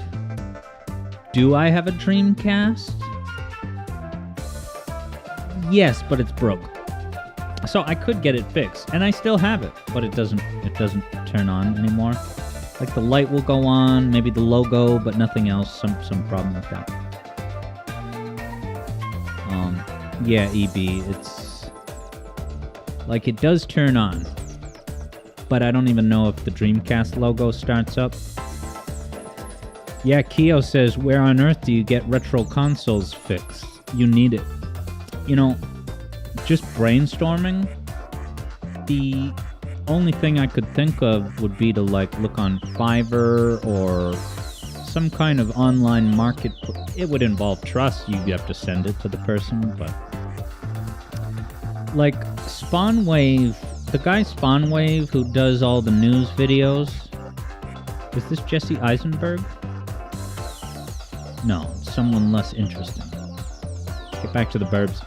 Do I have a Dreamcast? Yes, but it's broke. So I could get it fixed, and I still have it, but it doesn't turn on anymore. Like the light will go on, maybe the logo, but nothing else. Some problem with that. Yeah, EB, it's like it does turn on, but I don't even know if the Dreamcast logo starts up. Yeah, Keo says, where on earth do you get retro consoles fixed? You need it. Just brainstorming, the only thing I could think of would be to look on Fiverr or some kind of online market. It would involve trust. You have to send it to the person, but like Spawnwave, the guy Spawnwave who does all the news videos. Is this Jesse Eisenberg? No, someone less interesting. Get back to the burbs.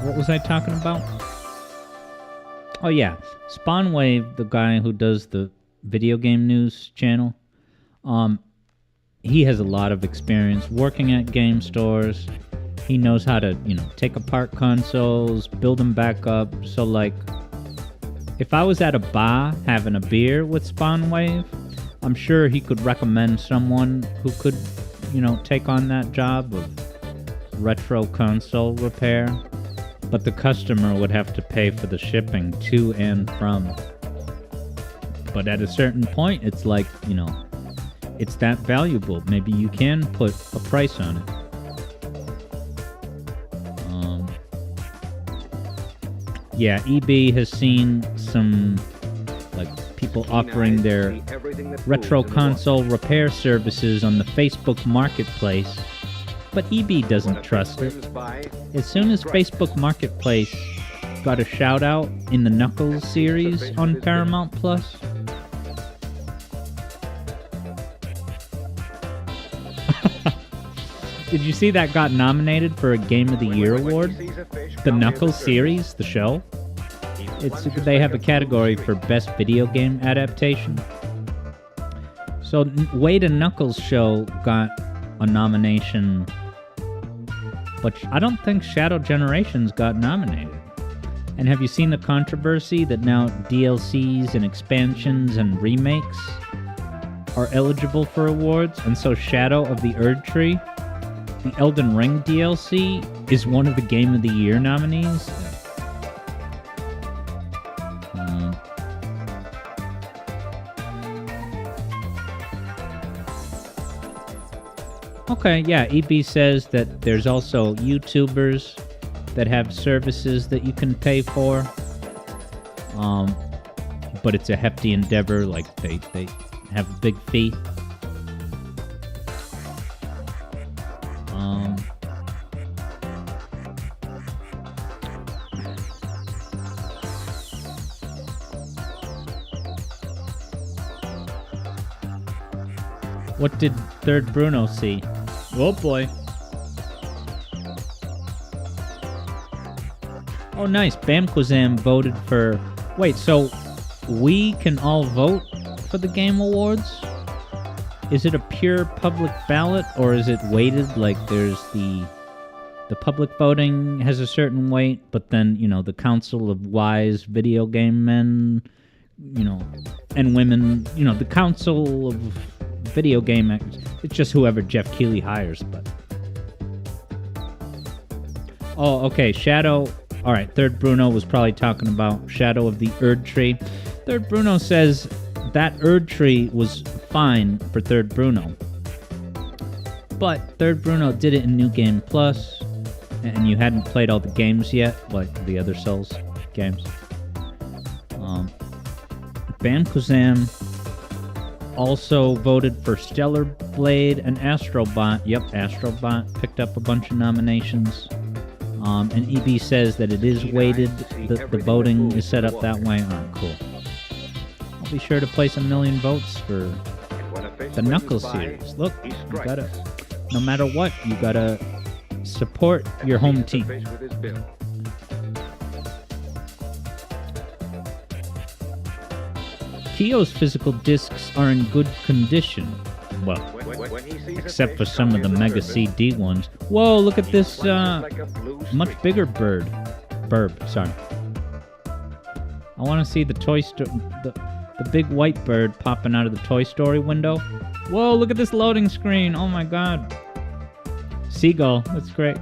What was I talking about? Oh yeah, Spawnwave, the guy who does the video game news channel, he has a lot of experience working at game stores. He knows how to, take apart consoles, build them back up. So if I was at a bar having a beer with Spawnwave, I'm sure he could recommend someone who could, take on that job of retro console repair. But the customer would have to pay for the shipping to and from. But at a certain point, it's like, it's that valuable. Maybe you can put a price on it. Yeah, EB has seen some, people offering their retro console repair services on the Facebook Marketplace. But EB doesn't trust it. As soon as Facebook Marketplace got a shout out in the Knuckles series on Paramount Plus, did you see that got nominated for a Game of the Year award? The Knuckles series, the show. They have a category for Best Video Game Adaptation. So Wade and Knuckles show got a nomination, but I don't think Shadow Generations got nominated. And have you seen the controversy that now DLCs and expansions and remakes are eligible for awards? And so Shadow of the Erd Tree, the Elden Ring DLC, is one of the Game of the Year nominees. Okay, yeah, EB says that there's also YouTubers that have services that you can pay for. But it's a hefty endeavor, like they have a big fee. What did Third Bruno see? Oh boy. Oh nice, Bamquizam voted for... Wait, so we can all vote for the Game Awards? Is it a pure public ballot, or is it weighted? Like there's the public voting has a certain weight, but then, you know, the Council of Wise Video Game Men, you know, and women, you know, the Council of Video Game Actors. It's just whoever Jeff Keighley hires, but... Oh, okay, Shadow... Alright, Third Bruno was probably talking about Shadow of the Erd Tree. Third Bruno says that Erd Tree was fine for Third Bruno. But Third Bruno did it in New Game Plus, and you hadn't played all the games yet, like the other Souls games. Bamquizam also voted for Stellar Blade and Astrobot. Yep, Astrobot picked up a bunch of nominations. And EB says that it is weighted. The voting is set up that way. Oh, cool. I'll be sure to place 1 million votes for the Knuckles series. Look, you gotta, no matter what, you gotta support your home team. Kyo's physical discs are in good condition. Well, except for some of the Mega CD ones. Whoa, look at this much bigger burb, sorry. I want to see the Toy Story, the big white bird popping out of the Toy Story window. Whoa, look at this loading screen. Oh my god. Seagull, that's great.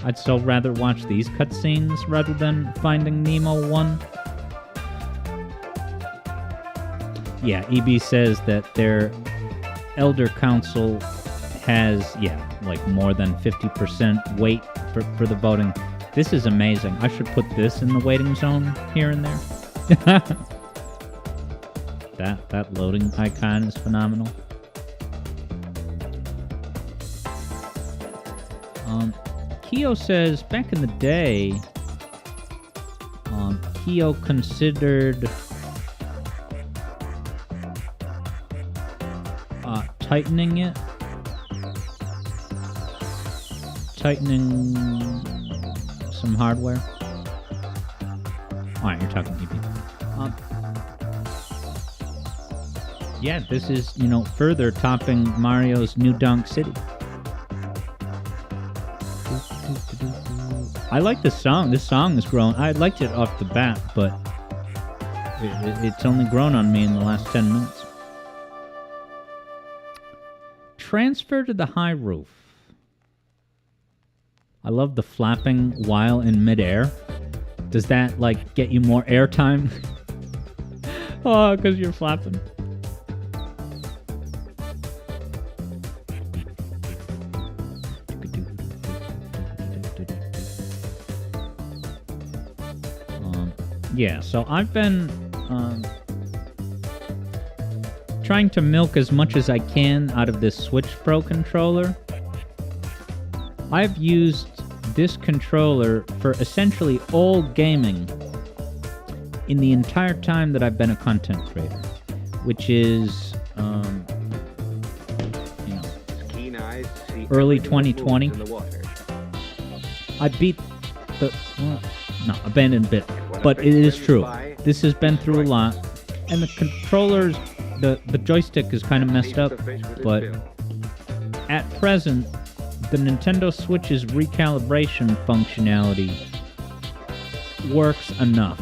I'd still rather watch these cutscenes rather than Finding Nemo 1. Yeah, EB says that their Elder Council has, like more than 50% weight for the voting. This is amazing. I should put this in the waiting zone here and there. That loading icon is phenomenal. Kyo says back in the day, Kyo considered tightening some hardware. Alright, you're talking EP. Yeah, this is, you know, further topping Mario's New Donk City. I like this song. This song has grown. I liked it off the bat, but it's only grown on me in the last 10 minutes. Transfer to the high roof. I love the flapping while in midair. Does that, like, get you more airtime? Oh, because you're flapping. Yeah, so I've been trying to milk as much as I can out of this Switch Pro controller. I've used this controller for essentially all gaming in the entire time that I've been a content creator, which is, early 2020. I beat the... abandoned bit. But it is true. This has been through a lot. And the controllers, the joystick is kind of messed up. But at present, the Nintendo Switch's recalibration functionality works enough.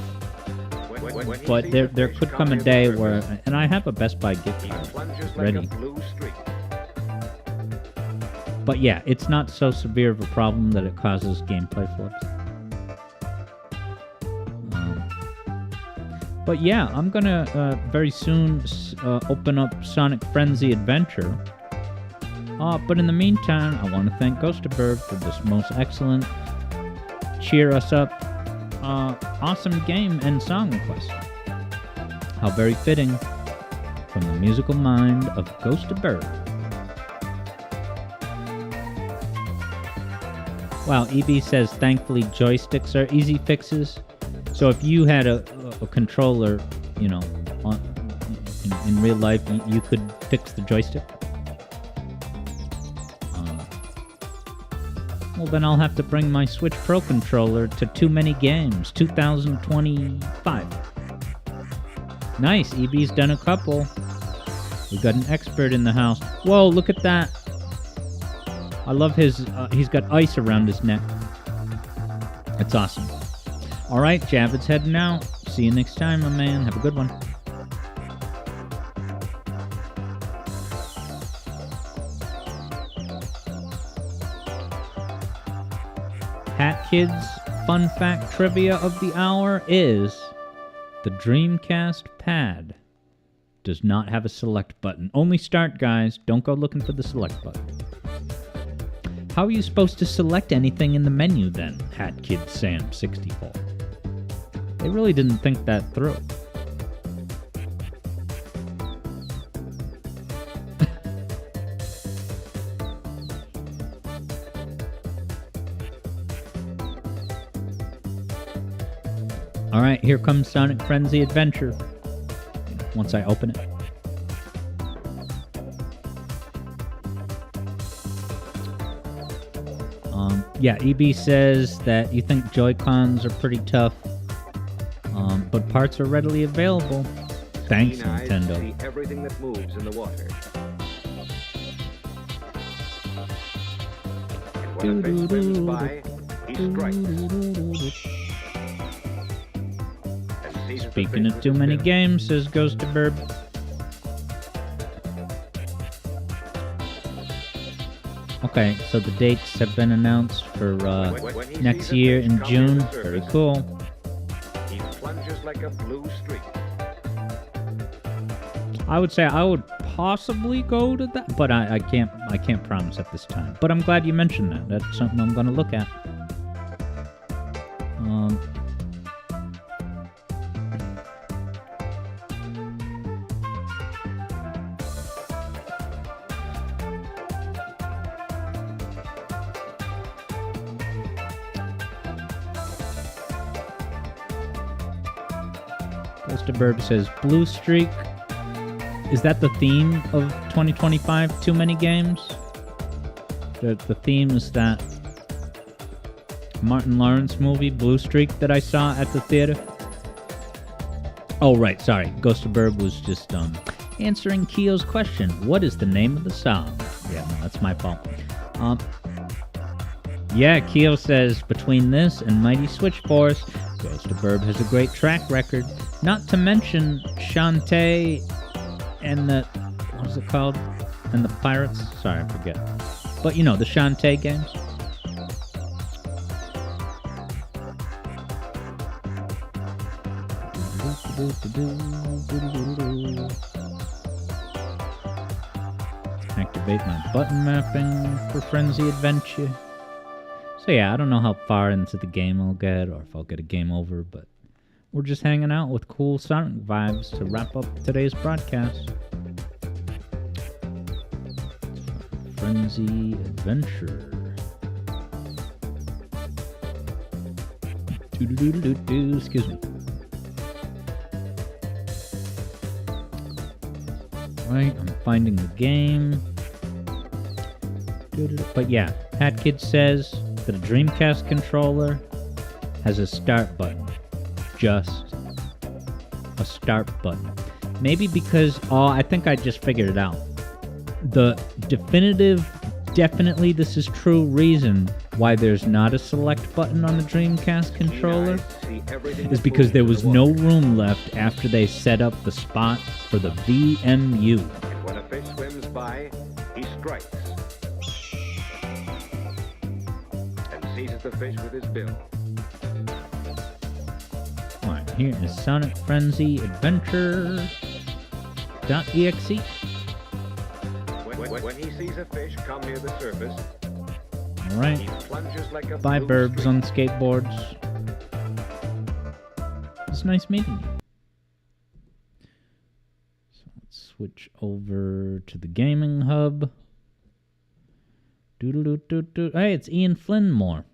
But there could come a day where... And I have a Best Buy gift card ready. But yeah, it's not so severe of a problem that it causes gameplay flips. But yeah, I'm gonna very soon open up Sonic Frenzy Adventure. But in the meantime, I want to thank Ghostaberg for this most excellent, cheer us up, awesome game and song request. How very fitting from the musical mind of Ghostaberg. Wow, EB says thankfully joysticks are easy fixes. So if you had a controller, you know, in real life, you could fix the joystick. Well, then I'll have to bring my Switch Pro controller to Too Many Games 2025. Nice, EB's done a couple. We've got an expert in the house. Whoa, look at that. I love his, he's got ice around his neck. That's awesome. All right, Javid's heading out. See you next time, my man. Have a good one. Hat Kids fun fact trivia of the hour is the Dreamcast pad does not have a select button. Only start, guys. Don't go looking for the select button. How are you supposed to select anything in the menu then, Hat Kid Sam 64? They really didn't think that through. Alright, here comes Sonic Frenzy Adventure. Once I open it. Yeah, EB says that you think Joy-Cons are pretty tough, but parts are readily available. Thanks, Nintendo. See everything that moves in the water. And when a fish swims by, he strikes. Speaking of too many games, says Ghost to Burb. Okay, so the dates have been announced for next year in June. Very cool. He plunges like a blue streak. I would say I would possibly go to that, but I can't promise at this time. But I'm glad you mentioned that. That's something I'm going to look at. Mr. Burb says, Blue Streak. Is that the theme of 2025 Too Many Games? The theme is that Martin Lawrence movie, Blue Streak, that I saw at the theater. Oh, right, sorry. Ghost of Burb was just answering Keo's question. What is the name of the song? Yeah, no, that's my fault. Yeah, Keo says, between this and Mighty Switch Force, Ghost of Burb has a great track record. Not to mention Shantae and the... what is it called? And the Pirates? Sorry, I forget. But you know, the Shantae games. Activate my button mapping for Frenzy Adventure. So yeah, I don't know how far into the game I'll get, or if I'll get a game over, but we're just hanging out with cool Sonic vibes to wrap up today's broadcast. Frenzy Adventure. Excuse me. Right, I'm finding the game. But yeah, Hat Kid says that a Dreamcast controller has a start button. Just a start button. Maybe because, I think I just figured it out. The definitely this is true reason why there's not a select button on the Dreamcast controller is because there was no room left after they set up the spot for the VMU. And when a fish swims by, he strikes. And seizes the fish with his bill. Alright, here is Sonic Frenzy Adventure.exe. When he sees a fish come near the surface, All right. he plunges like a Bye, blue burbs streak. on skateboards. It's nice meeting you. So let's switch over to the gaming hub. Doo-doo-doo-doo-doo. Hey, it's Ian Flynnmore.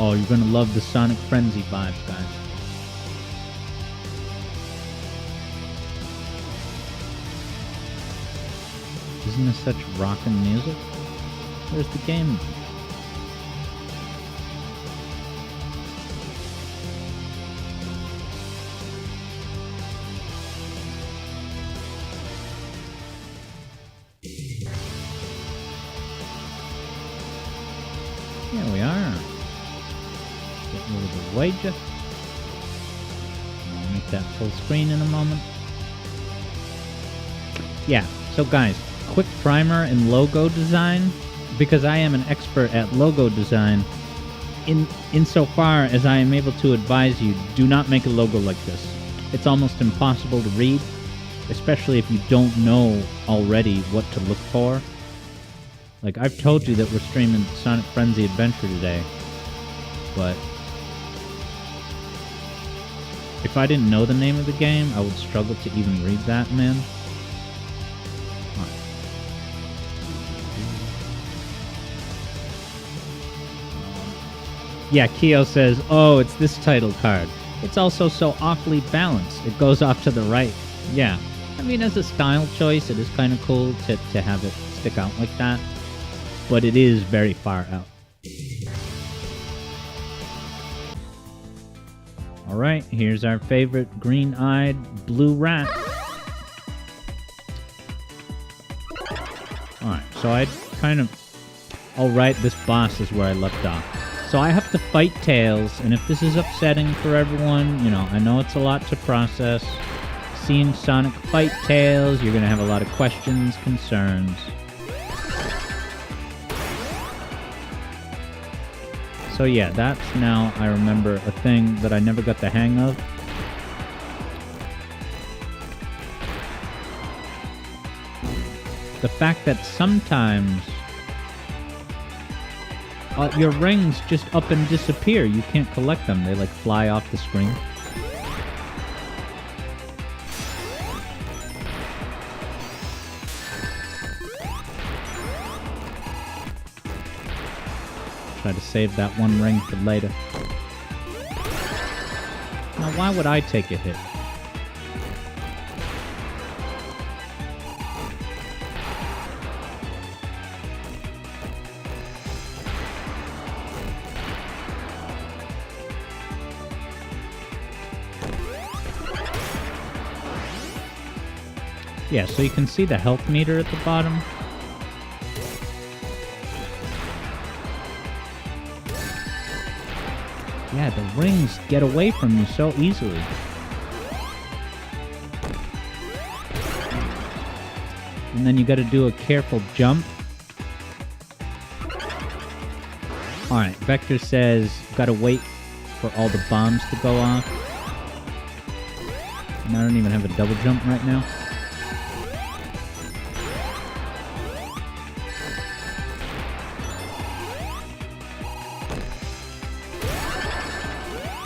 Oh, you're gonna love the Sonic Frenzy vibes, guys. Isn't this such rockin' music? Where's the game? Here we are. Get rid of the wager. I'll make that full screen in a moment. Yeah, so guys, quick primer in logo design, because I am an expert at logo design. Insofar as I am able to advise you, do not make a logo like this. It's almost impossible to read, especially if you don't know already what to look for. Like, I've told you that we're streaming Sonic Frenzy Adventure today, but if I didn't know the name of the game, I would struggle to even read that, man. Yeah, Keo says, oh, it's this title card. It's also so awfully balanced. It goes off to the right. Yeah. I mean, as a style choice, it is kind of cool to have it stick out like that. But it is very far out. Alright, here's our favorite green-eyed blue rat. Alright, so I kind of... Alright, this boss is where I left off. So I have to fight Tails, and if this is upsetting for everyone, you know, I know it's a lot to process. Seeing Sonic fight Tails, you're going to have a lot of questions, concerns. So yeah, that's now, I remember, a thing that I never got the hang of. The fact that sometimes your rings just up and disappear. You can't collect them. They like fly off the screen. Try to save that one ring for later. Now, why would I take a hit? Yeah, so you can see the health meter at the bottom. Yeah, the rings get away from you so easily. And then you gotta do a careful jump. Alright, Vector says, gotta wait for all the bombs to go off. And I don't even have a double jump right now.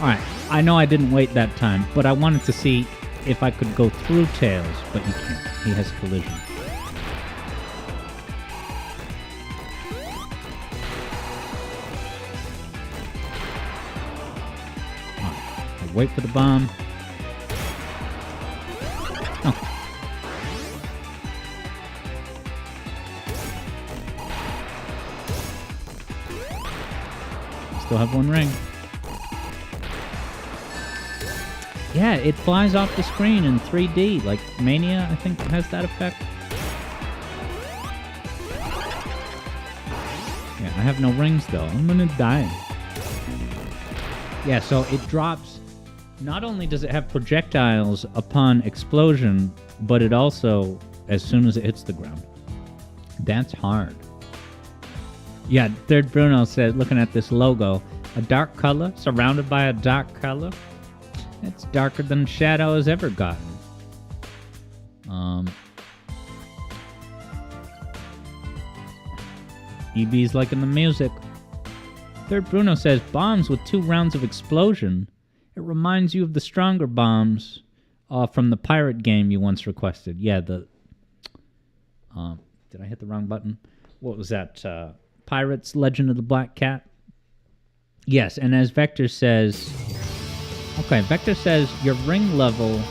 Alright, I know I didn't wait that time, but I wanted to see if I could go through Tails, but you can't. He has collision. Alright, I'll wait for the bomb. Oh. Still have one ring. Yeah, it flies off the screen in 3D. Like, Mania, I think, has that effect. Yeah, I have no rings, though. I'm gonna die. Yeah, so it drops... Not only does it have projectiles upon explosion, but it also, as soon as it hits the ground. That's hard. Yeah, Third Bruno said, looking at this logo, a dark color surrounded by a dark color. It's darker than Shadow has ever gotten. EB's liking the music. Third Bruno says, bombs with 2 rounds of explosion. It reminds you of the stronger bombs from the pirate game you once requested. Yeah, the... did I hit the wrong button? What was that? Pirates, Legend of the Black Cat? Yes, and as Vector says... Okay, Vector says your ring level...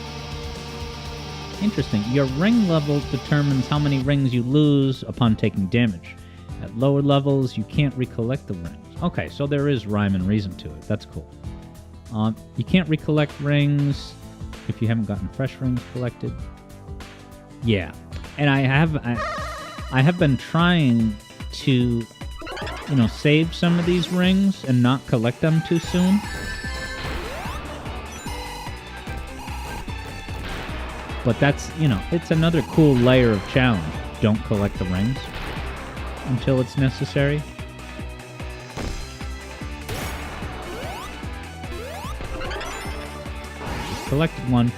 Interesting. Your ring level determines how many rings you lose upon taking damage. At lower levels, you can't recollect the rings. Okay, so there is rhyme and reason to it. That's cool. You can't recollect rings if you haven't gotten fresh rings collected. Yeah, and I have been trying to, save some of these rings and not collect them too soon. But that's, it's another cool layer of challenge. Don't collect the rings until it's necessary. Just collected one.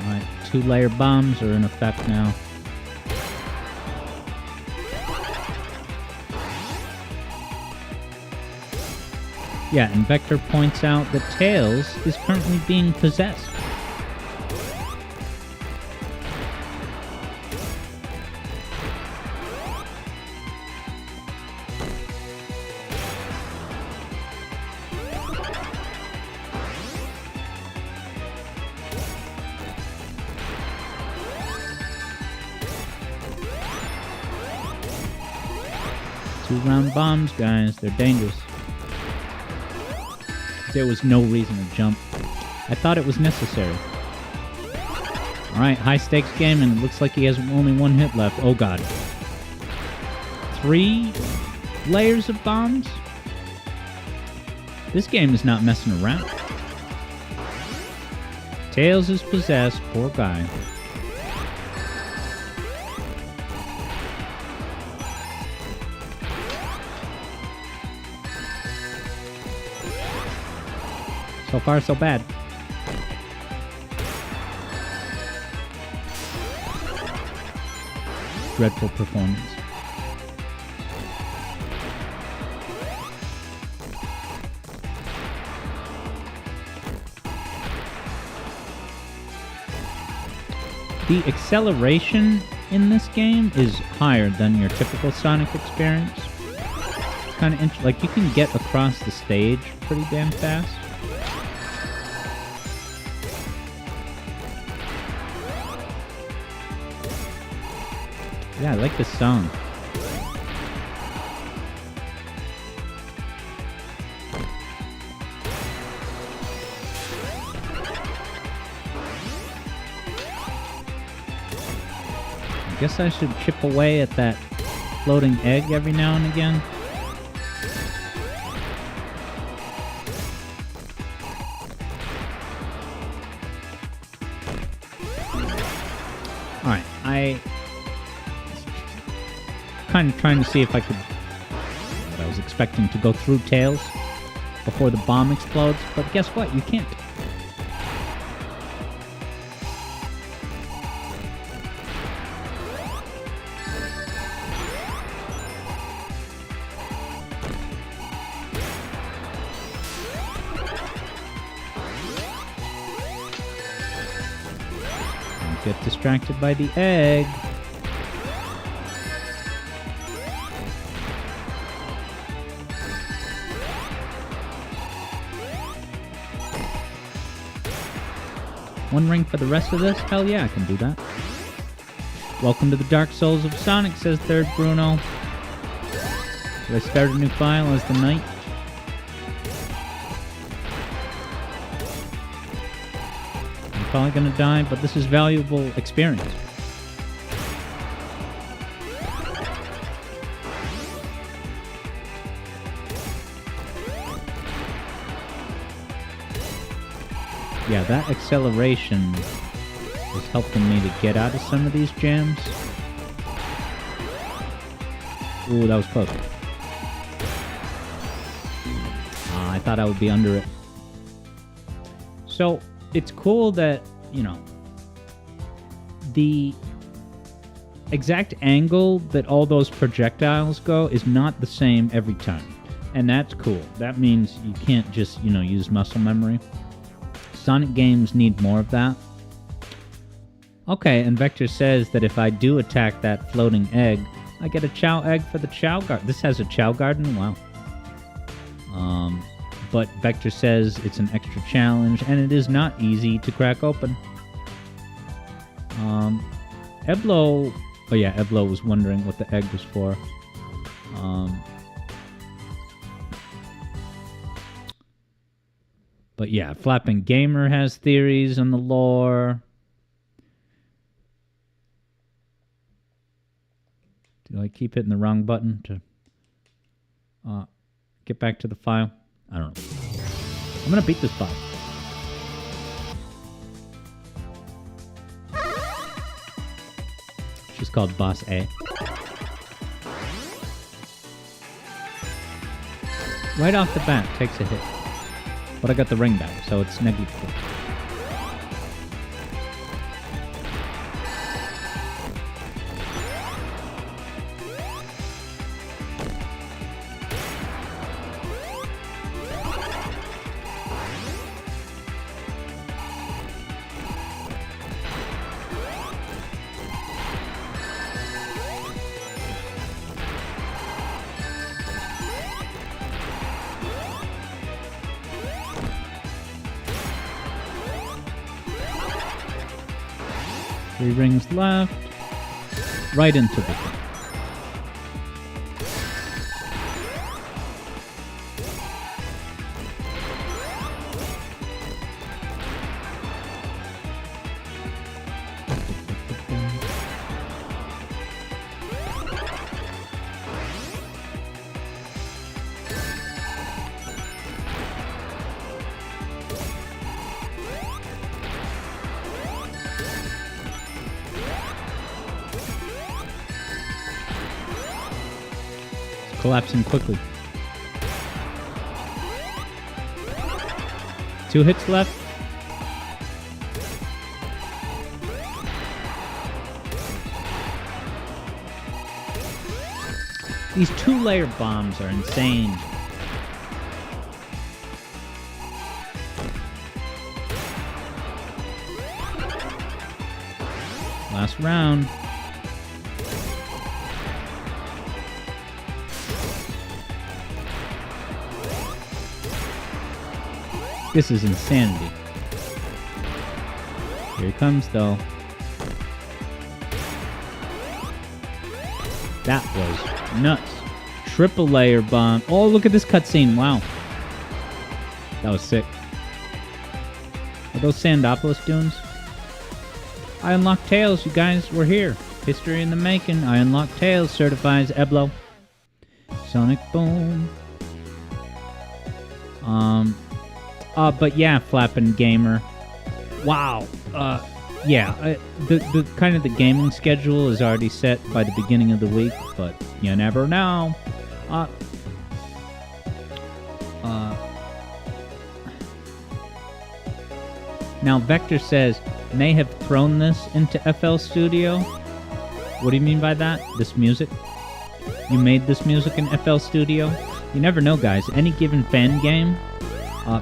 Alright, 2-layer bombs are in effect now. Yeah, and Vector points out that Tails is currently being possessed. Two-round bombs, guys. They're dangerous. There was no reason to jump. I thought it was necessary. Alright, high-stakes game, and it looks like he has only 1 hit left. Oh, God. 3 layers of bombs? This game is not messing around. Tails is possessed. Poor guy. So far, so bad. Dreadful performance. The acceleration in this game is higher than your typical Sonic experience. It's kind of like you can get across the stage pretty damn fast. Yeah, I like this song. I guess I should chip away at that floating egg every now and again. Alright, kind of trying to see if I could... I was expecting to go through Tails before the bomb explodes, but guess what? You can't. Don't get distracted by the egg. One ring for the rest of this? Hell yeah, I can do that. Welcome to the Dark Souls of Sonic, says Third Bruno. Did I start a new file as the knight? I'm probably gonna die, but this is valuable experience. Yeah, that acceleration is helping me to get out of some of these jams. Ooh, that was close. I thought I would be under it. So, it's cool that, you know, the exact angle that all those projectiles go is not the same every time. And that's cool. That means you can't just, you know, use muscle memory. Sonic games need more of that. Okay, and Vector says that if I do attack that floating egg, I get a Chow egg for the Chow Garden. This has a Chow Garden? Wow. But Vector says it's an extra challenge, and it is not easy to crack open. Eblo... Oh yeah, Eblo was wondering what the egg was for. But yeah, Flapping Gamer has theories on the lore. Do I keep hitting the wrong button to get back to the file? I don't know. I'm gonna beat this file. She's called Boss A. Right off the bat, takes a hit. But I got the ring back, so it's negligible. Three rings left. Right into the thing. Collapsing quickly. 2 hits left. These 2-layer bombs are insane. Last round. This is insanity. Here he comes, though. That was nuts. Triple layer bomb. Oh, look at this cutscene. Wow. That was sick. Are those Sandopolis dunes? I unlocked Tails, you guys. We're here. History in the making. I unlocked Tails, certifies Eblo. Sonic Boom. But yeah, Flappin' Gamer. Wow. Yeah, the kind of the gaming schedule is already set by the beginning of the week, but you never know. Now Vector says, may have thrown this into FL Studio. What do you mean by that? This music? You made this music in FL Studio? You never know, guys. Any given fan game,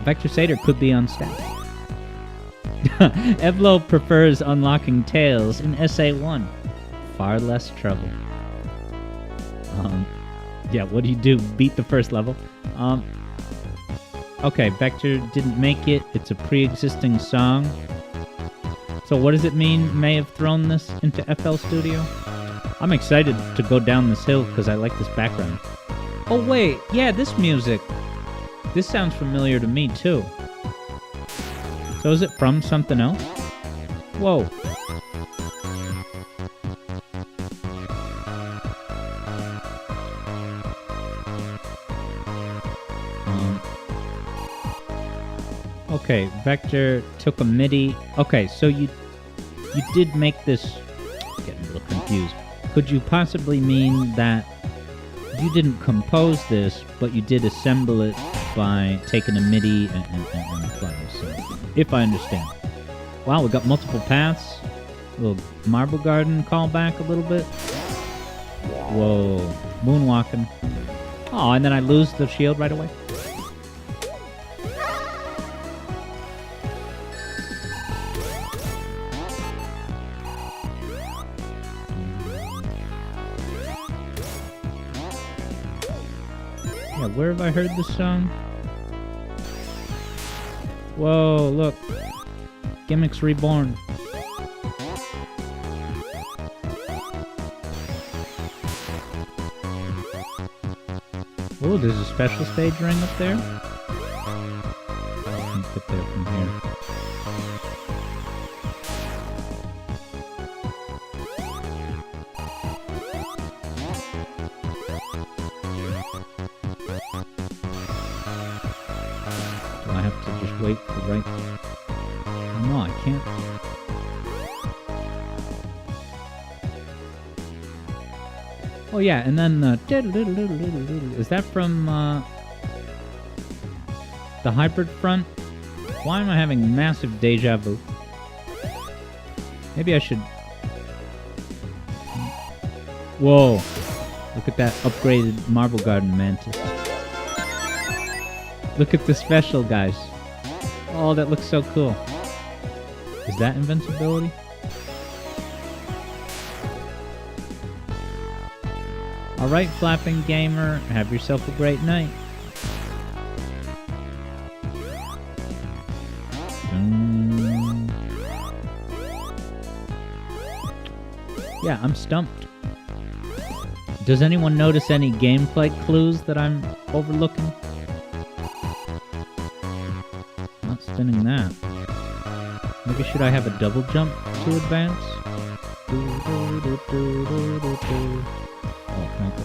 Vector Sater could be on staff. Eblo prefers unlocking Tails in SA1. Far less trouble. Yeah, what do you do? Beat the first level? Okay, Vector didn't make it. It's a pre-existing song. So what does it mean, may have thrown this into FL Studio? I'm excited to go down this hill because I like this background. Oh, wait. Yeah, this music. This sounds familiar to me, too. So is it from something else? Whoa. Okay, Vector took a MIDI. Okay, so you did make this... I'm getting a little confused. Could you possibly mean that you didn't compose this, but you did assemble it by taking a MIDI and playing? So, if I understand. Wow, we got multiple paths. A little Marble Garden callback a little bit. Whoa. Moonwalking. Oh, and then I lose the shield right away. Yeah, where have I heard this song? Whoa, look. Gimmicks Reborn. Oh, there's a special stage ring up there. I can get there from here. Do I have to just wait for right? Oh, no, I can't. Oh yeah, and then is that from the Hybrid Front? Why am I having massive deja vu? Maybe I should... Whoa! Look at that upgraded Marble Garden Mantis. Look at the special, guys. Oh, that looks so cool. Is that invincibility? Alright, Flapping Gamer, have yourself a great night. Yeah, I'm stumped. Does anyone notice any gameplay clues that I'm overlooking? Not spinning that. Maybe should I have a double jump to advance? Oh, can I go?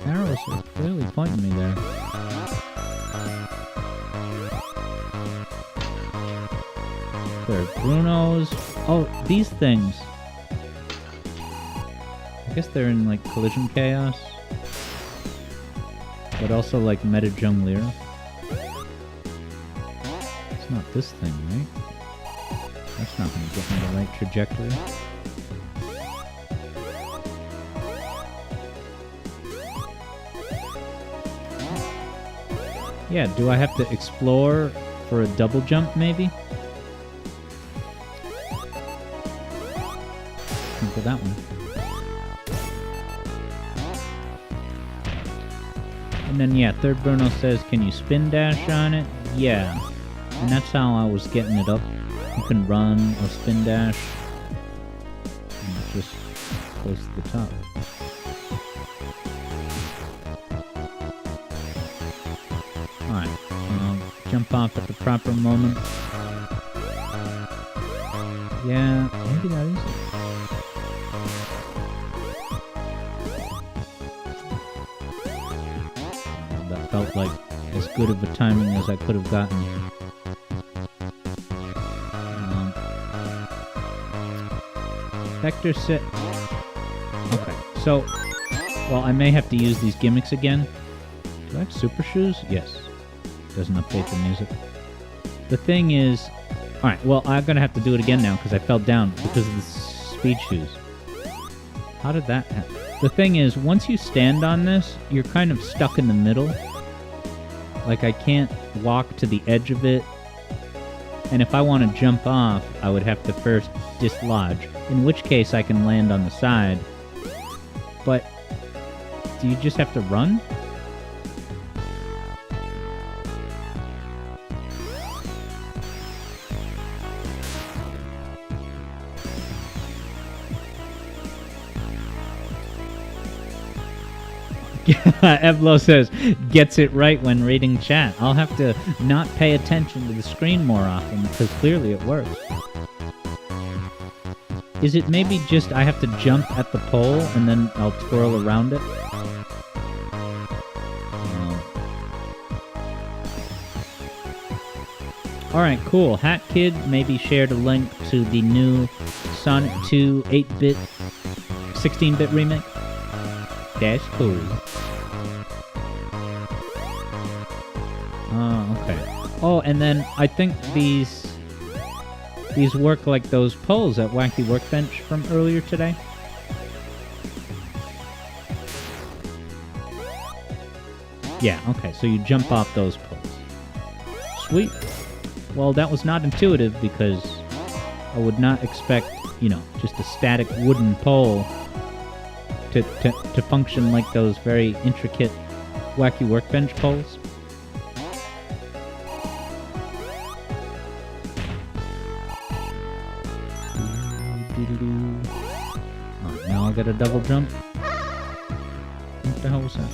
The arrows are clearly pointing me there. There are Brunos. Oh, these things. I guess they're in like Collision Chaos. But also like Meta Junglera. It's not this thing, right? That's not going to get me the right trajectory. Yeah, do I have to explore for a double jump, maybe? For that one. And then, yeah, Third Bruno says, can you spin dash on it? Yeah. And that's how I was getting it up. You can run or spin dash. And it just goes to the top. Alright. Jump off at the proper moment. Yeah, maybe that is it. That felt like as good of a timing as I could have gotten. Vector set. Okay, so, well, I may have to use these gimmicks again. Do I have super shoes? Yes. Doesn't update the music. The thing is, alright, well, I'm gonna have to do it again now because I fell down because of the speed shoes. How did that happen? The thing is, once you stand on this, you're kind of stuck in the middle. Like, I can't walk to the edge of it. And if I want to jump off, I would have to first dislodge. In which case, I can land on the side. But, do you just have to run? Evlo says, gets it right when reading chat. I'll have to not pay attention to the screen more often, because clearly it works. Is it maybe just I have to jump at the pole and then I'll twirl around it? Alright, cool. Hat Kid maybe shared a link to the new Sonic 2 8-bit, 16-bit remake. That's cool. Oh, okay. Oh, and then I think these work like those poles at Wacky Workbench from earlier today. Yeah, okay, so you jump off those poles. Sweet. Well, that was not intuitive because I would not expect, you know, just a static wooden pole to function like those very intricate Wacky Workbench poles. Alright, now I'll get a double jump. What the hell was that?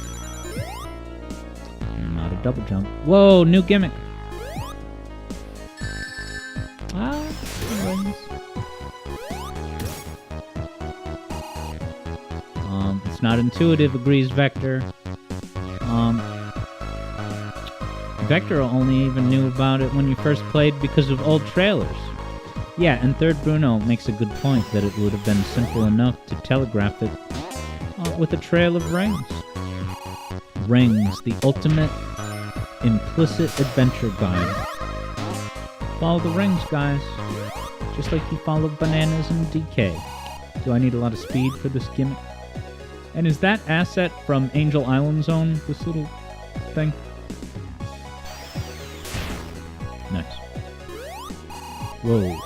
Not a double jump. Whoa, new gimmick! It's not intuitive, agrees Vector. Vector only even knew about it when you first played because of old trailers. Yeah, and Third Bruno makes a good point that it would have been simple enough to telegraph it with a trail of rings. Rings, the ultimate implicit adventure guide. Follow the rings, guys. Just like you followed bananas and DK. Do I need a lot of speed for this gimmick? And is that asset from Angel Island Zone, this little thing? Nice. Whoa.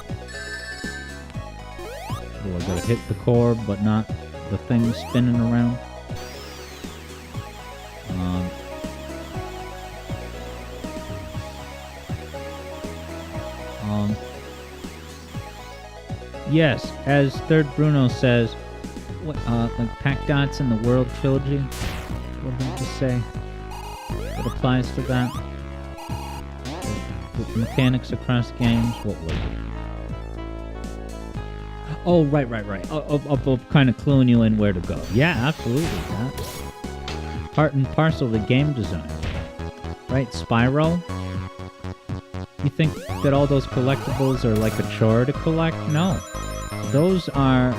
Oh, I gotta hit the core, but not the thing spinning around. Yes, as Third Bruno says, what, like Pack Dots in the World Trilogy? What did he just say? What applies to that? With mechanics across games? What was it? Oh, right. Of kind of cluing you in where to go. Yeah, absolutely. That's part and parcel of the game design. Right, Spyro? You think that all those collectibles are like a chore to collect? No. Those are...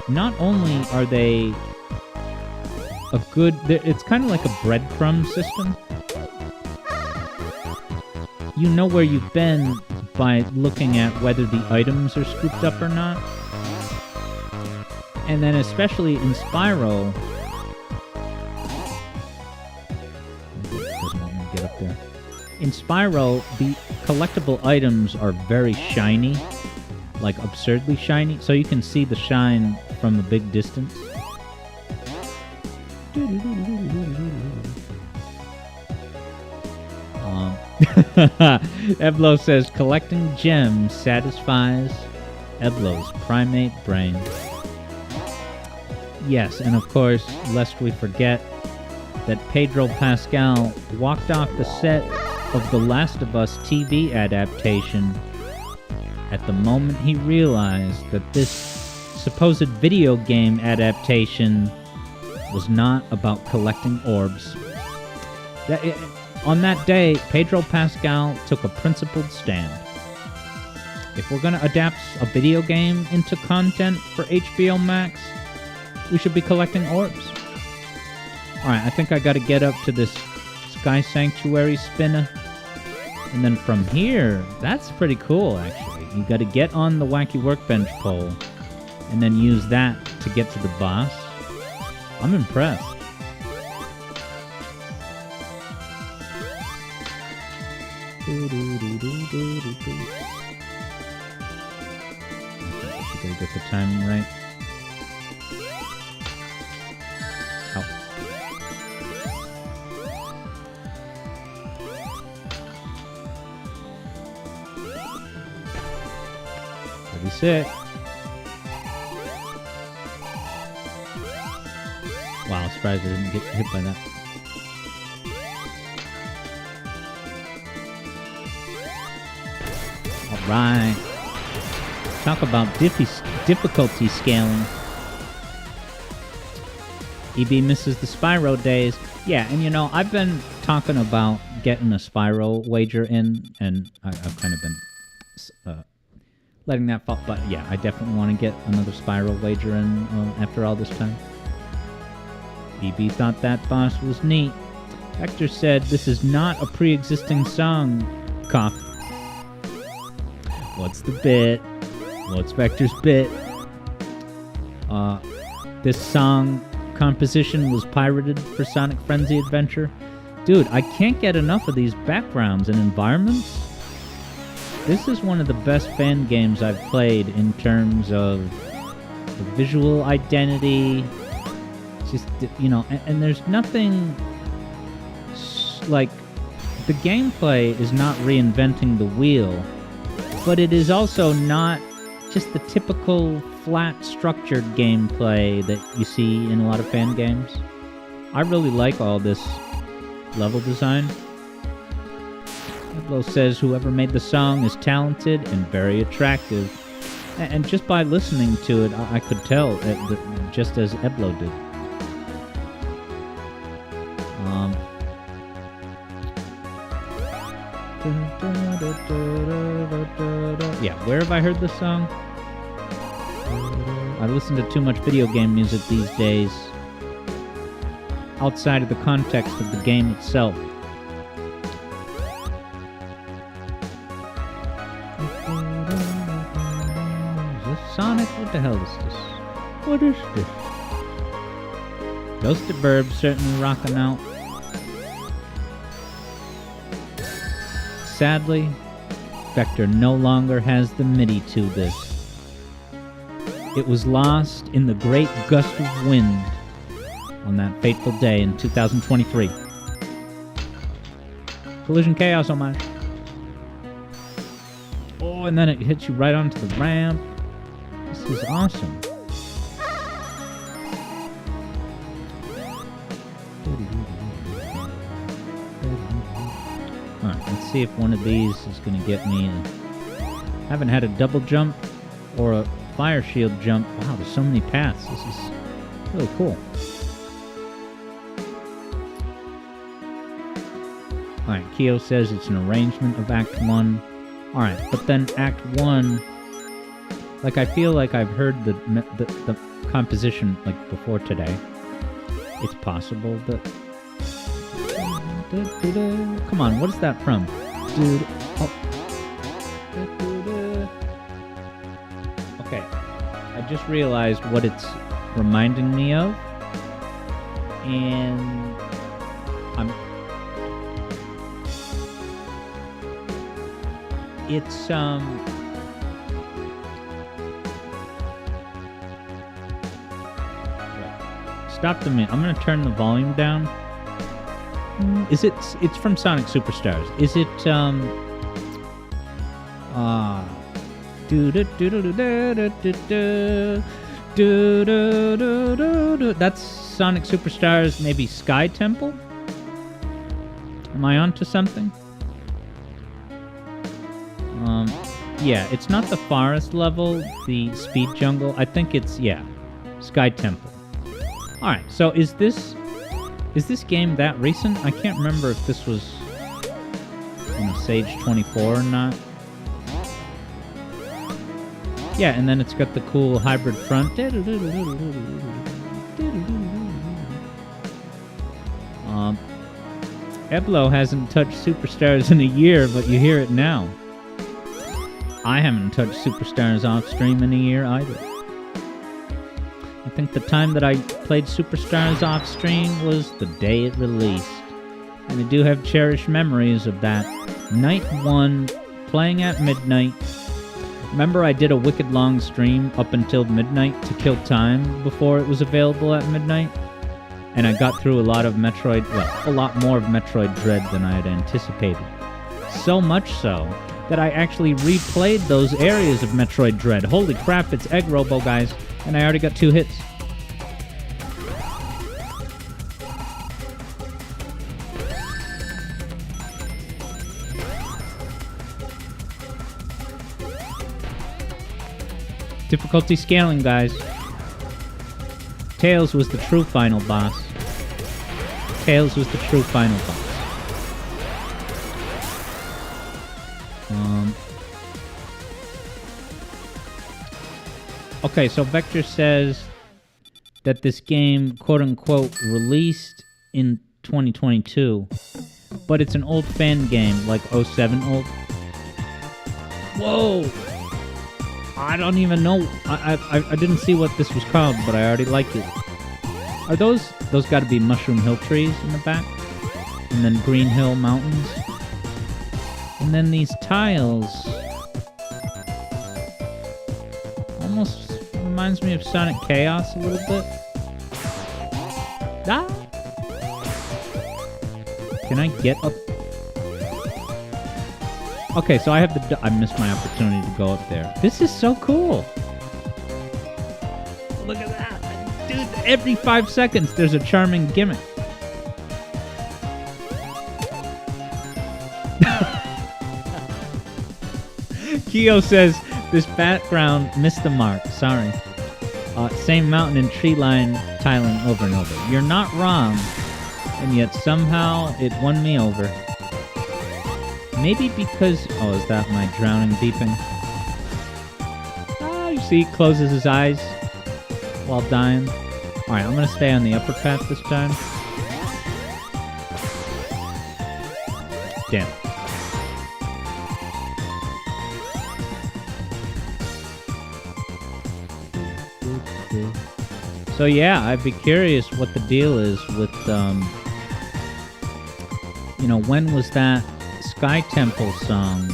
Not only are they a good... It's kind of like a breadcrumb system. You know where you've been by looking at whether the items are scooped up or not. And then especially in Spyro... Doesn't want me to get up there. In Spyro, the collectible items are very shiny. Like absurdly shiny. So you can see the shine from a big distance. Eblo says, collecting gems satisfies Eblo's primate brain. Yes, and of course, lest we forget that Pedro Pascal walked off the set of The Last of Us TV adaptation at the moment he realized that this supposed video game adaptation was not about collecting orbs. On that day, Pedro Pascal took a principled stand. If we're going to adapt a video game into content for HBO Max, we should be collecting orbs. Alright, I think I got to get up to this Sky Sanctuary spinner. And then from here, that's pretty cool, actually. You got to get on the Wacky Workbench pole and then use that to get to the boss. I'm impressed. You gotta get the timing right. Ow. Pretty sick. Wow, surprised I didn't get hit by that. Right. Talk about difficulty scaling. EB misses the Spyro days. Yeah, and you know, I've been talking about getting a Spyro wager in, and I've kind of been letting that fall. But yeah, I definitely want to get another Spyro wager in after all this time. EB thought that boss was neat. Hector said, this is not a pre-existing song. Cough. What's the bit? What's Vector's bit? This song composition was pirated for Sonic Frenzy Adventure. Dude, I can't get enough of these backgrounds and environments. This is one of the best fan games I've played in terms of the visual identity. Just, you know, and there's nothing like, the gameplay is not reinventing the wheel, but it is also not just the typical flat structured gameplay that you see in a lot of fan games. I really like all this level design. Eblo says whoever made the song is talented and very attractive. And just by listening to it, I could tell, just as Eblo did. Yeah, where have I heard this song? I listen to too much video game music these days, outside of the context of the game itself. Is this Sonic? What the hell is this? What is this? Ghosted Burb certainly rocking out. Sadly, Vector no longer has the MIDI to this. It was lost in the great gust of wind on that fateful day in 2023. Collision Chaos homage. Oh, and then it hits you right onto the ramp. This is awesome. Alright, let's see if one of these is going to get me. Haven't had a double jump or a fire shield jump. Wow, there's so many paths. This is really cool. Alright, Keo says it's an arrangement of Act 1. Alright, but then Act 1, like, I feel like I've heard the composition, like, before today. It's possible that... Come on, what is that from? Dude. Oh. Okay, I just realized what it's reminding me of, and it's stop the minute. I'm gonna turn the volume down. Is it? It's from Sonic Superstars. Is it? That's Sonic Superstars. Maybe Sky Temple. Am I onto something? Yeah, it's not the forest level, the speed jungle. I think it's, yeah, Sky Temple. Alright, so is this game that recent? I can't remember if this was, you know, Sage 24 or not. Yeah, and then it's got the cool hybrid front. Eblo hasn't touched Superstars in a year, but you hear it now. I haven't touched Superstars off stream in a year either. I think the time that I played Superstars off stream was the day it released. And I do have cherished memories of that. Night 1, playing at midnight. Remember I did a wicked long stream up until midnight to kill time before it was available at midnight? And I got through a lot of Metroid, well, a lot more of Metroid Dread than I had anticipated. So much so that I actually replayed those areas of Metroid Dread. Holy crap, it's Egg Robo, guys. And I already got 2 hits. Difficulty scaling, guys. Tails was the true final boss. Tails was the true final boss. Okay, so Vector says that this game, quote-unquote, released in 2022, but it's an old fan game, like 07 old. Whoa! I don't even know. I didn't see what this was called, but I already like it. Are those got to be Mushroom Hill trees in the back? And then Green Hill Mountains? And then these tiles... almost reminds me of Sonic Chaos a little bit. Ah! Can I get up? Okay, so I have I missed my opportunity to go up there. This is so cool. Look at that. Dude, every 5 seconds there's a charming gimmick. Keo says, this background missed the mark. Sorry. Same mountain and tree line tiling over and over. You're not wrong, and yet somehow it won me over. Maybe because... oh, is that my drowning beeping? Ah, you see, he closes his eyes while dying. Alright, I'm gonna stay on the upper path this time. Damn. So yeah, I'd be curious what the deal is with, you know, when was that Sky Temple song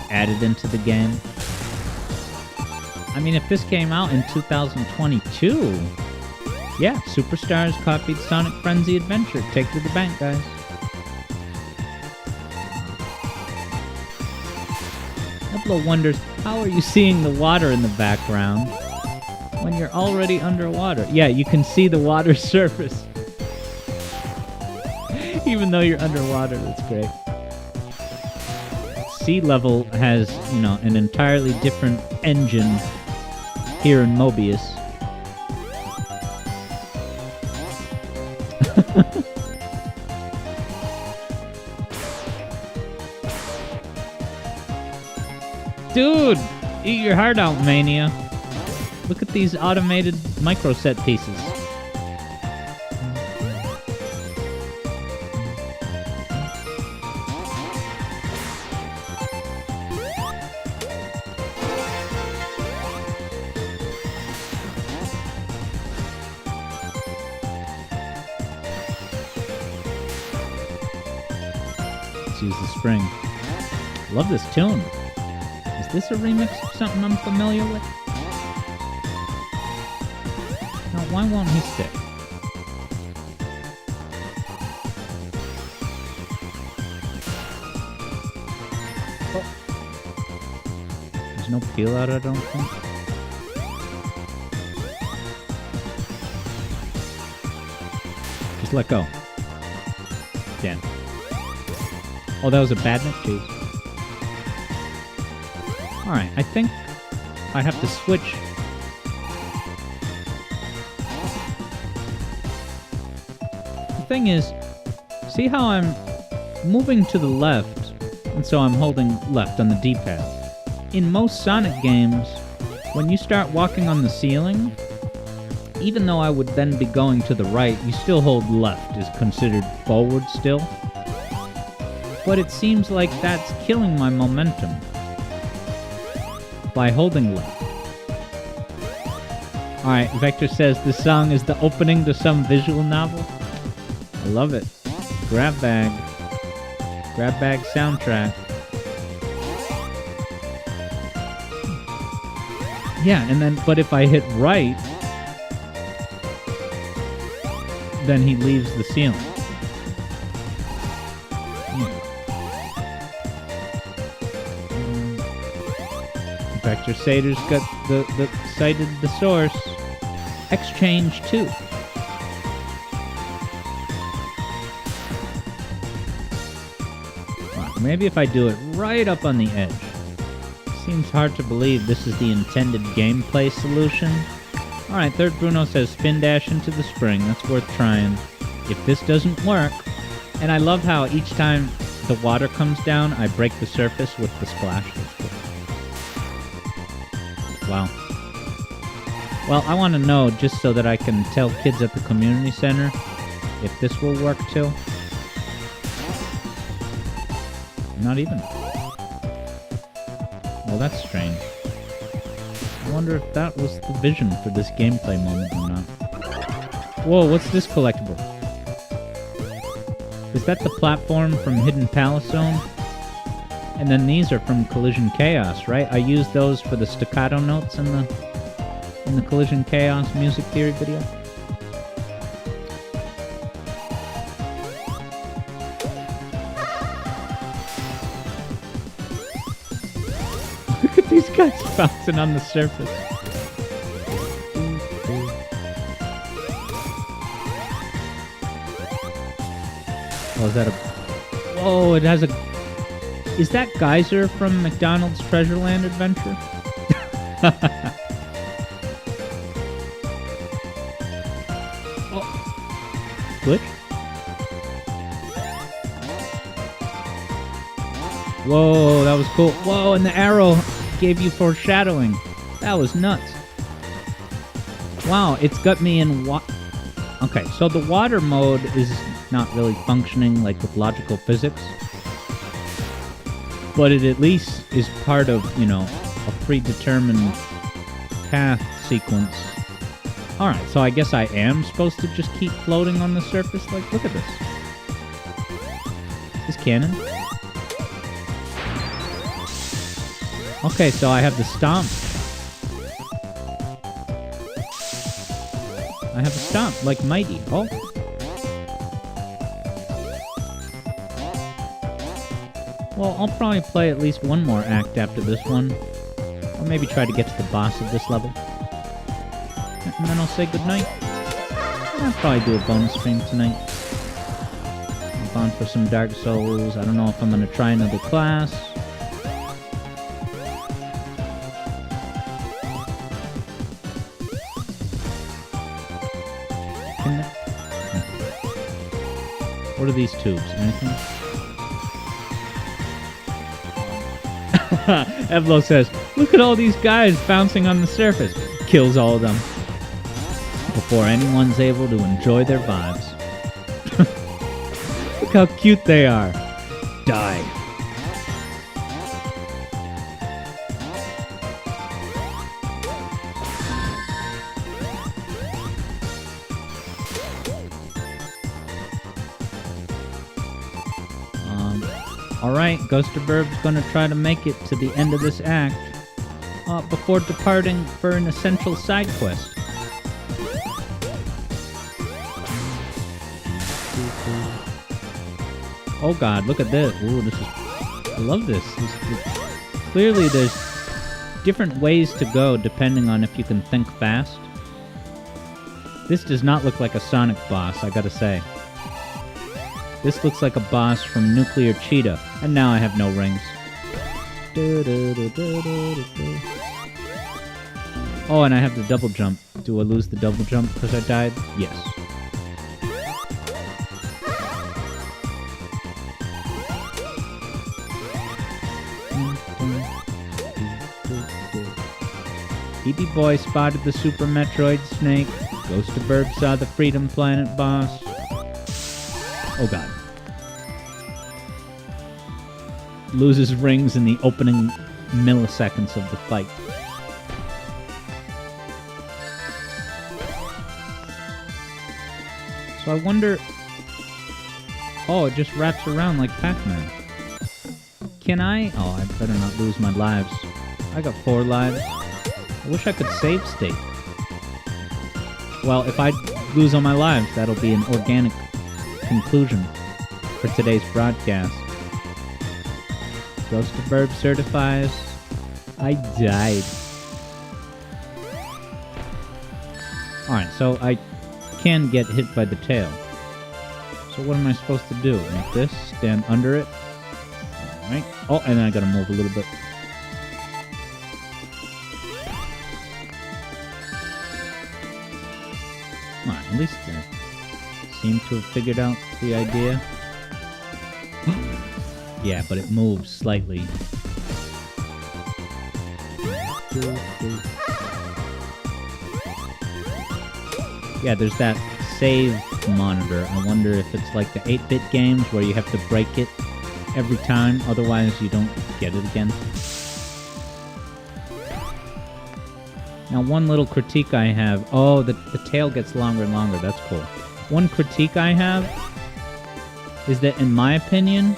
added into the game? I mean, if this came out in 2022, yeah, Superstars copied Sonic Frenzy Adventure. Take to the bank, guys. Nebula wonders, how are you seeing the water in the background when you're already underwater? Yeah, you can see the water surface. Even though you're underwater, that's great. Sea level has, you know, an entirely different engine here in Mobius. Dude, eat your heart out, Mania. Look at these automated micro set pieces. Let's use the spring. Love this tune. Is this a remix of something I'm familiar with? Now, why won't he stick? Oh. There's no peel out, I don't think. Just let go. Again. Oh, that was a badnik? Jeez. Alright, I think I have to switch. The thing is, see how I'm moving to the left, and so I'm holding left on the D-pad. In most Sonic games, when you start walking on the ceiling, even though I would then be going to the right, you still hold left, is considered forward still. But it seems like that's killing my momentum by holding left. Alright, Vector says this song is the opening to some visual novel. I love it. Grab bag. Grab bag soundtrack. Yeah, and then, but if I hit right, then he leaves the ceiling. Vector Sater's got the cited the source. Exchange 2. Maybe if I do it right up on the edge. Seems hard to believe this is the intended gameplay solution. Alright, Third Bruno says spin dash into the spring. That's worth trying. If this doesn't work... And I love how each time the water comes down, I break the surface with the splash. Wow. Well, I want to know, just so that I can tell kids at the community center, if this will work too. Not even. Well, that's strange. I wonder if that was the vision for this gameplay moment or not. Whoa, what's this collectible? Is that the platform from Hidden Palace Zone? And then these are from Collision Chaos, right? I used those for the staccato notes in the Collision Chaos music theory video. Look at these guys bouncing on the surface. Oh, is that a... Whoa, it has a... Is that Geyser from McDonald's Treasureland Adventure? Oh. Glitch? Whoa, that was cool. Whoa, and the arrow gave you foreshadowing. That was nuts. Wow, it's got me in... Okay, so the water mode is not really functioning like with logical physics. But it at least is part of, you know, a predetermined path sequence. Alright, so I guess I am supposed to just keep floating on the surface? Like, look at this. Is this canon? Okay, so I have the stomp. I have a stomp, like Mighty. Oh. Well, I'll probably play at least one more act after this one. Or maybe try to get to the boss of this level. And then I'll say goodnight. And I'll probably do a bonus stream tonight. I'm gone for some Dark Souls. I don't know if I'm going to try another class. What are these tubes? Anything? Evlo says, look at all these guys bouncing on the surface. Kills all of them. Before anyone's able to enjoy their vibes. Look how cute they are. Die. Alright, Ghosterburb's gonna try to make it to the end of this act before departing for an essential side quest. Oh god, look at this. Ooh, this is... I love this. Clearly there's different ways to go depending on if you can think fast. This does not look like a Sonic boss, I gotta say. This looks like a boss from Nuclear Cheetah. And now I have no rings. Oh, and I have the double jump. Do I lose the double jump because I died? Yes. BB Boy spotted the Super Metroid Snake. Ghosterburb saw the Freedom Planet boss. Oh god. Loses rings in the opening milliseconds of the fight. So I wonder... Oh, it just wraps around like Pac-Man. Can I... Oh, I better not lose my lives. I got 4 lives. I wish I could save state. Well, if I lose all my lives, that'll be an organic conclusion for today's broadcast. Ghosterburb certifies I died. Alright, so I can get hit by the tail. So what am I supposed to do? Like this? Stand under it? Alright. Oh, and then I gotta move a little bit. Come on, at least they seem to have figured out the idea. Yeah, but it moves slightly. Yeah, there's that save monitor. I wonder if it's like the 8-bit games where you have to break it every time, otherwise you don't get it again. Now, one little critique I have... Oh, the tail gets longer and longer. That's cool. One critique I have is that, in my opinion,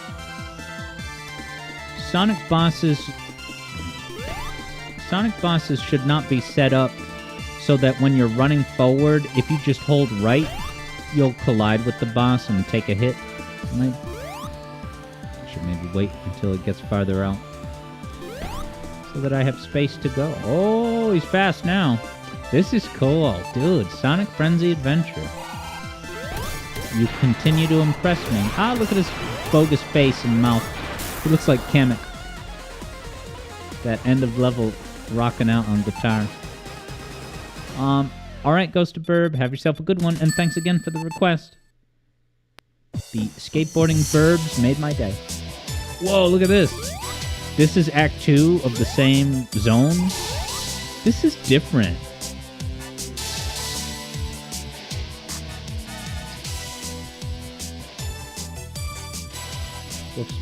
Sonic bosses should not be set up so that when you're running forward, if you just hold right, you'll collide with the boss and take a hit. I should maybe wait until it gets farther out so that I have space to go. Oh, he's fast now. This is cool. Dude, Sonic Frenzy Adventure. You continue to impress me. Ah, look at his bogus face and mouth. He looks like Kamek. That end of level rocking out on guitar. Alright, Ghost of Burb, have yourself a good one, and thanks again for the request. The skateboarding burbs made my day. Whoa, look at this. This is Act 2 of the same zone. This is different. Whoops.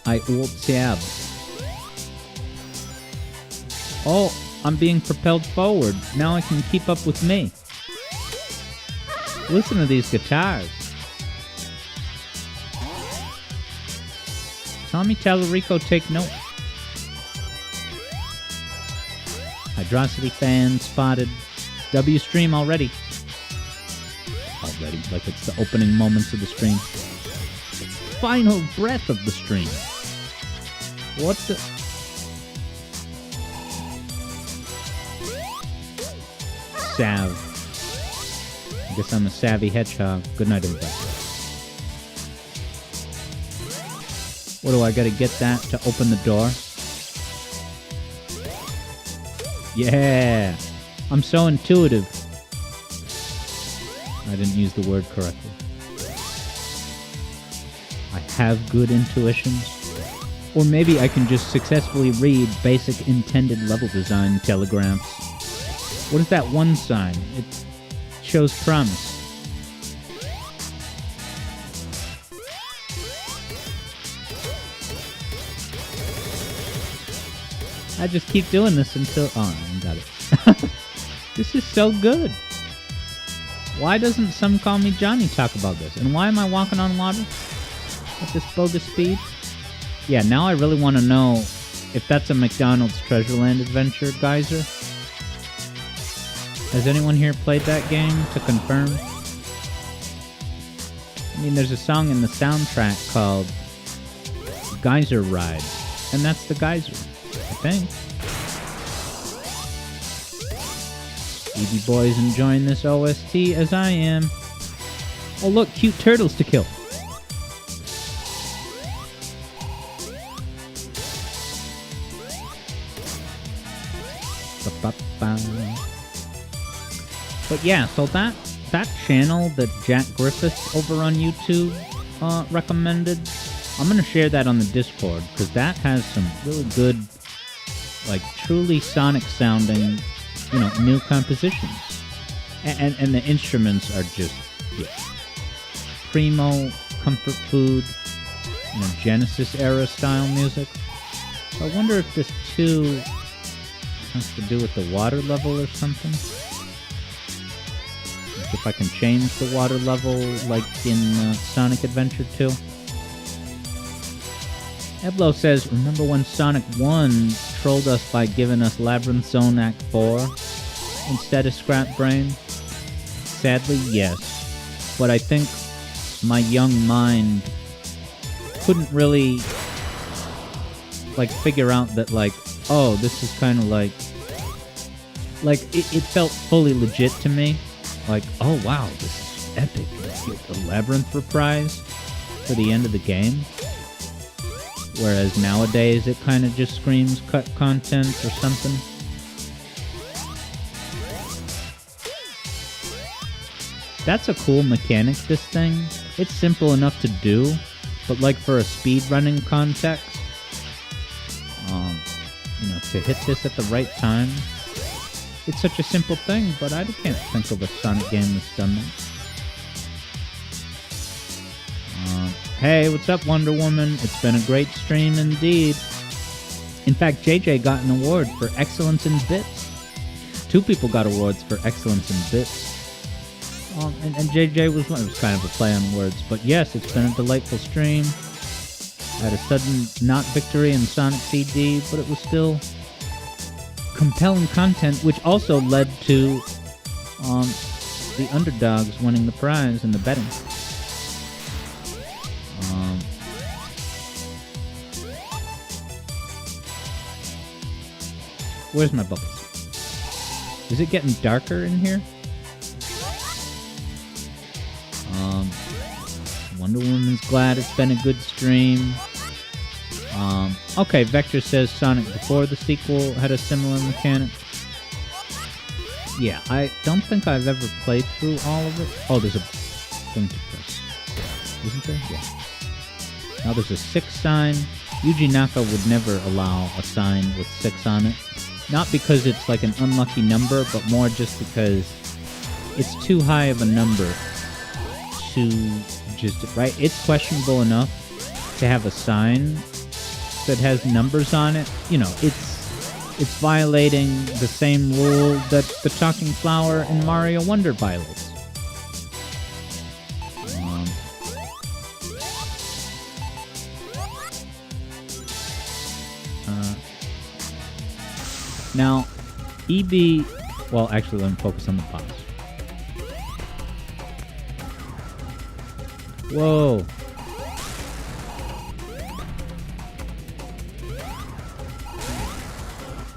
I ult tab. Oh, I'm being propelled forward. Now I can keep up with me. Listen to these guitars. Tommy Tallarico, take note. Hydrosity fan spotted. W stream already. Already, like it's the opening moments of the stream. Final breath of the stream. What the... Sav. I guess I'm a savvy hedgehog. Good night, everybody. What do I gotta get that to open the door? Yeah! I'm so intuitive. I didn't use the word correctly. I have good intuitions. Or maybe I can just successfully read basic intended level design telegrams. What is that one sign? It shows promise. I just keep doing this until... Oh, I got it. This is so good. Why doesn't some call me Johnny talk about this? And why am I walking on water at this bogus speed? Yeah, now I really want to know if that's a McDonald's Treasureland adventure, Geyser. Has anyone here played that game to confirm? I mean, there's a song in the soundtrack called Geyser Ride, and that's the Geyser, I think. BB Boy's enjoying this OST as I am. Oh look, cute turtles to kill. But yeah, so that channel that Jack Griffith over on YouTube recommended, I'm going to share that on the Discord, because that has some really good, like, truly Sonic sounding, you know, new compositions. And the instruments are just, yeah, primo, comfort food, you know, Genesis era style music. So I wonder if this too has to do with the water level or something. Like if I can change the water level like in Sonic Adventure 2. Eblo says, remember when Sonic 1 trolled us by giving us Labyrinth Zone Act 4 instead of Scrap Brain? Sadly, yes. But I think my young mind couldn't really, like, figure out that, like, oh, this is kind of like it felt fully legit to me. Like, oh wow, this is epic. Let's get the Labyrinth reprise for the end of the game. Whereas nowadays it kind of just screams cut content or something. That's a cool mechanic, this thing. It's simple enough to do, but like for a speedrunning context, you know, to hit this at the right time, it's such a simple thing, but I can't think of a Sonic game that's done that. Hey, what's up, Wonder Woman? It's been a great stream indeed. In fact, JJ got an award for excellence in bits. 2 people got awards for excellence in bits. And JJ was one. It was kind of a play on words, but yes, it's been a delightful stream. I had a sudden not victory in Sonic CD, but it was still compelling content, which also led to the underdogs winning the prize in the betting. Where's my buckets? Is it getting darker in here? Wonder Woman's glad it's been a good stream. Okay, Vector says Sonic before the sequel had a similar mechanic. Yeah, I don't think I've ever played through all of it. Oh, there's a thing to press. Isn't there? Yeah. Now there's a 6 sign. Yuji Naka would never allow a sign with 6 on it. Not because it's like an unlucky number, but more just because it's too high of a number to just... Right? It's questionable enough to have a sign that has numbers on it. You know, it's violating the same rule that the talking flower in Mario Wonder violates. Now, EB... Well, actually, let me focus on the boss. Whoa.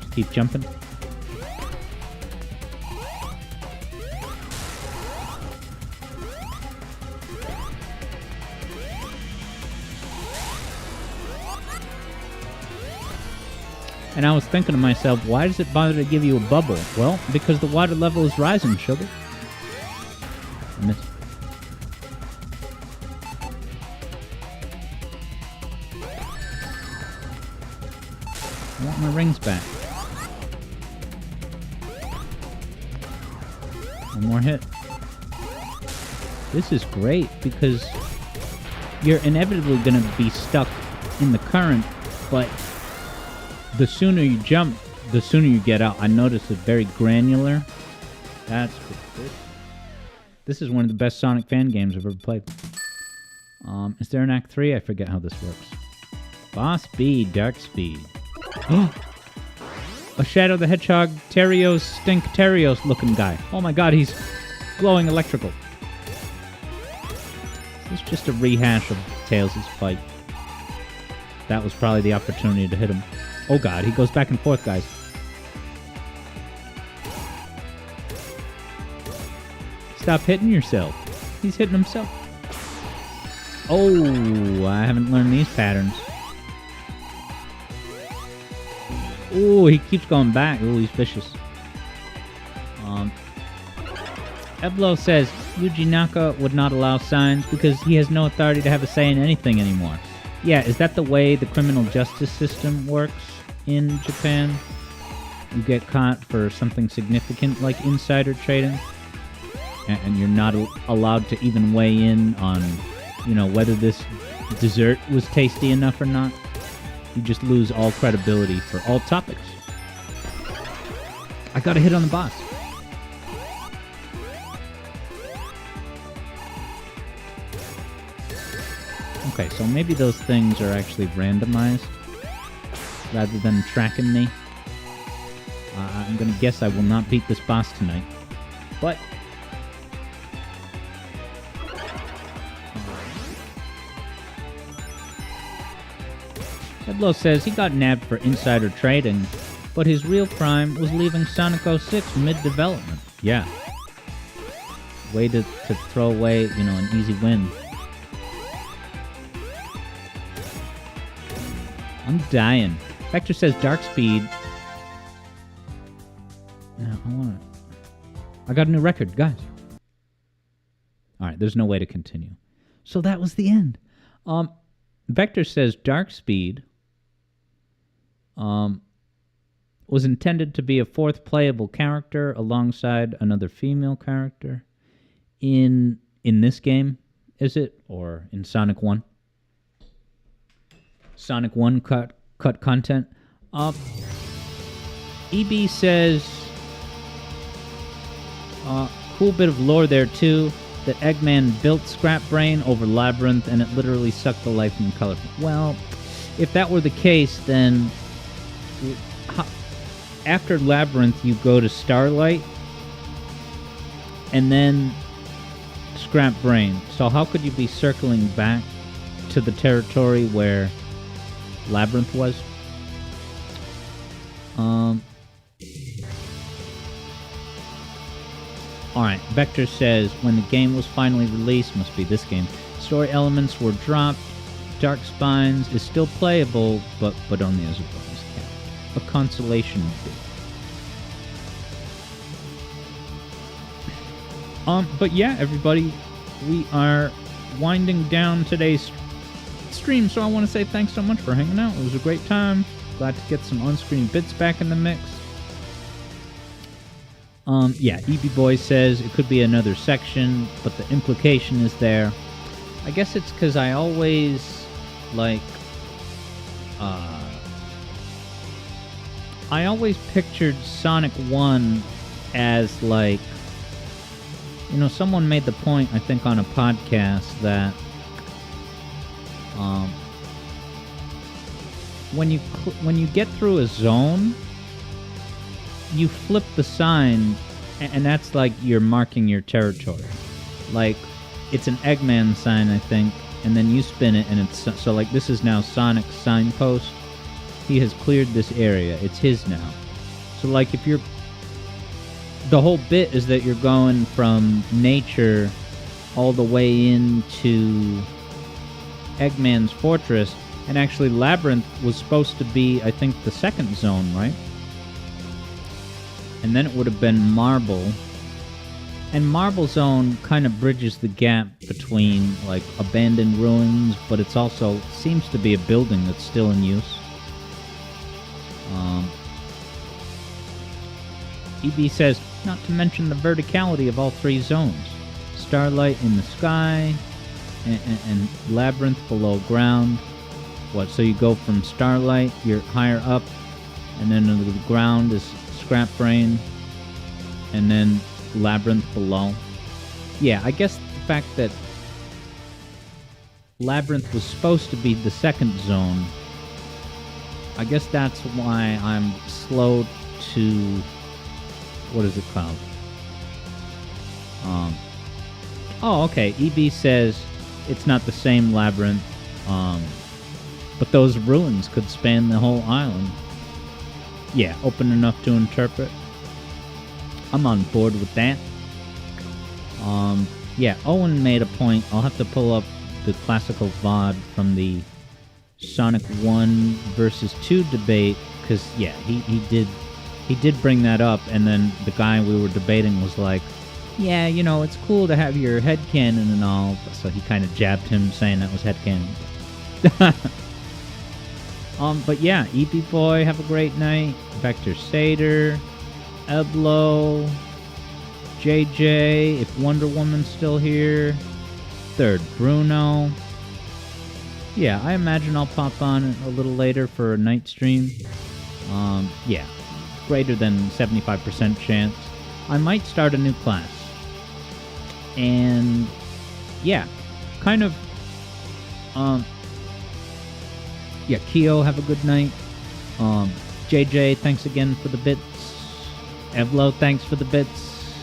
Just keep jumping. And I was thinking to myself, why does it bother to give you a bubble? Well, because the water level is rising, sugar. I missed. I want my rings back. One more hit. This is great because you're inevitably going to be stuck in the current, but the sooner you jump, the sooner you get out. I noticed it's very granular. That's good. This is one of the best Sonic fan games I've ever played. Is there an Act 3? I forget how this works. Boss B, Dark Speed. A Shadow the Hedgehog, Terios, Stink Terios looking guy. Oh my god, he's glowing electrical. This is just a rehash of Tails' fight. That was probably the opportunity to hit him. Oh god, he goes back and forth, guys. Stop hitting yourself. He's hitting himself. Oh, I haven't learned these patterns. Oh, he keeps going back. Oh, he's vicious. Eblo says, Yuji Naka would not allow signs because he has no authority to have a say in anything anymore. Yeah, is that the way the criminal justice system works in Japan? You get caught for something significant like insider trading, and you're not allowed to even weigh in on, you know, whether this dessert was tasty enough or not. You just lose all credibility for all topics. I got a hit on the boss. Okay, so maybe those things are actually randomized rather than tracking me. I'm gonna guess I will not beat this boss tonight. But Eblo says he got nabbed for insider trading, but his real crime was leaving Sonic 06 mid-development. Yeah. Way to throw away, you know, an easy win. I'm dying. Vector says Dark Speed. No, I got a new record, guys. right, there's no way to continue. So that was the end. Vector says Dark Speed was intended to be a fourth playable character alongside another female character in this game, is it? Or in Sonic 1? Sonic 1 cut content. EB says, cool bit of lore there too, that Eggman built Scrap Brain over Labyrinth and it literally sucked the life and color. Well, if that were the case, then after Labyrinth you go to Starlight and then Scrap Brain. So how could you be circling back to the territory where Labyrinth was? Alright, Vector says, when the game was finally released, must be this game, story elements were dropped, Dark Spines is still playable, but only as a bonus character. A consolation bit. But yeah, everybody, we are winding down today's stream, so I want to say thanks so much for hanging out. It was a great time. Glad to get some on-screen bits back in the mix. Yeah, EB Boy says it could be another section, but the implication is there. I guess it's because I always, like, I always pictured Sonic 1 as, like, you know, someone made the point, I think, on a podcast that, when you get through a zone, you flip the sign, and that's like you're marking your territory. Like, it's an Eggman sign, I think, and then you spin it, and it's so like this is now Sonic's signpost. He has cleared this area. It's his now. So like if you're, the whole bit is that you're going from nature all the way into Eggman's fortress, and actually Labyrinth was supposed to be, I think, the second zone, right? And then it would have been Marble. And Marble Zone kind of bridges the gap between, like, abandoned ruins, but it's also seems to be a building that's still in use. EB says, not to mention the verticality of all three zones. Starlight in the sky, and Labyrinth below ground. What, so you go from Starlight, you're higher up, and then under the ground is Scrap Brain, and then Labyrinth below. Yeah, I guess the fact that Labyrinth was supposed to be the second zone, I guess that's why I'm slow to, what is it called? Oh, okay, EB says it's not the same Labyrinth, but those ruins could span the whole island. Yeah, open enough to interpret. I'm on board with that. Yeah, Owen made a point. I'll have to pull up the classical VOD from the Sonic 1 versus 2 debate, because, yeah, he did bring that up, and then the guy we were debating was like, yeah, you know, it's cool to have your headcanon and all, so he kind of jabbed him saying that was headcanon. But yeah, EB Boy, have a great night. Vector Sater, Eblo, JJ, if Wonder Woman's still here, Third Bruno. Yeah, I imagine I'll pop on a little later for a night stream. Yeah, greater than 75% chance. I might start a new class. And yeah, kind of, yeah, Keo, have a good night. JJ, thanks again for the bits. Evlo, thanks for the bits.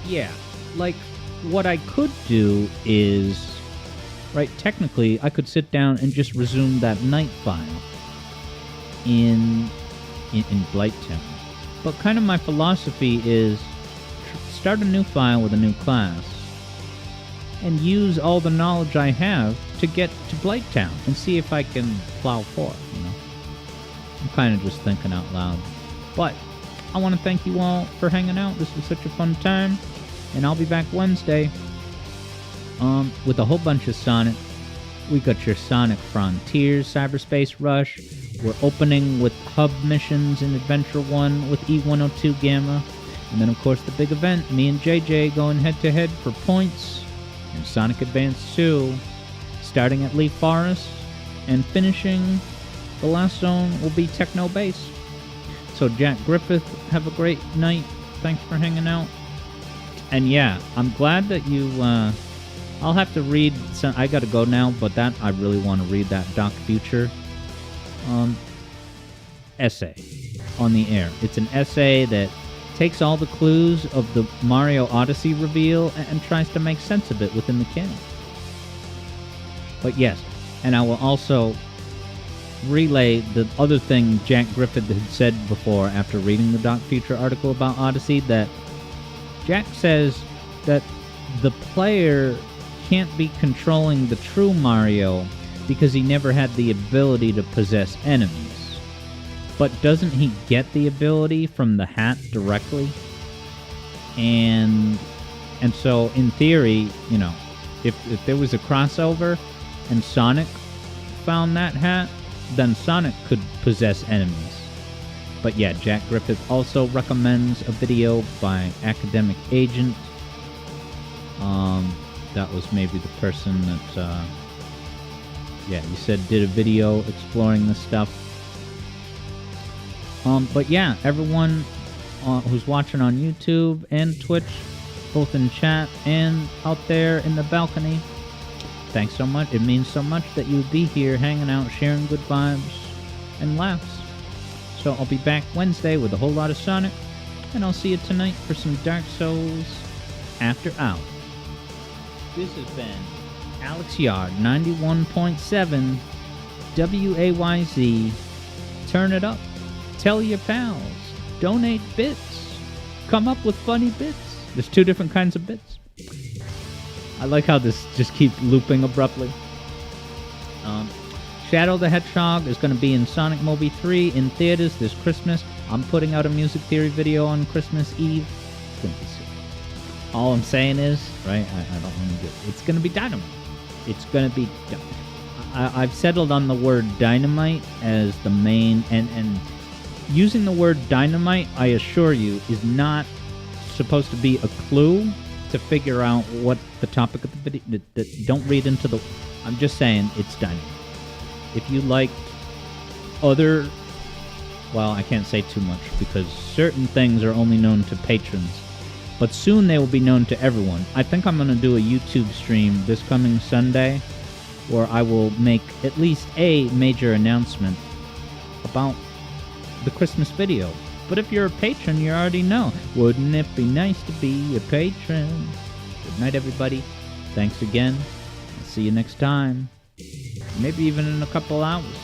Yeah, like, what I could do is, right, technically, I could sit down and just resume that night file in Blighttown. But kind of my philosophy is start a new file with a new class and use all the knowledge I have to get to Blighttown and see if I can plow forth, you know? I'm kind of just thinking out loud. But I want to thank you all for hanging out. This was such a fun time. And I'll be back Wednesday with a whole bunch of Sonic. We got your Sonic Frontiers Cyberspace Rush. We're opening with hub missions in Adventure 1 with E102 Gamma. And then, of course, the big event, me and JJ going head-to-head for points in Sonic Advance 2, starting at Leaf Forest, and finishing the last zone will be Techno Base. So, Jack Griffith, have a great night. Thanks for hanging out. And yeah, I'm glad that you, I'll have to read, I gotta go now, but that, I really want to read that Doc Future essay on the air. It's an essay that takes all the clues of the Mario Odyssey reveal and tries to make sense of it within the canon. But yes, and I will also relay the other thing Jack Griffith had said before after reading the Doc Future article about Odyssey, that Jack says that the player can't be controlling the true Mario because he never had the ability to possess enemies. But doesn't he get the ability from the hat directly? And so, in theory, you know, if there was a crossover and Sonic found that hat, then Sonic could possess enemies. But yeah, Jack Griffith also recommends a video by Academic Agent. That was maybe the person that, yeah, you said did a video exploring this stuff. But yeah, everyone who's watching on YouTube and Twitch, both in chat and out there in the balcony, thanks so much. It means so much that you would be here hanging out, sharing good vibes and laughs. So I'll be back Wednesday with a whole lot of Sonic, and I'll see you tonight for some Dark Souls After Hours. This has been Alex Yard, 91.7 WAYZ. Turn it up. Tell your pals. Donate bits. Come up with funny bits. There's two different kinds of bits. I like how this just keeps looping abruptly. Shadow the Hedgehog is going to be in Sonic Movie 3 in theaters this Christmas. I'm putting out a music theory video on Christmas Eve. It's going to be sick. All I'm saying is, right, I don't want to do it. It's going to be dynamite. It's going to be... I've settled on the word dynamite as the main... And using the word dynamite, I assure you, is not supposed to be a clue to figure out what the topic of the video... Don't read into the... I'm just saying it's dynamite. If you liked other... Well, I can't say too much because certain things are only known to patrons. But soon they will be known to everyone. I think I'm going to do a YouTube stream this coming Sunday where I will make at least a major announcement about the Christmas video. But if you're a patron, you already know. Wouldn't it be nice to be a patron? Good night, everybody. Thanks again. I'll see you next time. Maybe even in a couple hours.